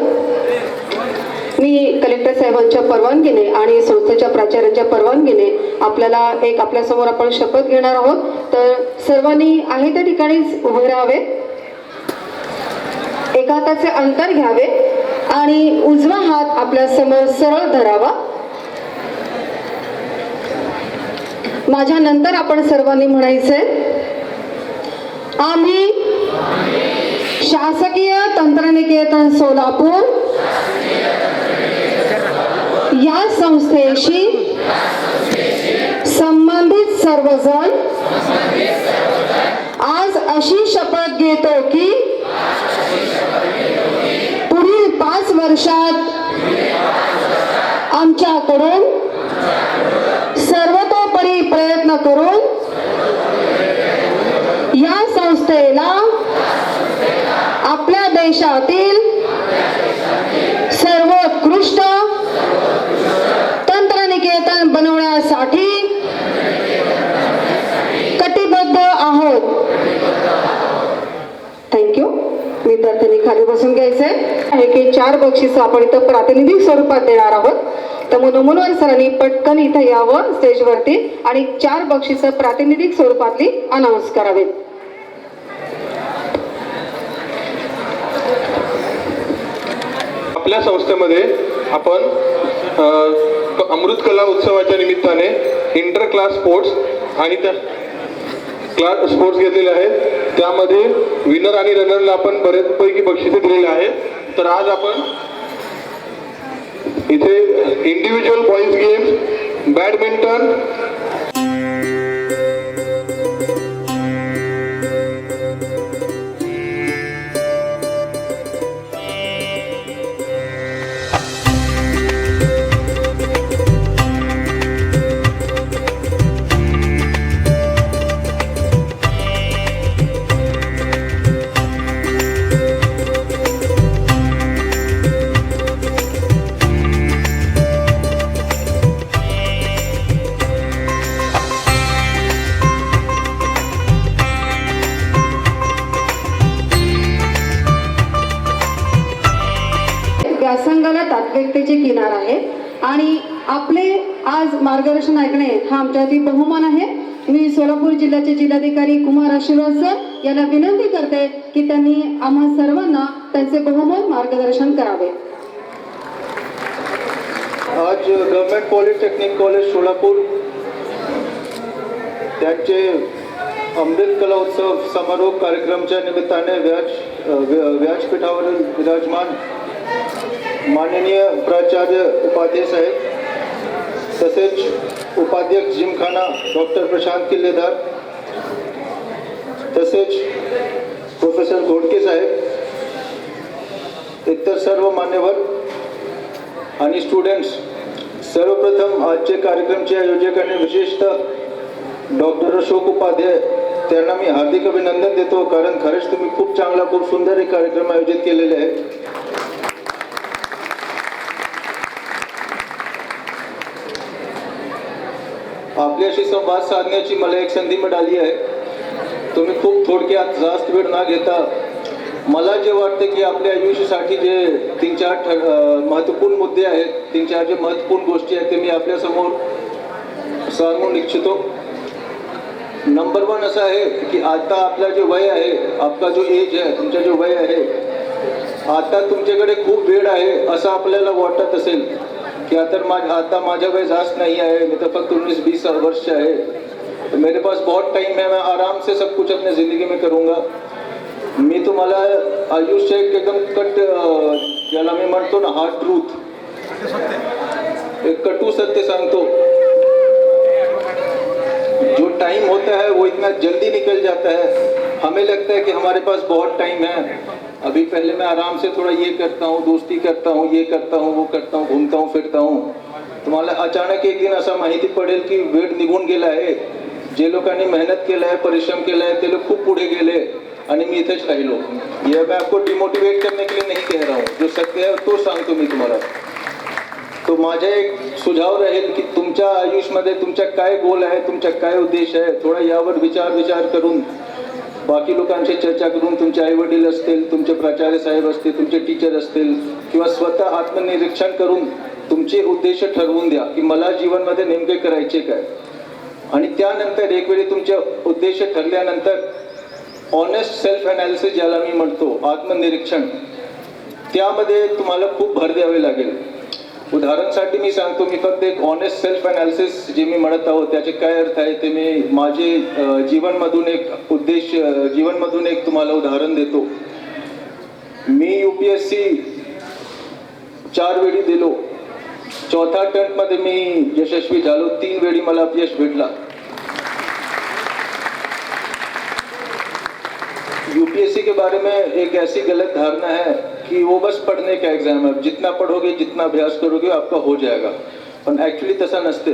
[SPEAKER 1] मी collector साहेबांच्या परवानगीने आणि संस्थेच्या प्राचार्यांच्या परवानगीने आपल्याला आपल्यासमोर आपण शपथ घेणार आहोत. तर सर्वांनी आहे त्या ठिकाणीच उभे राहावे, एका हाताचे अंतर घ्यावे आणि उजवा हात आपल्या समोर सरळ धरावा. माझ्या नंतर आपण सर्वांनी म्हणायचे, आम्ही शासकीय तंत्रनिकेतन सोलापूर या संस्थेशी संबंधित सर्वजण आज अशी शपथ घेतो की पुढील 5 वर्षात आमच्याकडून सर्वतोपरी प्रयत्न करून या संस्थेला आपल्या देशातील सर्वोत्कृष्ट तंत्रनिकेतन बनवण्यासाठी कटिबद्ध आहोत. थँक्यू. विद्यार्थ्यांनी खाली बसून घ्यायचंय आहे की 4 बक्षिसं आपण इथं प्रातिनिधिक स्वरूपात देणार आहोत. तर मुनमुनवर सरांनी पटकन इथं यावं स्टेजवरती आणि 4 बक्षिसं प्रातिनिधिक स्वरूपातली अनाऊन्स करावेत.
[SPEAKER 5] आपल्या संस्थेमध्ये आपण अमृत कला उत्सवाच्या निमित्ताने इंटर क्लास स्पोर्ट्स आणि त्या क्लास स्पोर्ट्स घेतलेले आहेत. त्यामध्ये विनर आणि रनरला आपण बरेचपैकी बक्षिसे दिलेली आहेत. तर आज आपण इथे इंडिव्हिज्युअल बॉईज गेम्स, बॅडमिंटन,
[SPEAKER 1] व्यासंगाला तात्विकतेची किनार आहे आणि आपले आज मार्गदर्शन ऐकणे हा आमच्यासाठी बहुमान आहे. मी सोलापूर जिल्ह्याचे जिल्हाधिकारी कुमार आशीर्वाद सर यांना विनंती करते की त्यांनी आम्हा सर्वांना त्यांचे बहुमोल मार्गदर्शन करावे.
[SPEAKER 4] आज गव्हर्नमेंट पॉलिटेक्निक कॉलेज सोलापूर त्यांचे अमृत कला उत्सव समारोह कार्यक्रमाच्या निमित्ताने व्यासपीठावरील विराजमान
[SPEAKER 11] माननीय प्राचार्य उपाध्याय साहेब, तसेच उपाध्यक्ष जिमखाना डॉक्टर प्रशांत किल्लेदार, तसेच प्रोफेसर घोडके साहेब, इतर सर्व मान्यवर आणि स्टुडंट्स, सर्वप्रथम आजचे कार्यक्रमचे आयोजक आणि विशेषतः डॉक्टर अशोक उपाध्याय त्यांना मी हार्दिक अभिनंदन देतो, कारण खरंच तुम्ही खूप चांगला, खूप सुंदर एक कार्यक्रम आयोजित केलेले आहे. आपल्याशी संवाद साधण्याची मला एक संधी मिळाली आहे. तुम्ही खूप थोडक्यात, जास्त वेळ न घेता, मला जे वाटते की आपल्या आयुष्यासाठी जे 3-4 महत्त्वपूर्ण मुद्दे आहेत, 3-4 जे महत्त्वपूर्ण गोष्टी आहेत ते मी आपल्यासमोर सांगून इच्छितो. नंबर 1 असं आहे की आता आपला जे वय आहे, आपला जो एज आहे, तुमचं जो वय आहे, आता तुमच्याकडे खूप वेळ आहे असं आपल्याला वाटत असेल की आता माझा वय जास्त नहीं है, मैं तो फक्त 19-20 वर्ष है, तो मेरे पास बहुत टाइम है, मैं आराम से सब कुछ अपने ज़िंदगी में करूँगा. मी तुम्हाला आयुष्य एकदम कट, ज्याला मी म्हणतो ना हार्ड ट्रूथ, एक कटू सत्य सांगतो. जो टाइम होता है वो इतना जल्दी निकल जाता है, हमें लगता है कि हमारे पास बहुत टाइम है, अभी पहले मैं आराम से थोड़ा ये करता हूँ, दोस्ती करता हूँ, ये करता हूँ, वो करता हूँ, घूमता हूँ, फिरता हूँ. तुम्हाला अचानक एक दिन असं माहिती पडेल की वेळ निघून गेला आहे. जे लोकांनी मेहनत केलं आहे, परिश्रम केला है, ते लोग खूप पुढे गेले आणि मी इथेच राहिलो. ये मैं आपको डिमोटिवेट करने के लिए नहीं कह रहा हूँ, जो सत्य है तो सांगतो मी तुम्हाला. तो माझा एक सुझाव राहील की तुमच्या आयुष्यामध्ये तुमच्या काय गोल आहे, तुमचा काय उद्देश आहे, थोडा यावर विचार करून, बाकी लोकांशी चर्चा करून, तुमचे आई वडील असतील, तुमचे प्राचार्य साहेब असतील, तुमचे टीचर असतील, किंवा स्वतः आत्मनिरीक्षण करून तुमचे उद्देश ठरवून द्या की मला जीवनमध्ये नेमके करायचे काय. आणि त्यानंतर एक वेळी तुमचे उद्देश ठरल्यानंतर ऑनेस्ट सेल्फ ॲनालिसिस ज्याला मी म्हणतो, आत्मनिरीक्षण, त्यामध्ये तुम्हाला खूप भर द्यावे लागेल. उदाहरणासाठी मी सांगतो, मी फक्त एक ऑनेस्ट सेल्फ ॲनालिसिस जे मी म्हणत आहोत त्याचे काय अर्थ आहे ते मी माझे जीवनमधून एक तुम्हाला उदाहरण देतो. मी UPSC 4 वेळी दिलो, 4थ्या अटेम्प्टमध्ये मी यशस्वी झालो, 3 वेळी मला अपयश भेटला. UPSC के बारे में एक ऐसी गलत धारणा है कि वो बस पढ़ने का एग्जाम है, जितना पढ़ोगे, जितना अभ्यास करोगे आपका हो जाएगा, पण ॲक्च्युली तसं नसते.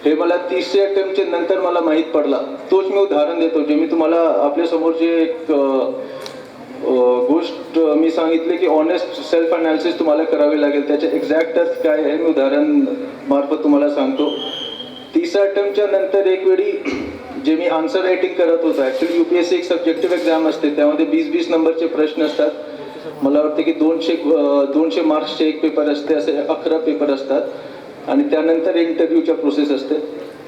[SPEAKER 11] हे मला 30 अटेम्प्टचे नंतर मला माहीत पडला. तोच मी उदाहरण देतो, जे मी तुम्हाला आपल्यासमोरचे एक गोष्ट मी सांगितले की ऑनेस्ट सेल्फ ॲनालिसिस तुम्हाला करावे लागेल, त्याचे एक्झॅक्ट अर्थ काय आहे मी उदाहरण मार्फत तुम्हाला सांगतो. 30 अटेम्प्टच्या नंतर एक वेळी जे मी आन्सर रायटिंग करत होतो, ॲक्च्युली UPSC एक सब्जेक्टिव्ह एक्झाम असते, त्यामध्ये 20-20 नंबरचे प्रश्न असतात. मला वाटते की 200 मार्क्सचे एक पेपर असते, असे 11 पेपर असतात आणि त्यानंतर इंटरव्यूच्या प्रोसेस असते.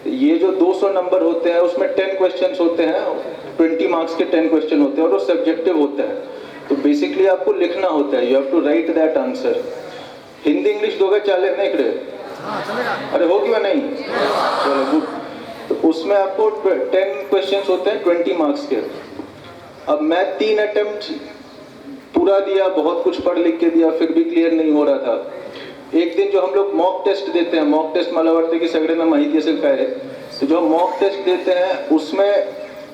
[SPEAKER 11] ये जो 200 नंबर होते हैं उसमें 10 क्वेश्चंस होते हैं, 20 मार्क्स के 10 क्वेश्चन होते हैं और वो सब्जेक्टिव होता है. तो बेसिकली आपको लिखना होता है, you have to write that answer. Hindi English दोघं चालेल ना इकडे? अरे हो किंवा नहीं? चलो गुड. तो उसमें आपको 10 क्वेश्चंस होते हैं 20 मार्क्स के. अब मैं 3 अटेम्प्ट पूरा दिया, बहुत कुछ पढ़ लिख के दिया, फिर भी क्लियर नहीं हो रहा था. एक दिन जो हम लोग मॉक टेस्ट देते हैं, मॉक टेस्ट मला वाटते की सगळ्यांना माहिती असेल काय आहे. तो जो मॉक टेस्ट देते हैं उसमें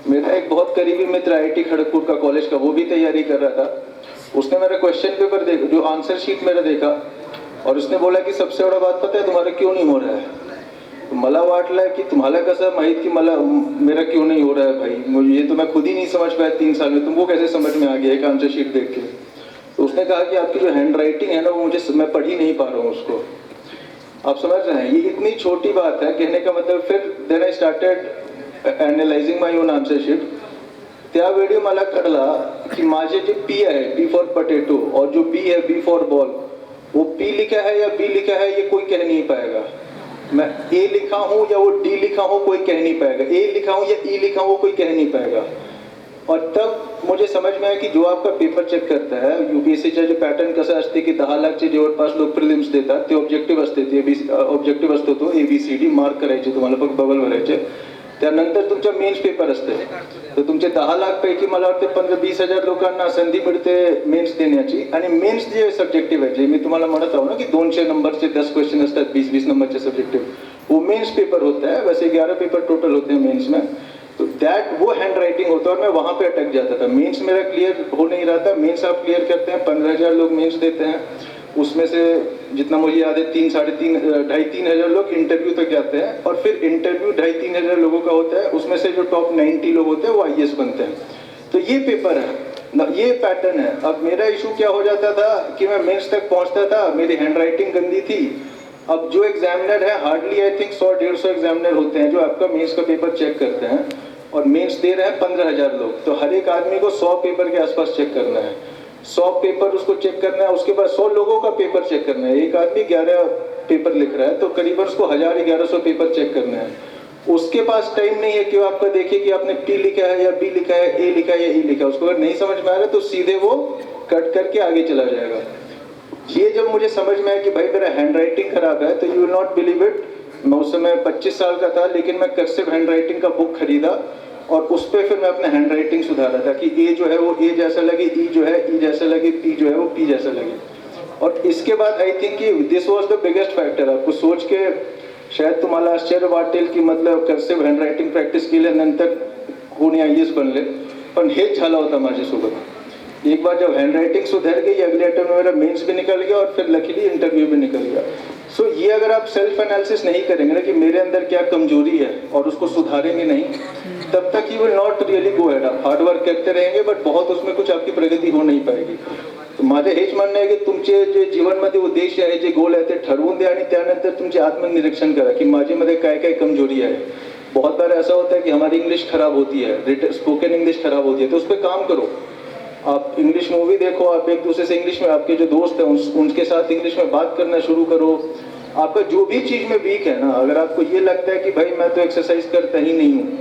[SPEAKER 11] मेरा एक बहुत करीबी मित्र IIT खड़गपुर का, कॉलेज का, वो भी तैयारी कर रहा था. उसने मेरा क्वेश्चन पेपर देखा, जो आंसर शीट मेरा देखा, और उसने बोला की सबसे बड़ा बात पता है तुम्हारा क्यों नहीं हो रहा है. मला वाटलं की तुम्हाला कसं माहित कि मेरा क्यों नहीं हो रहा है भाई, ये तो मैं खुद ही नहीं समझ पाया 3 साल में, तुमको कैसे समझ में आ गया एक आंसर शीट देख के. तो उसने कहा कि आपकी जो हैंड राइटिंग है ना, वो मैं पढ़ ही नहीं पा रहा हूँ उसको. आप समझ रहे हैं, ये इतनी छोटी बात है. कहने का मतलब फिर then I started analysing my own answer sheet. त्यावेळी मला कळला की माझे जे P आहे, B फॉर पोटैटो, और जो B है, B फॉर बॉल, वो P लिखा है या B लिखा है ये कोई कह नहीं पाएगा. मैं A लिखा हूँ या वो D लिखा हूँ कोई कह नहीं पाएगा, A लिखा हूँ या E लिखा हूँ कोई कह नहीं पाएगा. और तब मुझे समझ में आया की जो आपका पेपर चेक करता है, UPSCचे जे पॅटर्न कसं असते की 10 लाखचे जवळपास लोक प्रिलिम्स देतात, ते ऑब्जेक्टिव्ह असते, ते ऑब्जेक्टिव्ह असतो तो ABCD मार्क करायचे, तुम्हाला फक्त बबल भरायचे. त्यानंतर तुमच्या मेन्स पेपर असते. तर तुमचे 10 लाख पैकी मला वाटते 15-20 हजार लोकांना संधी मिळते मेन्स देण्याची. आणि मेन्स जे सब्जेक्टिव्ह आहे, जे मी तुम्हाला म्हणत आहो ना की 200 नंबरचे 10 क्वेश्चन असतात, 20-20 नंबर के सब्जेक्टिव, वो मेंस पेपर होता है. वैसे 11 पेपर टोटल होते हैं मेंस में. तो वो हैंड राइटिंग होता है और मैं वहाँ पे अटक जाता था. मेंस मेरा क्लियर हो नहीं रहा था. मेंस आप क्लियर करते हैं, 15,000 लोग मेंस देते हैं, उसमें से जितना मुझे याद है 3-3.5 हजार लोग इंटरव्यू तक जाते हैं. और फिर इंटरव्यू 2,500-3 हजार लोगों का होता है, उसमें से जो टॉप 90 लोग होते हैं वो IAS बनते हैं. तो ये पेपर है ना, ये पैटर्न है. अब मेरा इशू क्या हो जाता था कि मैं मेंस तक पहुंचता था, मेरी हैंड राइटिंग गंदी थी. अब जो एग्जामिनर है, हार्डली आई थिंक 100-150 एग्जामिनर होते हैं जो आपका मेंस का पेपर चेक करते हैं, और मेंस दे रहे हैं 15,000 लोग. तो हर एक आदमी को 100 पेपर के आसपास चेक करना है, 100 पेपर उसको चेक करना है. उसके बाद 100 लोगों का पेपर चेक करना है. एक आदमी 11 पेपर लिख रहा है, तो करीबन उसको 1000-1100 पेपर चेक करना है. उसके पास टाइम नहीं है कि वो आपका देखिए कि आपने P लिखा है या B लिखा है, A लिखा है या E लिखा है. उसको अगर नहीं समझ में आ रहा है तो सीधे वो कट करके आगे चला जाएगा. ये जब मुझे समझ में आया कि भाई मेरा हैंड राइटिंग खराब है, तो you will not believe it, मैं उस समय 25 साल का था, लेकिन मैं कर्सिव हैंड राइटिंग का बुक खरीदा और उस पर फिर मैं अपना हैंड राइटिंग सुधारा था कि ए जो है वो ए जैसा लगे, ई जो है ई जैसा लगे, पी जो है वो पी जैसा लगे. और इसके बाद आई थिंक कि दिस वॉज द बिगेस्ट फॅक्टर. आपको सोच के शायद तुम्हाला आश्चर्य वाटेल की मतलब कर्सिव हँड रायटिंग प्रॅक्टिस केल्यानंतर कोणी IAS बनले, पण हेच झालं होतं माझ्यासोबत. एक बार जब हैंड राइटिंग सुधर गई, अगले अटेम्प्ट में मेरा मेंस भी निकल गया और फिर लकीली इंटरव्यू भी निकल गया. सो ये अगर आप सेल्फ एनालिसिस नहीं करेंगे ना कि मेरे अंदर क्या कमजोरी है और उसको सुधारेंगे नहीं, तब तक you will not really go head. आप हार्ड वर्क करते रहेंगे बट बहुत उसमें कुछ आपकी प्रगती हो नहीं पाएगी. तर माझं हेच म्हणणं आहे की तुमचे जे जीवनमध्ये उद्देश आहे, जे गोल आहे ते ठरवून द्या आणि त्यानंतर तुमचे आत्मनिरीक्षण करा की माझ्यामध्ये काय काय कमजोरी आहे. बहुत बार ऐसा होता है कि हमारी इंग्लिश खराब होती है, स्पोकन इंग्लिश खराब होती है, तो उस पर काम करो. आप इंग्लिश मूवी देखो, आप एक दूसरे से इंग्लिश में, आपके जो दोस्त हैं उनके साथ इंग्लिश में बात करना शुरू करो. आपका जो भी चीज़ में वीक है ना, अगर आपको ये लगता है कि भाई मैं तो एक्सरसाइज करता ही नहीं हूँ,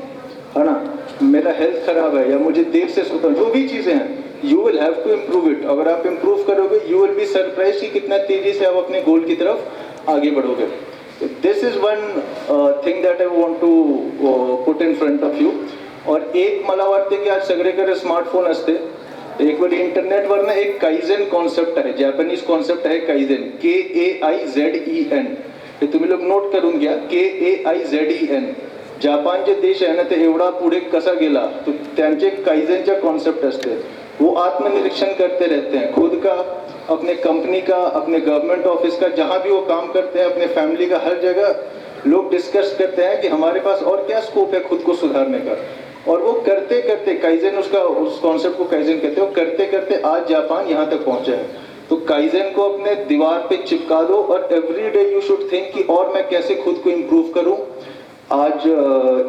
[SPEAKER 11] है ना, मेरा हेल्थ खराब है या मुझे देर से सोता हूँ, जो भी चीज़ें हैं, you will have to improve it. अगर आप इम्प्रूव करोगे यू विल बी सरप्राइज कि कितना तेजी से आप अपने गोल की तरफ आगे बढ़ोगे. This is one thing that I want to put in front of you. और एक मला वाटते की आज सगळीकडे स्मार्टफोन असते. एक वेळी इंटरनेटवर ना एक काइझेन कॉन्सेप्ट आहे, जॅपनीज कॉन्सेप्ट आहे काइझेन, KAIZEN. हे तुम्ही लोक नोट करून घ्या, KAIZEN. जापान जे देश आहे ना ते एवढा पुढे कसा गेला, तो त्यांचे काइझेनच्या कॉन्सेप्ट असते. वो आत्मनिरीक्षण करते रहते हैं खुद का, अपने कंपनी का, अपने गवर्नमेंट ऑफिस का, जहाँ भी वो काम करते हैं, अपने फैमिली का, हर जगह लोग डिस्कस करते हैं कि हमारे पास और क्या स्कोप है खुद को सुधारने का. और वो करते करते काइज़ेन, उसका उस कॉन्सेप्ट को काइज़ेन कहते हैं, वो करते करते आज जापान यहाँ तक पहुँचा है. तो काइज़ेन को अपने दीवार पे चिपका दो और every day you should think कि और मैं कैसे खुद को इम्प्रूव करूँ. आज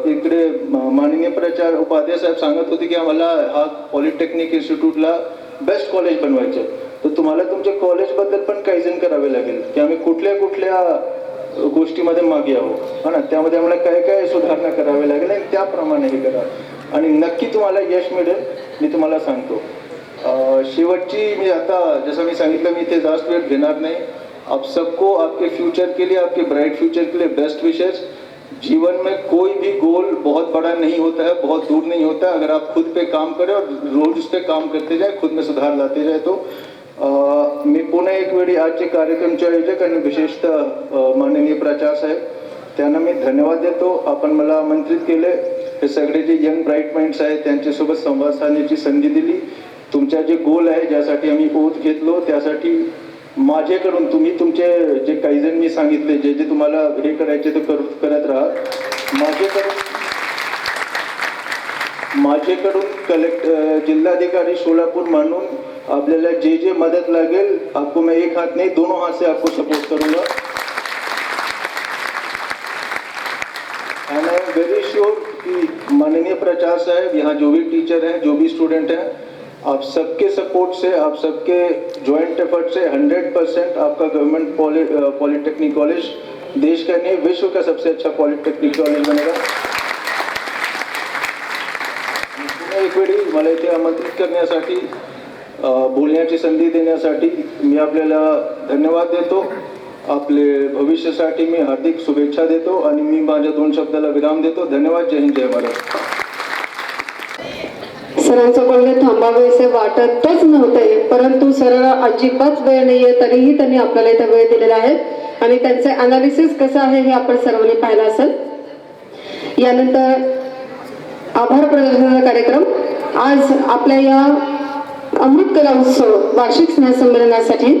[SPEAKER 11] इकडे माननीय प्राचार्य उपाध्याय साहेब सांगत होते की आम्हाला हा पॉलिटेक्निक इन्स्टिट्यूटला बेस्ट कॉलेज बनवायचं. तर तुम्हाला तुमच्या कॉलेजबद्दल पण काइझेन करावे लागेल की आम्ही कुठल्या कुठल्या गोष्टीमध्ये मागे आहोत, हा ना, त्यामध्ये आम्हाला काय काय सुधारणा करावी लागेल आणि त्याप्रमाणे हे करा आणि नक्की तुम्हाला यश मिळेल, मी तुम्हाला सांगतो. शेवटची मी आता जसं मी सांगितलं, मी इथे जास्त वेळ घेणार नाही. आप सबको आपके फ्यूचर के लिए, आपके ब्राइट फ्यूचर के लिए बेस्ट विशेष. जीवन में कोई भी गोल बहुत बड़ा नहीं होता है, बहुत दूर नहीं होता है. अगर आप खुद पे काम करें और रोज उस पर काम करते जाए, खुद में सुधार लाते जाए, तो मी पुन्हा एक वेळी आजचे कार्यक्रमचे आयोजक आणि विशेषतः माननीय प्राचार्य साहेब त्यांना मी धन्यवाद देतो. आपण मला आमंत्रित केले, हे सगळे जे यंग ब्राईट माइंड्स आहेत त्यांच्यासोबत संवाद साधण्याची संधी दिली. तुमच्या जे गोल आहे, ज्यासाठी आम्ही ओथ घेतलो, त्यासाठी माझ्याकडून तुम्ही तुमचे जे काइझेन मी सांगितले, जे जे तुम्हाला हे करायचे ते करत राहा. माझ्याकडून जिल्हाधिकारी सोलापूर म्हणून आपल्याला जे जे मदत लागेल, आपको मैं एक हाथ नहीं दोनों हाथ से आपको सपोर्ट करूंगा. And I am very sure कि माननीय प्राचार्य साहब, यहाँ जो भी टीचर हैं, जो भी स्टूडेंट हैं, आप सबके सपोर्ट से, आप सबके जॉइंट एफर्ट से 100% आपका गवर्नमेंट पॉलिटेक्निक कॉलेज देश का नहीं विश्व का सबसे अच्छा पॉलिटेक्निक कॉलेज बनेगा. एक वेळी मला इथे आमंत्रित करण्यासाठी, बोलण्याची संधी देण्यासाठी मी आपल्याला धन्यवाद देतो. आपले भविष्यासाठी मी हार्दिक शुभेच्छा देतो आणि मी माझ्या 2 शब्दाला विराम देतो. धन्यवाद. जय हिंद, जय महाराष्ट्र.
[SPEAKER 1] सरांचं बोलणे थांबावेसे वाटतच नव्हते, परंतु सरांना अजिबात वेळ नाहीये, तरीही त्यांनी आपल्याला इथं वेळ दिलेला आहे आणि त्यांचे अनालिसिस कसं आहे हे आपण सर्वांनी पाहिलं असेल. यानंतर आभार प्रदर्शनाचा कार्यक्रम. आज आपल्या या अमृत कला उत्सव वार्षिक स्नेहसंमेलनासाठी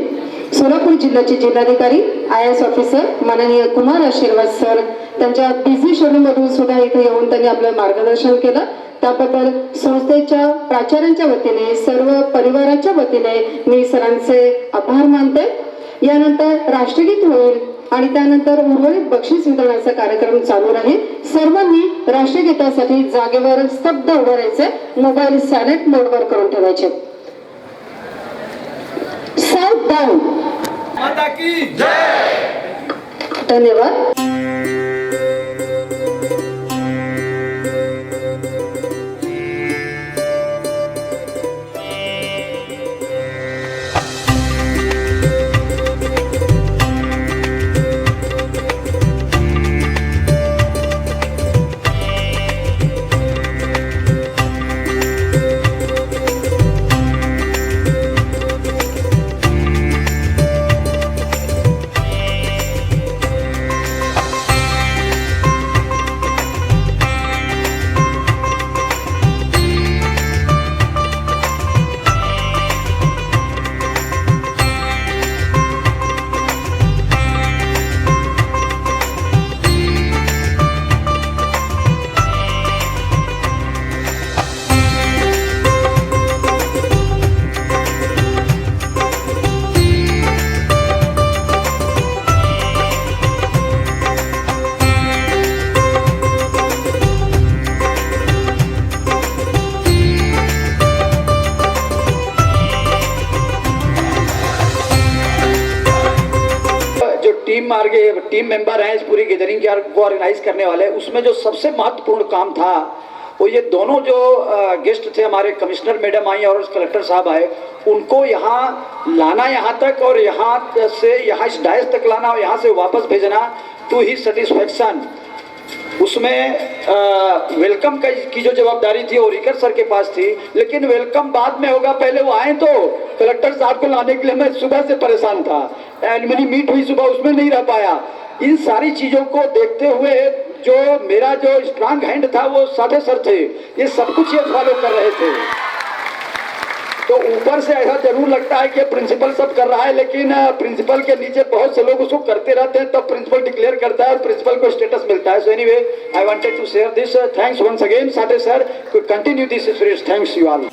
[SPEAKER 1] सोलापूर जिल्ह्याचे जिल्हाधिकारी IAS ऑफिसर माननीय कुमार आशीर्वाद सर त्यांच्या बिझी शेड्यूलमधून सुद्धा इथे येऊन त्यांनी आपलं मार्गदर्शन केलं. त्याबद्दल संस्थेच्या प्राचार्यांच्या वतीने सर्व परिवाराच्या वतीने मी सरांचे आभार मानते. यानंतर राष्ट्रगीत होईल आणि त्यानंतर उर्वरित बक्षीस वितरणाचा कार्यक्रम चालू राहील. सर्वांनी राष्ट्रगीतासाठी जागेवर स्तब्ध उभं राहायचे, मोबाईल सायलेंट मोडवर करून ठेवायचे. South down. धन्यवाद.
[SPEAKER 4] टीम मेंबर हैं इस पूरी गैदरिंग को ऑर्गेनाइज करने वाले, उसमें जो सबसे महत्वपूर्ण काम था वो ये दोनों जो गेस्ट थे, हमारे कमिश्नर मैडम आई और कलेक्टर साहब आए, उनको यहाँ लाना यहाँ तक और यहाँ से यहाँ इस डायस तक लाना और यहाँ से वापस भेजना टू ही सेटिस्फैक्शन. उसमें वेलकम की जो जवाबदारी थी वो रिकर सर के पास थी, लेकिन वेलकम बाद में होगा. पहले वो आए तो कलेक्टर साहब को लाने के लिए मैं सुबह से परेशान था. एलुमनी मीट हुई सुबह, उसमें नहीं रह पाया. इन सारी चीज़ों को देखते हुए जो मेरा जो स्ट्रांग हैंड था वो साथे सर थे, ये सब कुछ ये फॉलो कर रहे थे. तो ऊपर से ऐसा जरूर लगता है कि प्रिंसिपल सब कर रहा है, लेकिन प्रिंसिपल के नीचे बहुत से लोग उसको करते रहते हैं, तब प्रिंसिपल डिक्लेयर करता है और प्रिंसिपल को स्टेटस मिलता है. So anyway I wanted to share this. Thanks once again Sathe sir. Continue this spirit. Thanks you all.